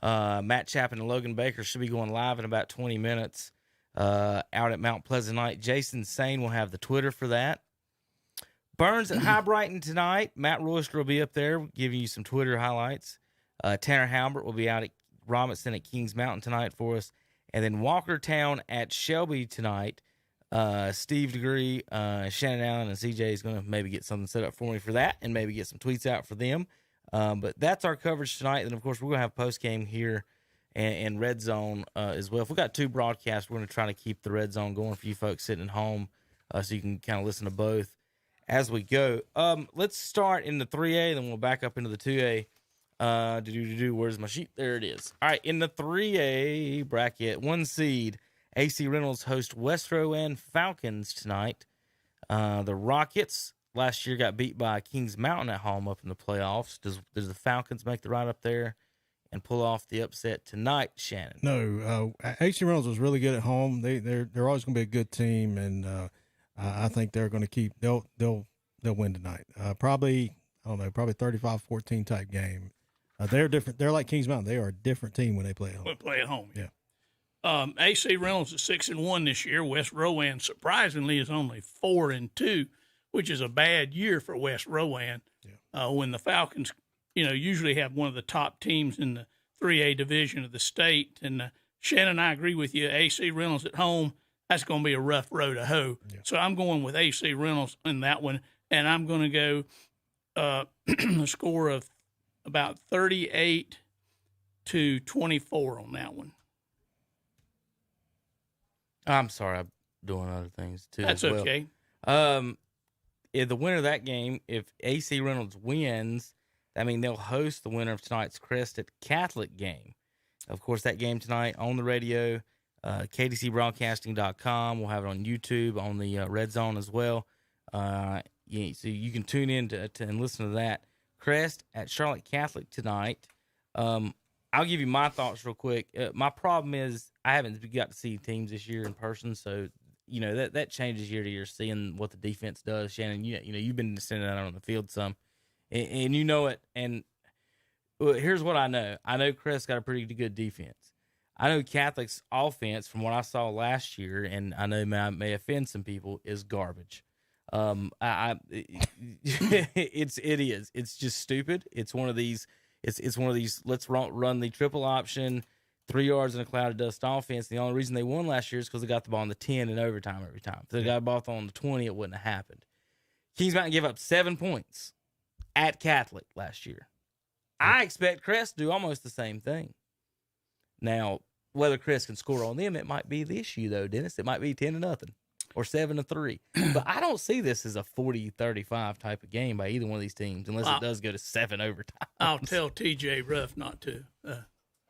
[SPEAKER 11] Matt Chapin and Logan Baker should be going live in about 20 minutes out at Mount Pleasant tonight. Jason Sane will have the Twitter for that. Burns at High Brighton tonight. Matt Royster will be up there giving you some Twitter highlights. Tanner Halbert will be out at Robinson at Kings Mountain tonight for us. And then Walkertown at Shelby tonight. Steve Degree, Shannon Allen, and CJ is going to maybe get something set up for me for that and maybe get some tweets out for them. But that's our coverage tonight. And, of course, we're going to have post-game here and Red Zone as well. If we've got 2 broadcasts, we're going to try to keep the Red Zone going for you folks sitting at home so you can kind of listen to both as we go. Let's start in the 3A, then we'll back up into the 2A. Where's my sheet? There it is. All right, in the 3A bracket, 1 seed, AC Reynolds host West Rowan Falcons tonight. The Rockets last year got beat by Kings Mountain at home up in the playoffs. Does the Falcons make the ride up there and pull off the upset tonight, Shannon?
[SPEAKER 7] No, AC Reynolds was really good at home. They're always going to be a good team, and I think they're going to keep. They'll win tonight. Probably 35-14 type game. They're different. They're like Kings Mountain. They are a different team when they play at home.
[SPEAKER 6] When play at home,
[SPEAKER 7] yeah.
[SPEAKER 6] AC Reynolds is 6-1 this year. West Rowan surprisingly is only 4-2, which is a bad year for West Rowan. Yeah. When the Falcons, usually have one of the top teams in the 3A division of the state. And Shannon and I agree with you. AC Reynolds at home, that's going to be a rough row to hoe. Yeah. So I'm going with AC Reynolds in that one, and I'm going to go a score of about 38-24 on that one.
[SPEAKER 11] I'm sorry, I'm doing other things too.
[SPEAKER 6] That's
[SPEAKER 11] as well.
[SPEAKER 6] okay.
[SPEAKER 11] If the winner of that game, if AC Reynolds wins, I mean they'll host the winner of tonight's Crested Catholic game. Of course, that game tonight on the radio, KDCBroadcasting.com. We'll have it on YouTube on the Red Zone as well. So you can tune in to and listen to that. Crest at Charlotte Catholic tonight. I'll give you my thoughts real quick. My problem is I haven't got to see teams this year in person, so that changes year to year. Seeing what the defense does, Shannon. You've been sending that out on the field some, and you know it. And here's what I know. I know Crest got a pretty good defense. I know Catholic's offense, from what I saw last year, and I know I may offend some people, is garbage. It's just stupid. It's one of these. It's one of these. Let's run the triple option, 3 yards in a cloud of dust offense. The only reason they won last year is because they got the ball on the 10 in overtime every time. If they got the ball on the 20, it wouldn't have happened. Kings Mountain gave up 7 points at Catholic last year. I expect Crest to do almost the same thing. Now, whether Crest can score on them, it might be the issue, though, Dennis. It might be 10-0 or 7-3. But I don't see this as a 40-35 type of game by either one of these teams, unless it does go to 7 overtime.
[SPEAKER 6] I'll tell TJ Ruff not to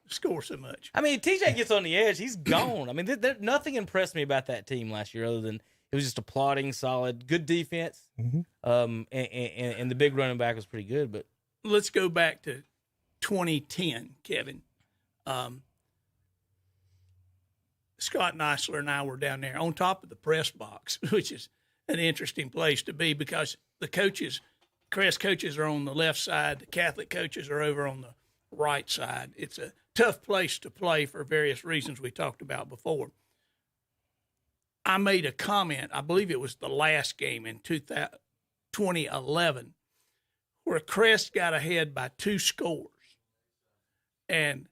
[SPEAKER 6] score so much.
[SPEAKER 11] I mean, TJ gets on the edge. He's gone. I mean, nothing impressed me about that team last year other than it was just a plodding, solid, good defense. Mm-hmm. And the big running back was pretty good. But
[SPEAKER 6] let's go back to 2010, Kevin. Scott Neisler and I were down there on top of the press box, which is an interesting place to be because the coaches, Crest coaches are on the left side, the Catholic coaches are over on the right side. It's a tough place to play for various reasons we talked about before. I made a comment, I believe it was the last game in 2011, where Crest got ahead by 2 scores. And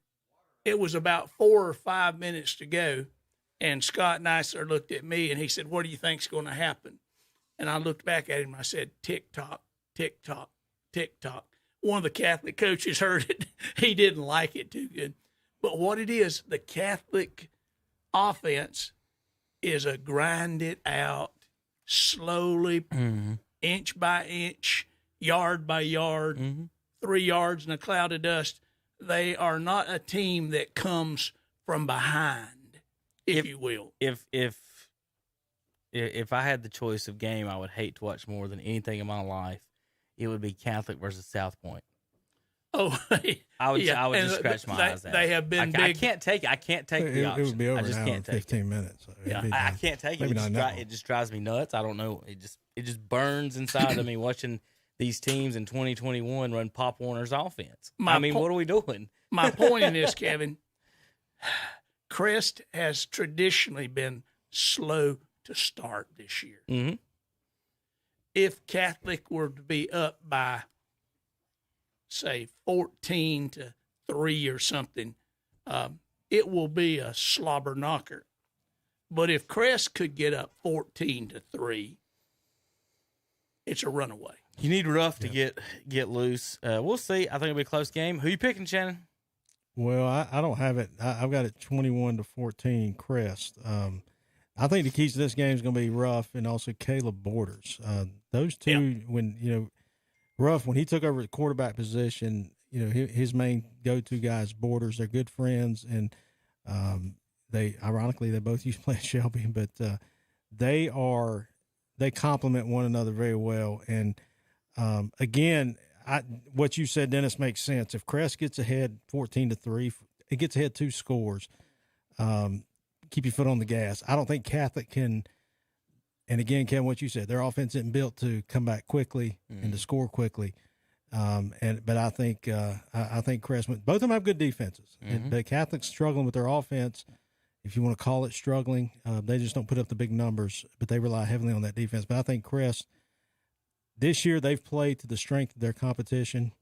[SPEAKER 6] it was about 4 or 5 minutes to go. And Scott Neisler looked at me and he said, "What do you think's going to happen?" And I looked back at him and I said, "Tick tock, tick tock, tick tock." One of the Catholic coaches heard it. He didn't like it too good. But what it is, the Catholic offense is a grind it out slowly, inch by inch, yard by yard, 3 yards in a cloud of dust. They are not a team that comes from behind, if you will.
[SPEAKER 11] If I had the choice of game I would hate to watch more than anything in my life, it would be Catholic versus South Point.
[SPEAKER 6] Oh,
[SPEAKER 11] I would
[SPEAKER 6] yeah.
[SPEAKER 11] just scratch my eyes out.
[SPEAKER 6] They have been
[SPEAKER 11] I
[SPEAKER 6] big.
[SPEAKER 11] can't take the option.
[SPEAKER 7] It would be over
[SPEAKER 11] I just
[SPEAKER 7] an hour
[SPEAKER 11] can't
[SPEAKER 7] and
[SPEAKER 11] take
[SPEAKER 7] 15 minutes. So
[SPEAKER 11] Yeah, I can't take it. It just drives me nuts. I don't know. It just burns inside of me watching these teams in 2021 run Pop Warner's offense. What are we doing?
[SPEAKER 6] My point in this, Kevin, Crest has traditionally been slow to start this year.
[SPEAKER 11] Mm-hmm.
[SPEAKER 6] If Catholic were to be up by, say, 14-3 or something, it will be a slobber knocker. But if Crest could get up 14-3, it's a runaway.
[SPEAKER 11] You need Ruff to get loose. We'll see. I think it'll be a close game. Who you picking, Shannon?
[SPEAKER 7] Well, I don't have it. I've got it 21-14 Crest. I think the keys to this game is going to be Ruff and also Caleb Borders. Those two, Ruff, when he took over the quarterback position, his main go-to guys, Borders, they're good friends, and they both used to play at Shelby, but they complement one another very well. And again, what you said, Dennis, makes sense. If Crest gets ahead 14-3, it gets ahead 2 scores. Keep your foot on the gas. I don't think Catholic can. And again, Kevin, what you said, their offense isn't built to come back quickly and to score quickly. But I think Crest, both of them have good defenses. But Catholic's struggling with their offense. If you want to call it struggling, they just don't put up the big numbers, but they rely heavily on that defense. But I think Crest, this year they've played to the strength of their competition.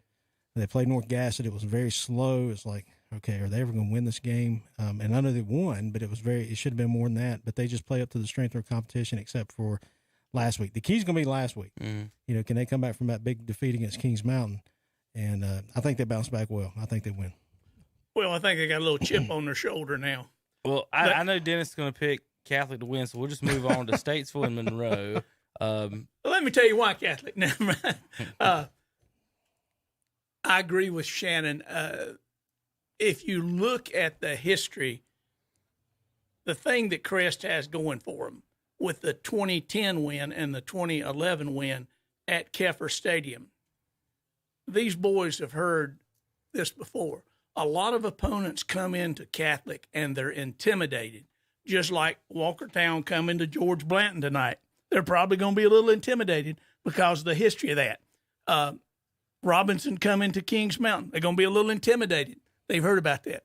[SPEAKER 7] They played North Gassett. It was very slow. It's like, okay, are they ever going to win this game? And I know they won, but it should have been more than that. But they just play up to the strength of their competition, except for last week. The key's going to be last week. Can they come back from that big defeat against Kings Mountain? And I think they bounce back well. I think they win.
[SPEAKER 6] Well, I think they got a little chip on their shoulder now.
[SPEAKER 11] Well, I know Dennis is going to pick Catholic to win, so we'll just move on to Statesville and Monroe.
[SPEAKER 6] Let me tell you why Catholic. Never mind. I agree with Shannon. If you look at the history, the thing that Crest has going for them with the 2010 win and the 2011 win at Keffer Stadium, these boys have heard this before. A lot of opponents come into Catholic and they're intimidated, just like Walkertown coming to George Blanton tonight. They're probably going to be a little intimidated because of the history of that. Robinson coming to Kings Mountain, they're going to be a little intimidated. They've heard about that.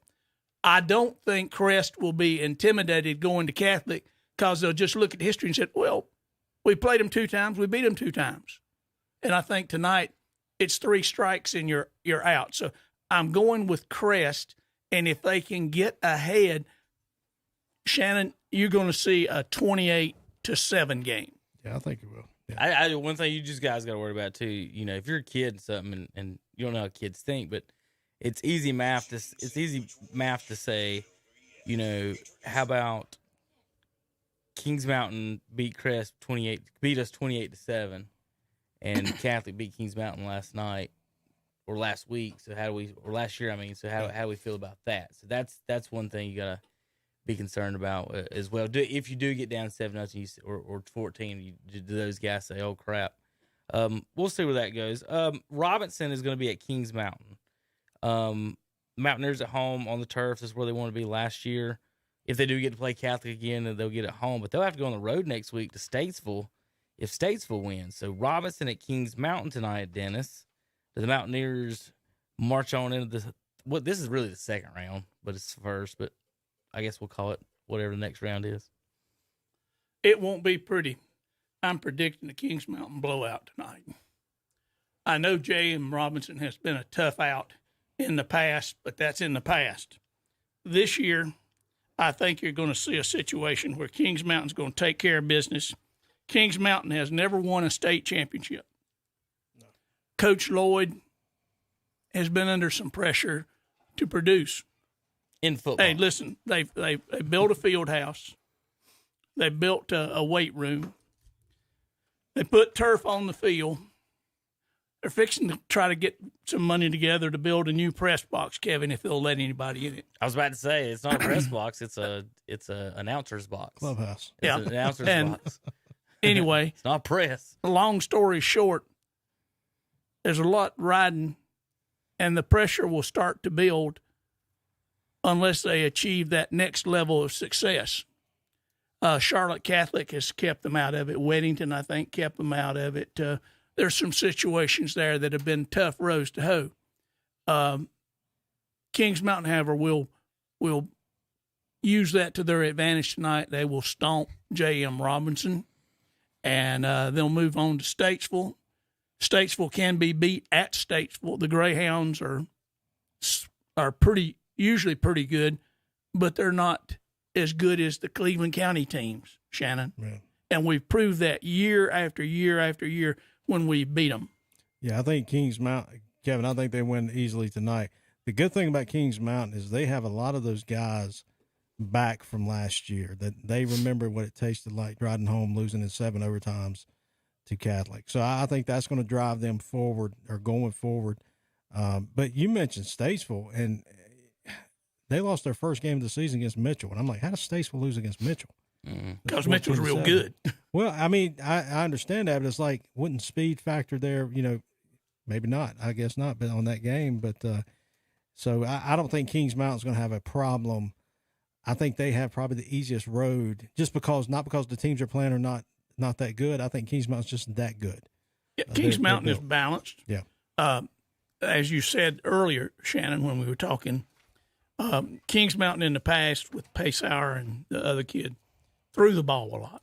[SPEAKER 6] I don't think Crest will be intimidated going to Catholic because they'll just look at history and say, well, we played them 2 times, we beat them 2 times. And I think tonight it's 3 strikes and you're out. So I'm going with Crest, and if they can get ahead, Shannon, you're going to see a 28-7 game.
[SPEAKER 7] Yeah, I think it will. Yeah.
[SPEAKER 11] One thing you just guys got to worry about too, if you're a kid and something, and you don't know how kids think, but it's easy math to say, how about Kings Mountain beat us 28-7, and Catholic beat Kings Mountain last night or last week. So last year? So how do we feel about that? So that's one thing you gotta be concerned about as well. If you do get down 7-0 or 14, do those guys say, "Oh crap"? We'll see where that goes. Robinson is going to be at Kings Mountain. Mountaineers at home on the turf. This is where they want to be last year. If they do get to play Catholic again, then they'll get it home. But they'll have to go on the road next week to Statesville if Statesville wins. So Robinson at Kings Mountain tonight, Dennis. Do the Mountaineers march on into this is really the second round, but it's the first. But I guess we'll call it whatever the next round is.
[SPEAKER 6] It won't be pretty. I'm predicting the Kings Mountain blowout tonight. I know J.M. Robinson has been a tough out in the past, but that's in the past. This year, I think you're going to see a situation where Kings Mountain's going to take care of business. Kings Mountain has never won a state championship. No. Coach Lloyd has been under some pressure to produce.
[SPEAKER 11] In football.
[SPEAKER 6] Hey, listen, they built a field house. They built a weight room. They put turf on the field. They're fixing to try to get some money together to build a new press box, Kevin, if they'll let anybody in it.
[SPEAKER 11] I was about to say, it's not a press box, it's a announcer's box.
[SPEAKER 7] Clubhouse.
[SPEAKER 6] Yeah.
[SPEAKER 11] It's an announcer's box.
[SPEAKER 6] Anyway.
[SPEAKER 11] It's not press.
[SPEAKER 6] Long story short, there's a lot riding and the pressure will start to build unless they achieve that next level of success. Charlotte Catholic has kept them out of it. Weddington, I think, kept them out of it. There's some situations there that have been tough rows to hoe. Kings Mountain, however, will use that to their advantage tonight. They will stomp J.M. Robinson, and they'll move on to Statesville. Statesville can be beat at Statesville. The Greyhounds are usually pretty good, but they're not as good as the Cleveland County teams, Shannon.
[SPEAKER 7] Yeah.
[SPEAKER 6] And we've proved that year after year after year when we beat them.
[SPEAKER 7] Yeah, I think Kings Mountain, Kevin, I think they win easily tonight. The good thing about Kings Mountain is they have a lot of those guys back from last year, that they remember what it tasted like riding home, losing in 7 overtimes to Catholic. So I think that's going to drive them forward or going forward. But you mentioned Statesville, and they lost their first game of the season against Mitchell. And I'm like, how does Statesville lose against Mitchell?
[SPEAKER 6] Because Mitchell's real good.
[SPEAKER 7] Well, I mean, I understand that, but it's like, wouldn't speed factor there, maybe not. I guess not, but on that game. But so I don't think Kings Mountain's going to have a problem. I think they have probably the easiest road, not because the teams are playing are not that good. I think Kings Mountain's just that good.
[SPEAKER 6] Yeah, Kings Mountain is balanced.
[SPEAKER 7] Yeah.
[SPEAKER 6] As you said earlier, Shannon, when we were talking, Kings Mountain in the past with Pacehour and the other kid threw the ball a lot.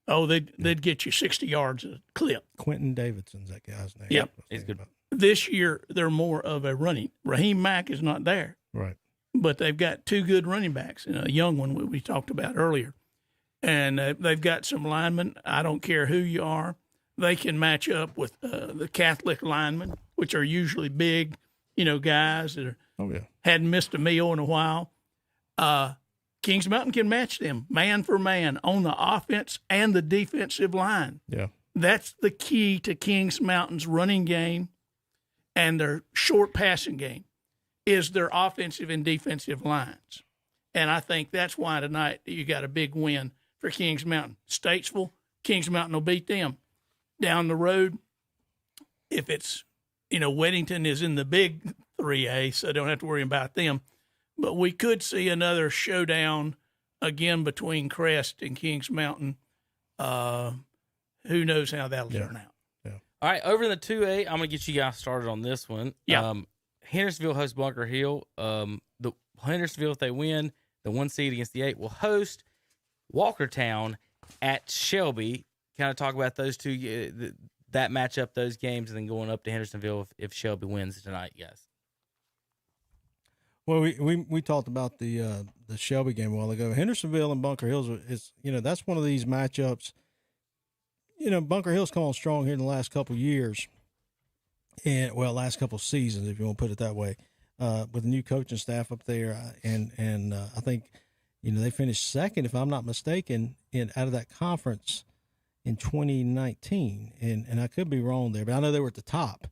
[SPEAKER 6] Oh, they'd get you 60 yards a clip.
[SPEAKER 7] Quentin Davidson's that guy's name.
[SPEAKER 6] Yep.
[SPEAKER 11] He's good.
[SPEAKER 6] This year, they're more of a running. Raheem Mack is not there.
[SPEAKER 7] Right.
[SPEAKER 6] But they've got 2 good running backs and a young one we talked about earlier. And they've got some linemen. I don't care who you are. They can match up with the Catholic linemen, which are usually big, guys that hadn't missed a meal in a while. Kings Mountain can match them man for man on the offense and the defensive line.
[SPEAKER 7] Yeah.
[SPEAKER 6] That's the key to Kings Mountain's running game and their short passing game is their offensive and defensive lines. And I think that's why tonight you got a big win for Kings Mountain. Statesville, Kings Mountain will beat them. Down the road, if it's, Weddington is in the big 3A, so don't have to worry about them. But we could see another showdown again between Crest and Kings Mountain. Who knows how that'll turn out.
[SPEAKER 7] Yeah.
[SPEAKER 11] All right, over in the 2A, I'm going to get you guys started on this one.
[SPEAKER 6] Yeah.
[SPEAKER 11] Hendersonville hosts Bunker Hill. The Hendersonville, if they win, the 1 seed against the 8 will host Walkertown at Shelby. Kind of talk about those two, that matchup, those games, and then going up to Hendersonville if Shelby wins tonight, guys.
[SPEAKER 7] Well, we talked about the Shelby game a while ago. Hendersonville and Bunker Hills is that's one of these matchups. Bunker Hill's come on strong here in the last couple of years, and last couple of seasons, if you want to put it that way, with the new coaching staff up there, and I think they finished second, if I'm not mistaken, out of that conference in 2019, and I could be wrong there, but I know they were at the top,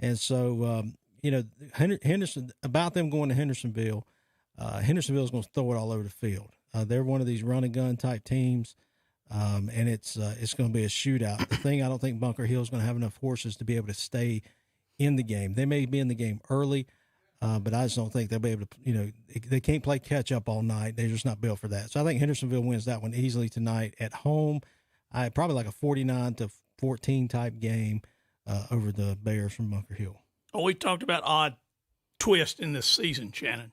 [SPEAKER 7] and so. Henderson, about them going to Hendersonville, Hendersonville is going to throw it all over the field. They're one of these run and gun type teams, and it's going to be a shootout. The thing, I don't think Bunker Hill is going to have enough horses to be able to stay in the game. They may be in the game early, but I just don't think they'll be able to, they can't play catch up all night. They're just not built for that. So I think Hendersonville wins that one easily tonight at home. Probably like a 49-14 type game over the Bears from Bunker Hill.
[SPEAKER 6] Oh, we talked about odd twist in this season, Shannon.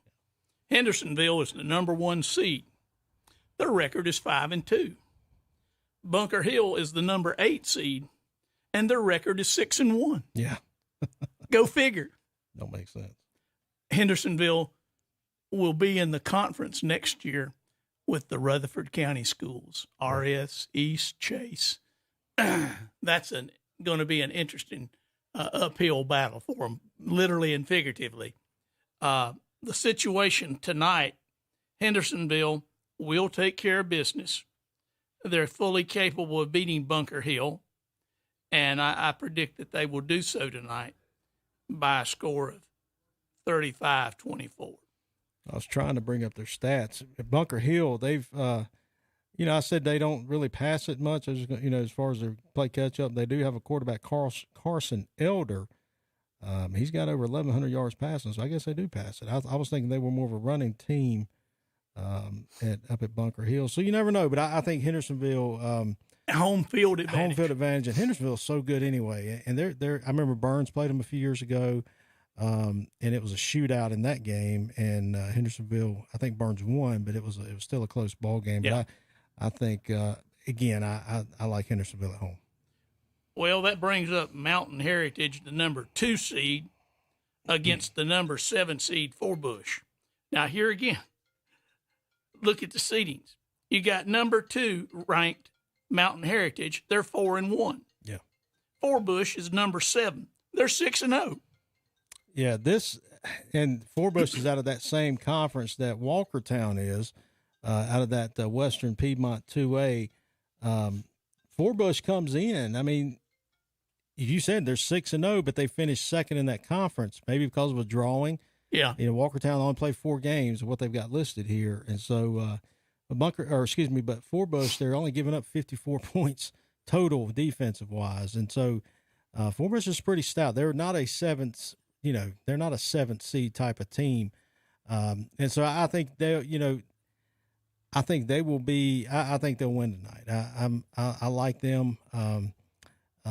[SPEAKER 6] Hendersonville is the number 1 seed. Their record is 5-2. Bunker Hill is the number 8 seed, and their record is 6-1.
[SPEAKER 7] Yeah.
[SPEAKER 6] Go figure.
[SPEAKER 7] Don't make sense. Hendersonville
[SPEAKER 6] will be in the conference next year with the Rutherford County schools, RS, East, Chase. That's going to be an interesting uphill battle for them, literally and figuratively. The situation tonight, Hendersonville will take care of business. They're fully capable of beating Bunker Hill, and I predict that they will do so tonight by a score of 35-24.
[SPEAKER 7] I was trying to bring up their stats. At Bunker Hill, they've I said they don't really pass it much, as far as their play catch-up. They do have a quarterback, Carson Elder, He's got over 1,100 yards passing, so I guess they do pass it. I was thinking they were more of a running team up at Bunker Hill. So you never know, but I think Hendersonville
[SPEAKER 6] home field advantage.
[SPEAKER 7] Home field advantage, and Hendersonville is so good anyway. And they're I remember Burns played them a few years ago, and it was a shootout in that game. And Hendersonville, I think Burns won, but it was still a close ball game.
[SPEAKER 6] Yeah.
[SPEAKER 7] But I think again, I like Hendersonville at home.
[SPEAKER 6] Well, that brings up Mountain Heritage, the number 2 seed, against the number 7 seed Forbush. Now, here again, look at the seedings. You got number 2 ranked Mountain Heritage. They're 4-1.
[SPEAKER 7] Yeah.
[SPEAKER 6] Forbush is number 7. They're 6-0.
[SPEAKER 7] Yeah, and Forbush is out of that same conference that Walkertown is, out of that Western Piedmont 2A. Forbush comes in. I mean, you said they're 6-0, but they finished second in that conference, maybe because of a drawing.
[SPEAKER 6] Yeah.
[SPEAKER 7] Walkertown only played 4 games of what they've got listed here. And so, but Forbush, they're only giving up 54 points total defensive wise. And so, Forbush is pretty stout. They're not a seventh seed type of team. And so I think they will be, I think they'll win tonight. I like them.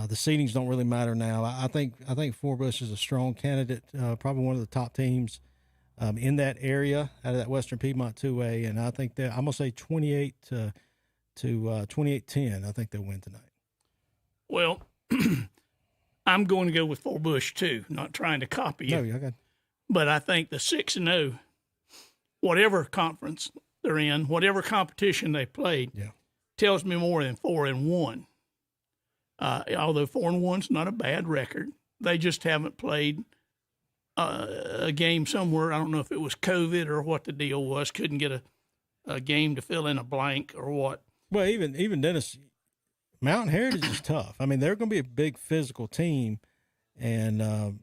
[SPEAKER 7] The seedings don't really matter now. I think Forbush is a strong candidate, probably one of the top teams in that area out of that Western Piedmont 2A, and I think I'm gonna say 28 to 28-10. I think they'll win tonight.
[SPEAKER 6] Well, I'm going to go with Forbush too. Not trying to copy you.
[SPEAKER 7] No, okay.
[SPEAKER 6] But I think the 6-0, whatever conference they're in, whatever competition they played, tells me more than 4-1. Although 4-1's not a bad record, they just haven't played a game somewhere. I don't know if it was COVID or what the deal was. Couldn't get a game to fill in a blank or what.
[SPEAKER 7] Well, even Dennis, Mountain Heritage is tough. I mean, they're going to be a big physical team, and I'm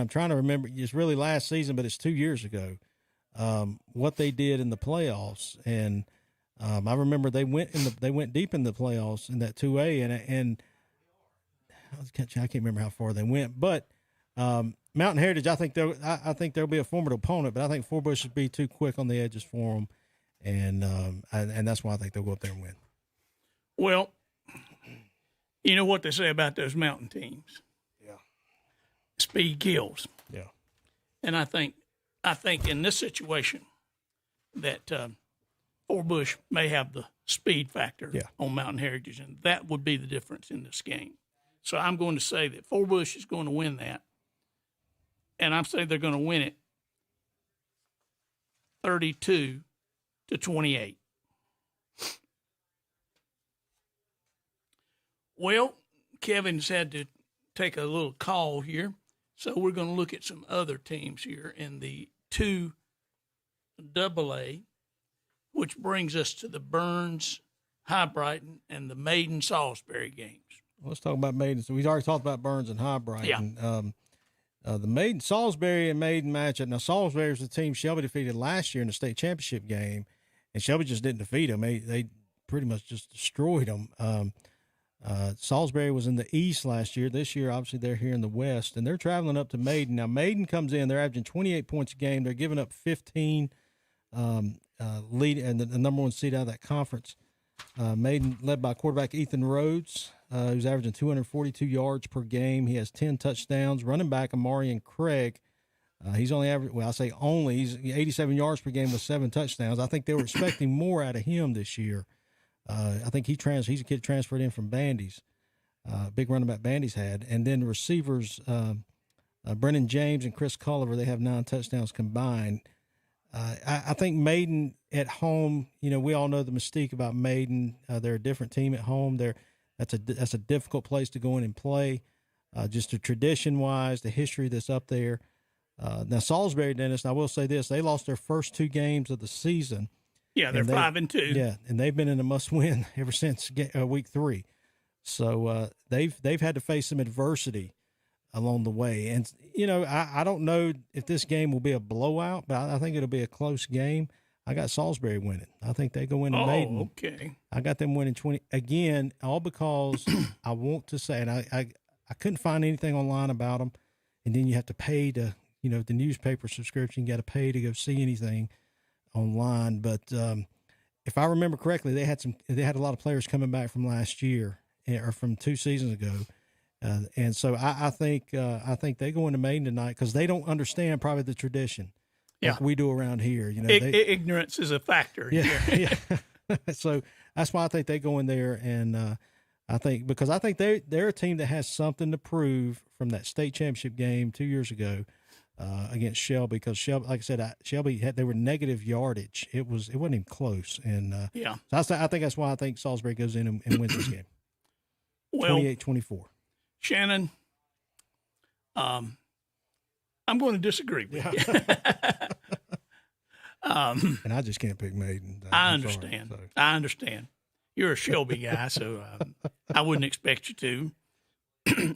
[SPEAKER 7] trying to remember. It's really last season, but it's 2 years ago. What they did in the playoffs, and I remember they went deep in the playoffs in that 2A, and I can't remember how far they went, but Mountain Heritage, I think they'll be a formidable opponent, but I think Forbush would be too quick on the edges for them, and that's why I think they'll go up there and win.
[SPEAKER 6] Well, you know what they say about those mountain teams.
[SPEAKER 7] Yeah.
[SPEAKER 6] Speed kills.
[SPEAKER 7] Yeah.
[SPEAKER 6] And I think in this situation that Forbush may have the speed factor on Mountain Heritage, and that would be the difference in this game. So I'm going to say that Forbush is going to win that, and I'm saying they're going to win it 32-28. Well, Kevin's had to take a little call here, so we're going to look at some other teams here in the 2AA, which brings us to the Burns, High Brighton, and the Maiden Salisbury games.
[SPEAKER 7] Let's talk about Maiden. So we've already talked about Burns and High Brighton. Yeah. The Maiden, Salisbury and Maiden matchup. Now, Salisbury was the team Shelby defeated last year in the state championship game, and Shelby just didn't defeat them. They pretty much just destroyed them. Salisbury was in the East last year. This year, obviously, they're here in the West, and they're traveling up to Maiden. Now, Maiden comes in. They're averaging 28 points a game. They're giving up 15 lead, and the number 1 seed out of that conference. Maiden led by quarterback Ethan Rhodes, who's averaging 242 yards per game. He has 10 touchdowns. Running back Amarian Craig, he's only average. Well, I say only. He's 87 yards per game with 7 touchdowns. I think they were expecting more out of him this year. I think he's a kid transferred in from Bandy's. Big running back Bandy's had. And then the receivers, Brennan James and Chris Culliver, they have 9 touchdowns combined. I think Maiden at home, we all know the mystique about Maiden. They're a different team at home. That's a difficult place to go in and play. Just the tradition-wise, the history that's up there. Now, Salisbury, Dennis, and I will say this, they lost their first 2 games of the season.
[SPEAKER 6] Yeah, they're 5-2.
[SPEAKER 7] Yeah, and they've been in a must-win ever since week 3. So they've had to face some adversity along the way. And, I don't know if this game will be a blowout, but I think it'll be a close game. I got Salisbury winning. I think they go into Maiden.
[SPEAKER 6] Oh, okay.
[SPEAKER 7] I got them winning 20. Again, all because I want to say, and I couldn't find anything online about them. and then you have to pay to, the newspaper subscription. You got to pay to go see anything online. But if I remember correctly, they had a lot of players coming back from last year or from 2 seasons ago. And so I think they go into Maiden tonight because they don't understand probably the tradition like we do around here.
[SPEAKER 6] Ignorance is a factor.
[SPEAKER 7] Yeah. So that's why I think they go in there, and I think they're a team that has something to prove from that state championship game 2 years ago against Shelby. Because Shelby, like I said, they were negative yardage. It wasn't even close. And so I think that's why I think Salisbury goes in and wins this game. 28-24.
[SPEAKER 6] Shannon, I'm going to disagree with you.
[SPEAKER 7] And I just can't pick Maiden.
[SPEAKER 6] I understand.
[SPEAKER 7] Sorry,
[SPEAKER 6] I understand. You're a Shelby guy, so I wouldn't expect you to.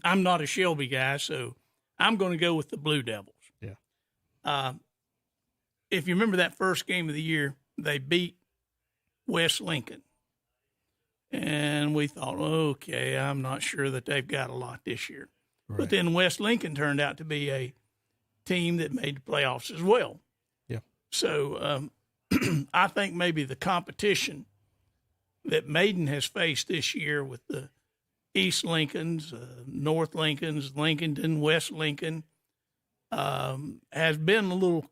[SPEAKER 6] I'm not a Shelby guy, so I'm going to go with the Blue Devils.
[SPEAKER 7] Yeah.
[SPEAKER 6] If you remember that first game of the year, they beat West Lincoln. And we thought, okay, I'm not sure that they've got a lot this year. Right. But then West Lincoln turned out to be a team that made the playoffs as well.
[SPEAKER 7] Yeah.
[SPEAKER 6] So I think maybe the competition that Maiden has faced this year with the East Lincolns, North Lincolns, Lincolnton, West Lincoln, has been a little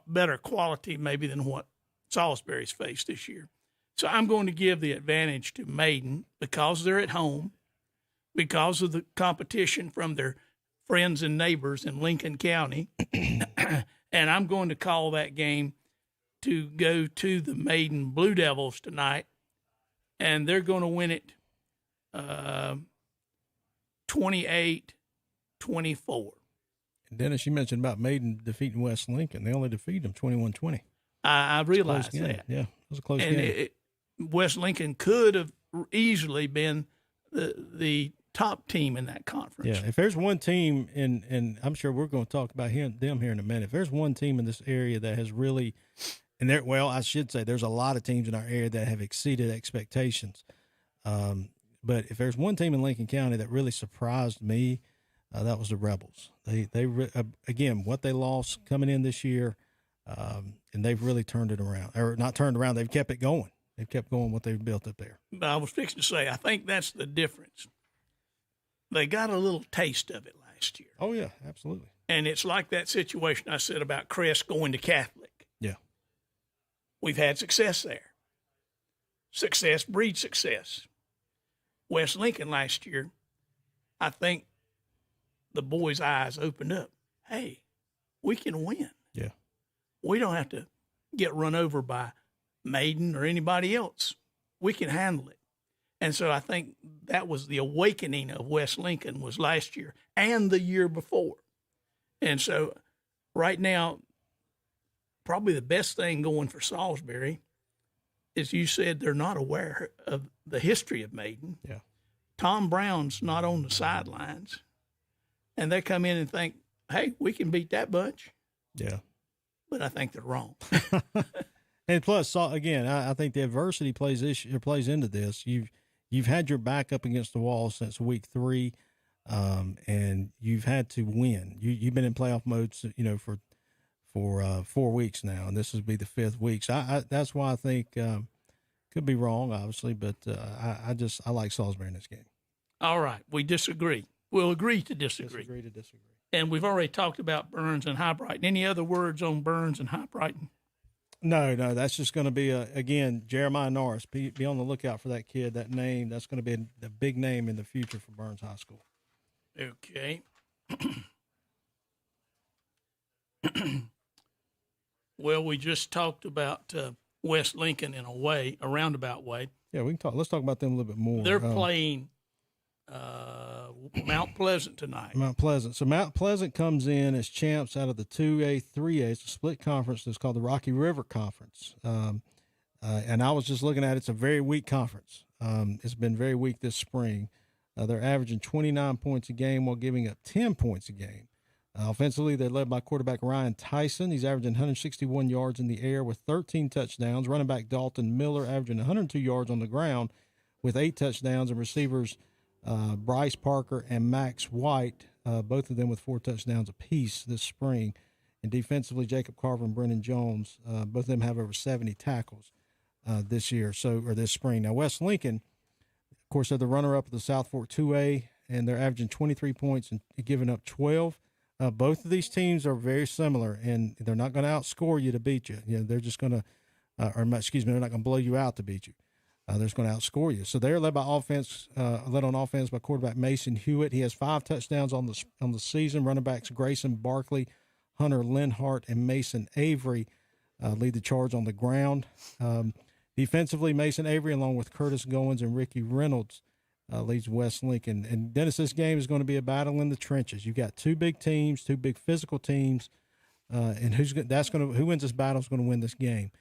[SPEAKER 6] better quality maybe than what Salisbury's faced this year. So I'm going to give the advantage to Maiden because they're at home, because of the competition from their friends and neighbors in Lincoln County, and I'm going to call that game to go to the Maiden Blue Devils tonight, and they're going to win it 28-24.
[SPEAKER 7] And Dennis, you mentioned about Maiden defeating West Lincoln. They only defeated them 21-20.
[SPEAKER 6] I realize that.
[SPEAKER 7] Yeah, it was a close game.
[SPEAKER 6] West Lincoln could have easily been the top team in that conference.
[SPEAKER 7] Yeah, if there's one team, and I'm sure we're going to talk about them here in a minute. If there's one team in this area that has really, I should say there's a lot of teams in our area that have exceeded expectations. But if there's one team in Lincoln County that really surprised me, that was the Rebels. They again, what they lost coming in this year, and they've really turned it around. Or not turned around, they've kept it going. They've kept going what they've built up there.
[SPEAKER 6] But I was fixing to say, I think that's the difference. They got a little taste of it last year.
[SPEAKER 7] Oh, yeah, absolutely.
[SPEAKER 6] And it's like that situation I said about Crest going to Catholic.
[SPEAKER 7] Yeah.
[SPEAKER 6] We've had success there. Success breeds success. West Lincoln last year, I think the boys' eyes opened up. Hey, we can win.
[SPEAKER 7] Yeah.
[SPEAKER 6] We don't have to get run over by Maiden or anybody else. We can handle it. And so I think that was the awakening of West Lincoln was last year and the year before. And so right now, probably the best thing going for Salisbury is you said they're not aware of the history of Maiden.
[SPEAKER 7] Yeah.
[SPEAKER 6] Tom Brown's not on the sidelines. And they come in and think, hey, we can beat that bunch.
[SPEAKER 7] Yeah.
[SPEAKER 6] But I think they're wrong.
[SPEAKER 7] And plus, again, I think the adversity plays into this. You've had your back up against the wall since week 3, and you've had to win. You've been in playoff mode, for 4 weeks now, and this will be the 5th week. So that's why I think could be wrong, obviously, but I like Salisbury in this game.
[SPEAKER 6] All right, we disagree. We'll agree to disagree.
[SPEAKER 7] Disagree to disagree.
[SPEAKER 6] And we've already talked about Burns and High Brighton. Any other words on Burns and High Brighton?
[SPEAKER 7] No, that's just going to be, again, Jeremiah Norris. Be on the lookout for that kid, that name. That's going to be the big name in the future for Burns High School.
[SPEAKER 6] Okay. Well, we just talked about West Lincoln in a roundabout way.
[SPEAKER 7] Yeah, we can talk. Let's talk about them a little bit more.
[SPEAKER 6] They're playing Mount Pleasant tonight.
[SPEAKER 7] Mount Pleasant. So Mount Pleasant comes in as champs out of the 2A, 3A. It's a split conference that's called the Rocky River Conference. And I was just looking at it. It's a very weak conference. It's been very weak this spring. They're averaging 29 points a game while giving up 10 points a game. Offensively, they're led by quarterback Ryan Tyson. He's averaging 161 yards in the air with 13 touchdowns. Running back Dalton Miller averaging 102 yards on the ground with 8 touchdowns. And receivers Bryce Parker and Max White both of them with 4 touchdowns apiece this spring. And defensively, Jacob Carver and Brennan Jones, both of them have over 70 tackles this spring. Now, West Lincoln, of course, they're the runner-up of the South Fork 2A, and they're averaging 23 points and giving up 12. Both of these teams are very similar, and they're not going to outscore you to beat you. They're just going to, they're not going to blow you out to beat you. They're just going to outscore you. So they're led on offense by quarterback Mason Hewitt. He has 5 touchdowns on the season. Running backs Grayson Barkley, Hunter Linhart, and Mason Avery lead the charge on the ground. Defensively, Mason Avery, along with Curtis Goins and Ricky Reynolds, leads West Lincoln. And Dennis, this game is going to be a battle in the trenches. You've got 2 big teams, 2 big physical teams, and who wins this battle is going to win this game.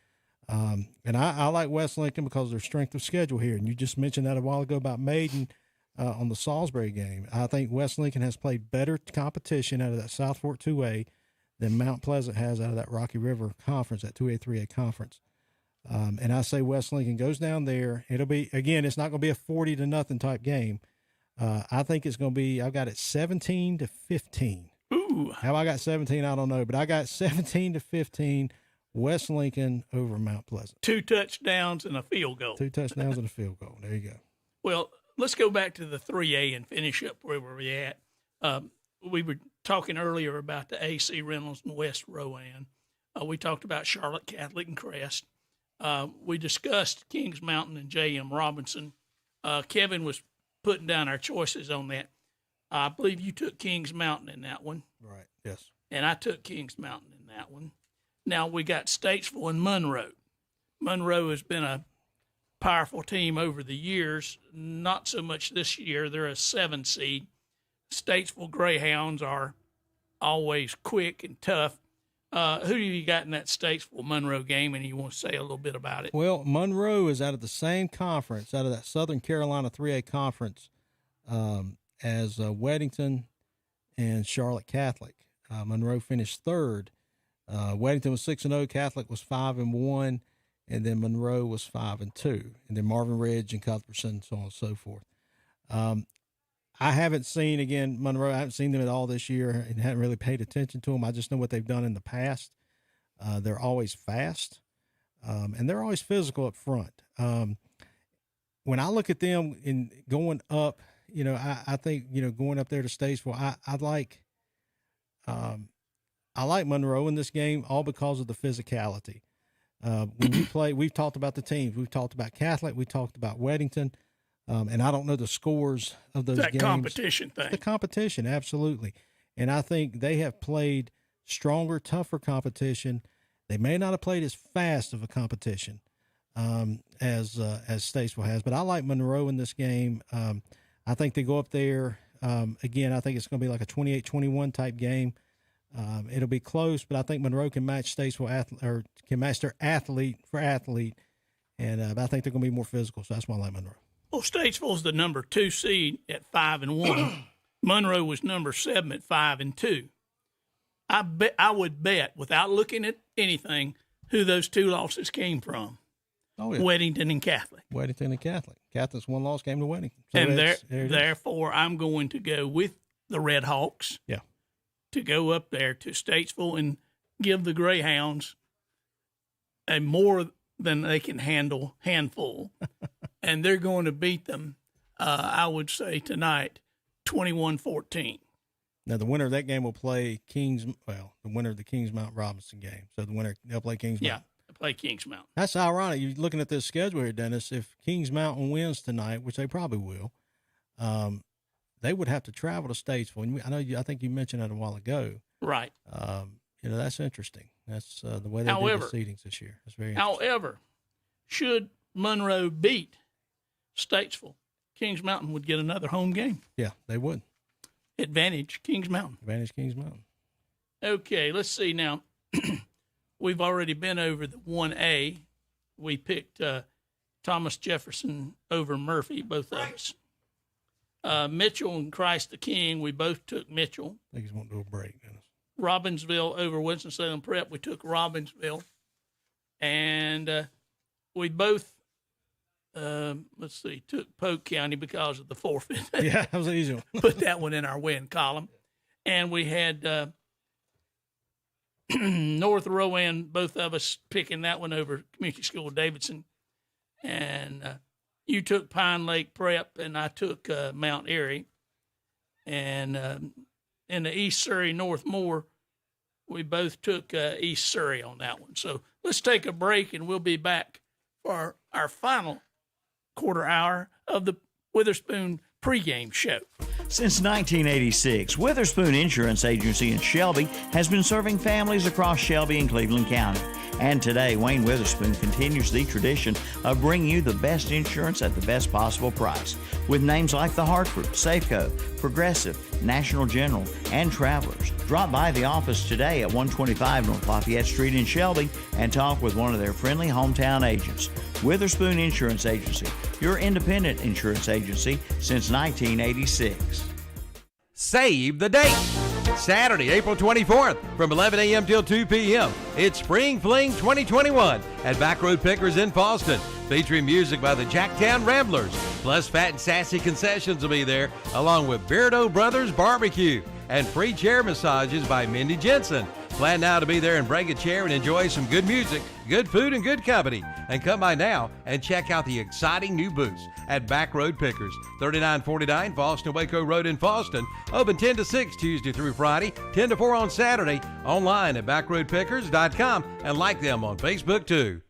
[SPEAKER 7] And I like West Lincoln because of their strength of schedule here. And you just mentioned that a while ago about Maiden on the Salisbury game. I think West Lincoln has played better competition out of that South Fork 2A than Mount Pleasant has out of that Rocky River Conference, that 2A, 3A conference. And I say West Lincoln goes down there. It'll be, again, it's not going to be a 40-0 type game. I think it's going to be, I've got it 17-15.
[SPEAKER 6] Ooh.
[SPEAKER 7] How I got 17, I don't know, but I got 17-15 West Lincoln over Mount Pleasant.
[SPEAKER 6] 2 touchdowns and a field goal.
[SPEAKER 7] 2 touchdowns and a field goal. There you go.
[SPEAKER 6] Well, let's go back to the 3A and finish up where we're at. We were talking earlier about the AC Reynolds and West Rowan. We talked about Charlotte Catholic and Crest. We discussed Kings Mountain and J.M. Robinson. Kevin was putting down our choices on that. I believe you took Kings Mountain in that one.
[SPEAKER 7] Right, yes.
[SPEAKER 6] And I took Kings Mountain in that one. Now we got Statesville and Monroe. Monroe has been a powerful team over the years, not so much this year. They're a 7 seed. Statesville Greyhounds are always quick and tough. Who do you got in that Statesville-Monroe game, and you want to say a little bit about it?
[SPEAKER 7] Well, Monroe is out of the same conference, out of that Southern Carolina 3A conference, as Weddington and Charlotte Catholic. Monroe finished third. Weddington was 6-0, Catholic was 5-1, and then Monroe was 5-2, and then Marvin Ridge and Cuthbertson, so on and so forth. I haven't seen, again, Monroe, I haven't seen them at all this year and haven't really paid attention to them. I just know what they've done in the past. They're always fast, and they're always physical up front. When I look at them in going up, I think, going up there to Statesville, I like Monroe in this game, all because of the physicality. When you play, we've talked about the teams. We've talked about Catholic. We talked about Weddington. And I don't know the scores of those games.
[SPEAKER 6] That competition thing.
[SPEAKER 7] The competition, absolutely. And I think they have played stronger, tougher competition. They may not have played as fast of a competition as Statesville has, but I like Monroe in this game. I think they go up there. Again, I think it's going to be like a 28-21 type game. It'll be close, but I think Monroe can match Statesville or can match their athlete for athlete, and I think they're going to be more physical. So that's why I like Monroe.
[SPEAKER 6] Well, Statesville's the number 2 seed at 5-1. Monroe was number 7 at 5-2. I would bet, without looking at anything, who those 2 losses came from.
[SPEAKER 7] Oh, yeah.
[SPEAKER 6] Weddington and Catholic.
[SPEAKER 7] Weddington and Catholic. Catholic's 1 loss came to Weddington. So
[SPEAKER 6] and therefore, I'm going to go with the Red Hawks.
[SPEAKER 7] Yeah.
[SPEAKER 6] To go up there to Statesville and give the Greyhounds a more than they can handful. And they're going to beat them, I would say, tonight, 21-14.
[SPEAKER 7] Now, the winner of that game will play the winner of the Kings Mount Robinson game. So they'll play Kings Mountain.
[SPEAKER 6] Yeah, they'll play Kings Mountain.
[SPEAKER 7] That's ironic. You're looking at this schedule here, Dennis. If Kings Mountain wins tonight, which they probably will, they would have to travel to Statesville. And I think you mentioned that a while ago.
[SPEAKER 6] Right.
[SPEAKER 7] That's interesting. That's the way they do the seedings this year. That's very interesting.
[SPEAKER 6] However, should Monroe beat Statesville, Kings Mountain would get another home game.
[SPEAKER 7] Yeah, they would.
[SPEAKER 6] Advantage Kings Mountain. Okay, let's see now. We've already been over the 1A. We picked Thomas Jefferson over Murphy, both of us. Mitchell and Christ the King, we both took Mitchell.
[SPEAKER 7] I think he's wanting to do a break, Dennis.
[SPEAKER 6] Robbinsville over Winston-Salem Prep, we took Robbinsville. And we both, took Polk County because of the forfeit.
[SPEAKER 7] Yeah, that was an easy one.
[SPEAKER 6] Put that one in our win column. and we had North Rowan, both of us picking that one over Community School Davidson. And you took Pine Lake Prep, and I took Mount Airy. And in the East Surrey North Moore, we both took East Surrey on that one. So let's take a break, and we'll be back for our final quarter hour of the Witherspoon pregame show.
[SPEAKER 2] Since 1986, Witherspoon Insurance Agency in Shelby has been serving families across Shelby and Cleveland County. And today, Wayne Witherspoon continues the tradition of bringing you the best insurance at the best possible price. With names like The Hartford, Safeco, Progressive, National General, and Travelers. Drop by the office today at 125 North Lafayette Street in Shelby and talk with one of their friendly hometown agents. Witherspoon Insurance Agency, your independent insurance agency since 1986.
[SPEAKER 1] Save the date. Saturday, April 24th from 11 a.m. till 2 p.m. It's Spring Fling 2021 at Backroad Pickers in Fallston, featuring music by the Jacktown Ramblers. Plus, fat and sassy concessions will be there, along with Beardo Brothers Barbecue and free chair massages by Mindy Jensen. Plan now to be there and bring a chair and enjoy some good music, good food, and good company. And come by now and check out the exciting new booths at Backroad Pickers, 3949 Fallston Waco Road in Fallston. Open 10 to 6 Tuesday through Friday, 10 to 4 on Saturday. Online at backroadpickers.com and like them on Facebook too.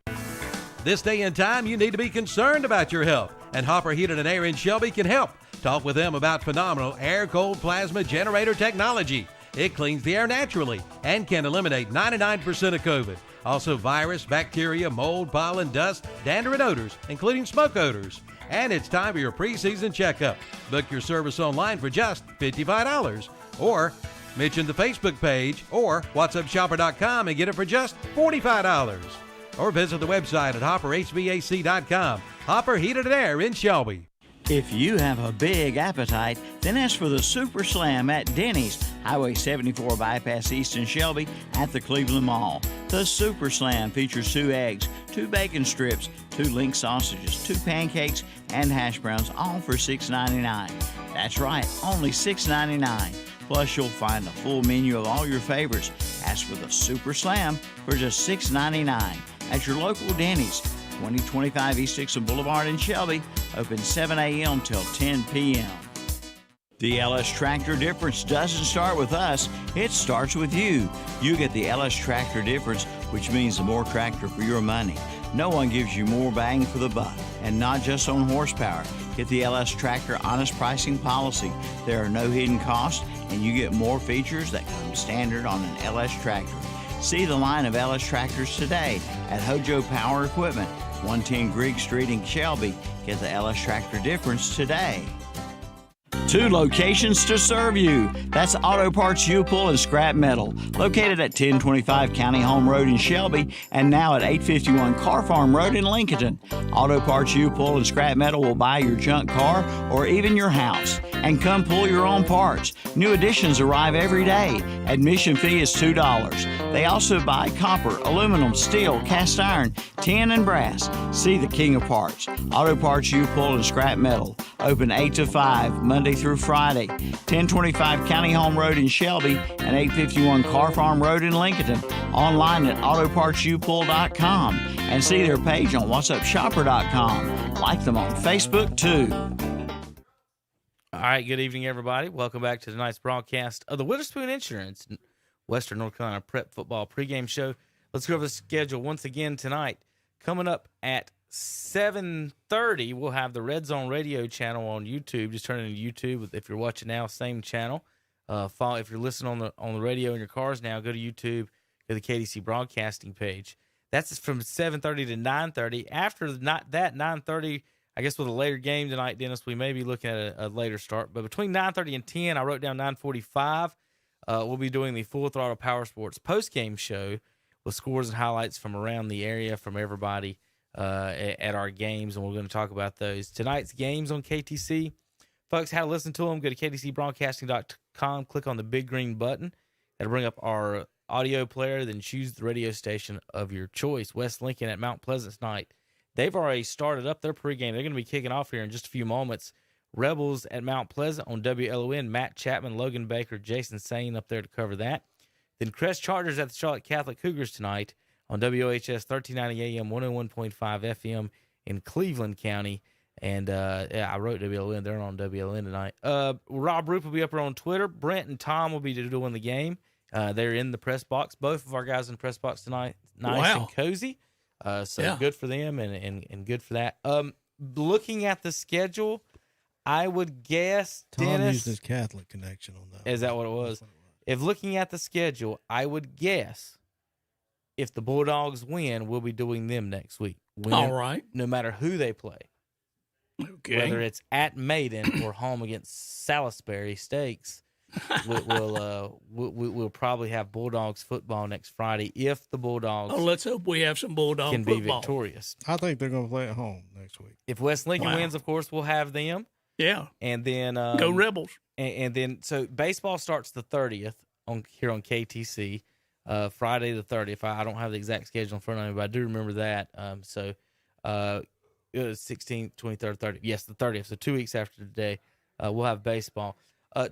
[SPEAKER 1] This day and time, you need to be concerned about your health, and Hopper Heated and Air in Shelby can help. Talk with them about phenomenal air-cold plasma generator technology. It cleans the air naturally and can eliminate 99% of COVID. Also virus, bacteria, mold, pollen, dust, dander, and odors, including smoke odors. And it's time for your preseason checkup. Book your service online for just $55. Or mention the Facebook page or WhatsAppShopper.com and get it for just $45. Or visit the website at HopperHVAC.com. Hopper Heated and Air in Shelby.
[SPEAKER 2] If you have a big appetite, then ask for the Super Slam at Denny's, Highway 74 Bypass East in Shelby at the Cleveland Mall. The Super Slam features 2 eggs, 2 bacon strips, 2 link sausages, 2 pancakes, and hash browns, all for $6.99. That's right, only $6.99. Plus, you'll find a full menu of all your favorites. Ask for the Super Slam for just $6.99 at your local Denny's, 2025 East Dixon Boulevard in Shelby, open 7 a.m. till 10 p.m. The LS Tractor difference doesn't start with us, it starts with you. You get the LS Tractor difference, which means the more tractor for your money. No one gives you more bang for the buck, and not just on horsepower. Get the LS Tractor honest pricing policy. There are no hidden costs, and you get more features that come standard on an LS Tractor. See the line of LS Tractors today at Hojo Power Equipment, 110 Grigg Street in Shelby. Get the LS Tractor difference today. 2 locations to serve you. That's Auto Parts U-Pull and Scrap Metal, located at 1025 County Home Road in Shelby and now at 851 Car Farm Road in Lincoln. Auto Parts U-Pull and Scrap Metal will buy your junk car or even your house and come pull your own parts. New additions arrive every day. Admission fee is $2. They also buy copper, aluminum, steel, cast iron, tin, and brass. See the king of parts. Auto Parts U-Pull and Scrap Metal. Open 8 to 5, Monday through Friday. 1025 County Home Road in Shelby and 851 Car Farm Road in Lincoln. Online at autopartsupull.com and see their page on whatsuppshopper.com. Like them on Facebook too.
[SPEAKER 11] All right, good evening, everybody. Welcome back to tonight's broadcast of the Witherspoon Insurance Western North Carolina Prep Football pregame show. Let's go over the schedule once again tonight. Coming up at 7:30, we'll have the Red Zone Radio channel on YouTube. Just turn into YouTube if you're watching now. Same channel. If you're listening on the radio in your cars now, go to YouTube. Go to the KDC Broadcasting page. That's from 7:30 to 9:30. After that 9:30, I guess with a later game tonight, Dennis, we may be looking at a later start. But between 9:30 and 10, I wrote down 9:45. We'll be doing the Full Throttle Power Sports postgame show with scores and highlights from around the area from everybody at our games, and we're going to talk about those. Tonight's games on KTC. Folks, how to listen to them, go to ktcbroadcasting.com, click on the big green button. That'll bring up our audio player, then choose the radio station of your choice. West Lincoln at Mount Pleasant tonight. They've already started up their pregame. They're going to be kicking off here in just a few moments Rebels at Mount Pleasant on WLON. Matt Chapman, Logan Baker, Jason Sane up there to cover that. Then Crest Chargers at the Charlotte Catholic Cougars tonight on WOHS 1390 AM, 101.5 FM in Cleveland County. And I wrote WLN. They're on WLN tonight. Rob Roop will be up there on Twitter. Brent and Tom will be doing the game. They're in the press box. Both of our guys in the press box tonight. Nice and cozy. Good for them and good for that. Looking at the schedule, I would guess
[SPEAKER 7] Tom
[SPEAKER 11] Dennis
[SPEAKER 7] used his Catholic connection on that.
[SPEAKER 11] Is that what it was? If looking at the schedule, I would guess if the Bulldogs win, we'll be doing them next week.
[SPEAKER 6] All right.
[SPEAKER 11] No matter who they play.
[SPEAKER 6] Okay.
[SPEAKER 11] Whether it's at Maiden or home against Salisbury Stakes, we'll probably have Bulldogs football next Friday if the Bulldogs.
[SPEAKER 6] Oh, let's hope we have some Bulldog
[SPEAKER 11] can
[SPEAKER 6] football.
[SPEAKER 11] be victorious.
[SPEAKER 7] I think they're going to play at home next week.
[SPEAKER 11] If West Lincoln wins, of course, we'll have them.
[SPEAKER 6] Yeah.
[SPEAKER 11] And then
[SPEAKER 6] go Rebels.
[SPEAKER 11] And then so baseball starts the 30th here on KTC, Friday the 30th. I don't have the exact schedule in front of me, but I do remember that. It was 16th, 23rd, 30th. Yes, the 30th. So 2 weeks after today, we'll have baseball.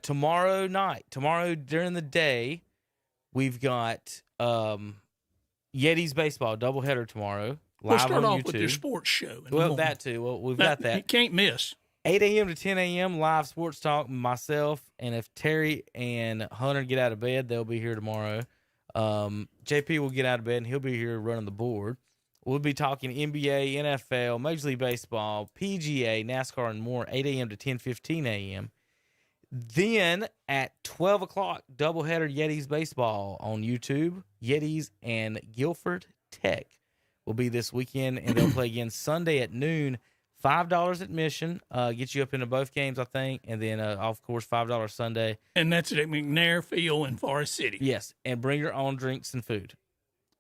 [SPEAKER 11] Tomorrow during the day, we've got Yetis baseball doubleheader tomorrow.
[SPEAKER 6] We'll
[SPEAKER 11] Live
[SPEAKER 6] start
[SPEAKER 11] on
[SPEAKER 6] off
[SPEAKER 11] YouTube.
[SPEAKER 6] with your sports show.
[SPEAKER 11] Well, that too. Well, we've got that.
[SPEAKER 6] You can't miss.
[SPEAKER 11] 8 a.m. to 10 a.m. live sports talk. Myself, and if Terry and Hunter get out of bed, they'll be here tomorrow. JP will get out of bed, and he'll be here running the board. We'll be talking NBA, NFL, Major League Baseball, PGA, NASCAR, and more, 8 a.m. to 10:15 a.m. Then at 12 o'clock, doubleheader Yetis baseball on YouTube. Yetis and Guilford Tech will be this weekend, and they'll play again Sunday at noon. $5 admission, gets you up into both games, I think, and then, of course, $5 Sunday.
[SPEAKER 6] And that's at McNair Field in Forest City.
[SPEAKER 11] Yes, and bring your own drinks and food.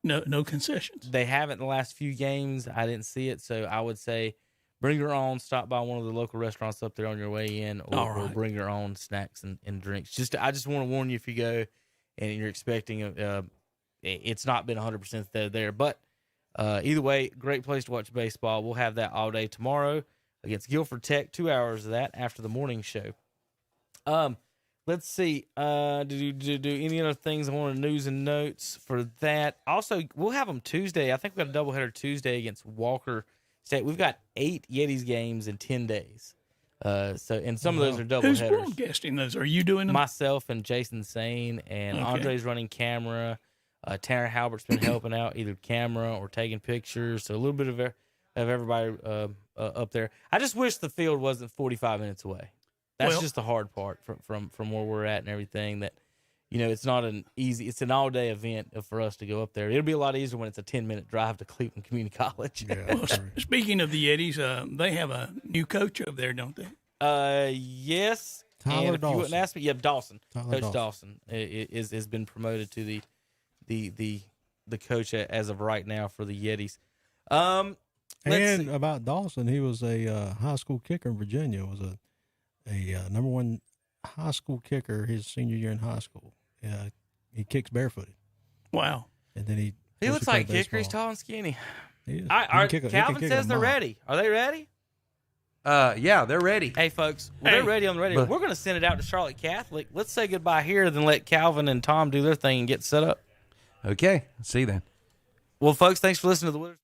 [SPEAKER 6] No concessions.
[SPEAKER 11] They haven't the last few games. I didn't see it, so I would say bring your own. Stop by one of the local restaurants up there on your way in, or bring your own snacks and drinks. I just want to warn you if you go and you're expecting it's not been 100% there. But either way, great place to watch baseball. We'll have that all day tomorrow against Guilford Tech. 2 hours of that after the morning show. Let's see. Do any other things I want to news and notes for that? Also, we'll have them Tuesday. I think we've got a doubleheader Tuesday against Walker State. We've got 8 Yetis games in 10 days. And some of those are doubleheaders.
[SPEAKER 6] Who's broadcasting those? Are you doing them?
[SPEAKER 11] Myself and Jason Sane, and Andre's running camera. Tanner Halbert's been helping out, either camera or taking pictures. So a little bit of everybody up there. I just wish the field wasn't 45 minutes away. That's just the hard part from where we're at and everything. That, it's not it's an all day event for us to go up there. It'll be a lot easier when it's a 10-minute drive to Cleveland Community College.
[SPEAKER 7] Yeah,
[SPEAKER 6] well, speaking of the Yetis, they have a new coach over there, don't they?
[SPEAKER 11] Yes.
[SPEAKER 7] Tyler
[SPEAKER 11] and if
[SPEAKER 7] Dawson.
[SPEAKER 11] you wouldn't ask me, Dawson.
[SPEAKER 7] Tyler
[SPEAKER 11] Coach Dawson has been promoted to the coach as of right now for the Yetis.
[SPEAKER 7] And about Dawson, he was a high school kicker in Virginia. Was a number one high school kicker his senior year in high school. He kicks barefooted.
[SPEAKER 6] Wow.
[SPEAKER 7] And then he
[SPEAKER 11] looks like a kicker. He's tall and skinny.
[SPEAKER 7] He is.
[SPEAKER 11] Calvin says they're ready. Are they ready?
[SPEAKER 1] Yeah, they're ready.
[SPEAKER 11] Hey, folks, they're ready on the radio. We're going to send it out to Charlotte Catholic. Let's say goodbye here, then let Calvin and Tom do their thing and get set up.
[SPEAKER 1] Okay, see you then.
[SPEAKER 11] Well, folks, thanks for listening to the Witherspoon.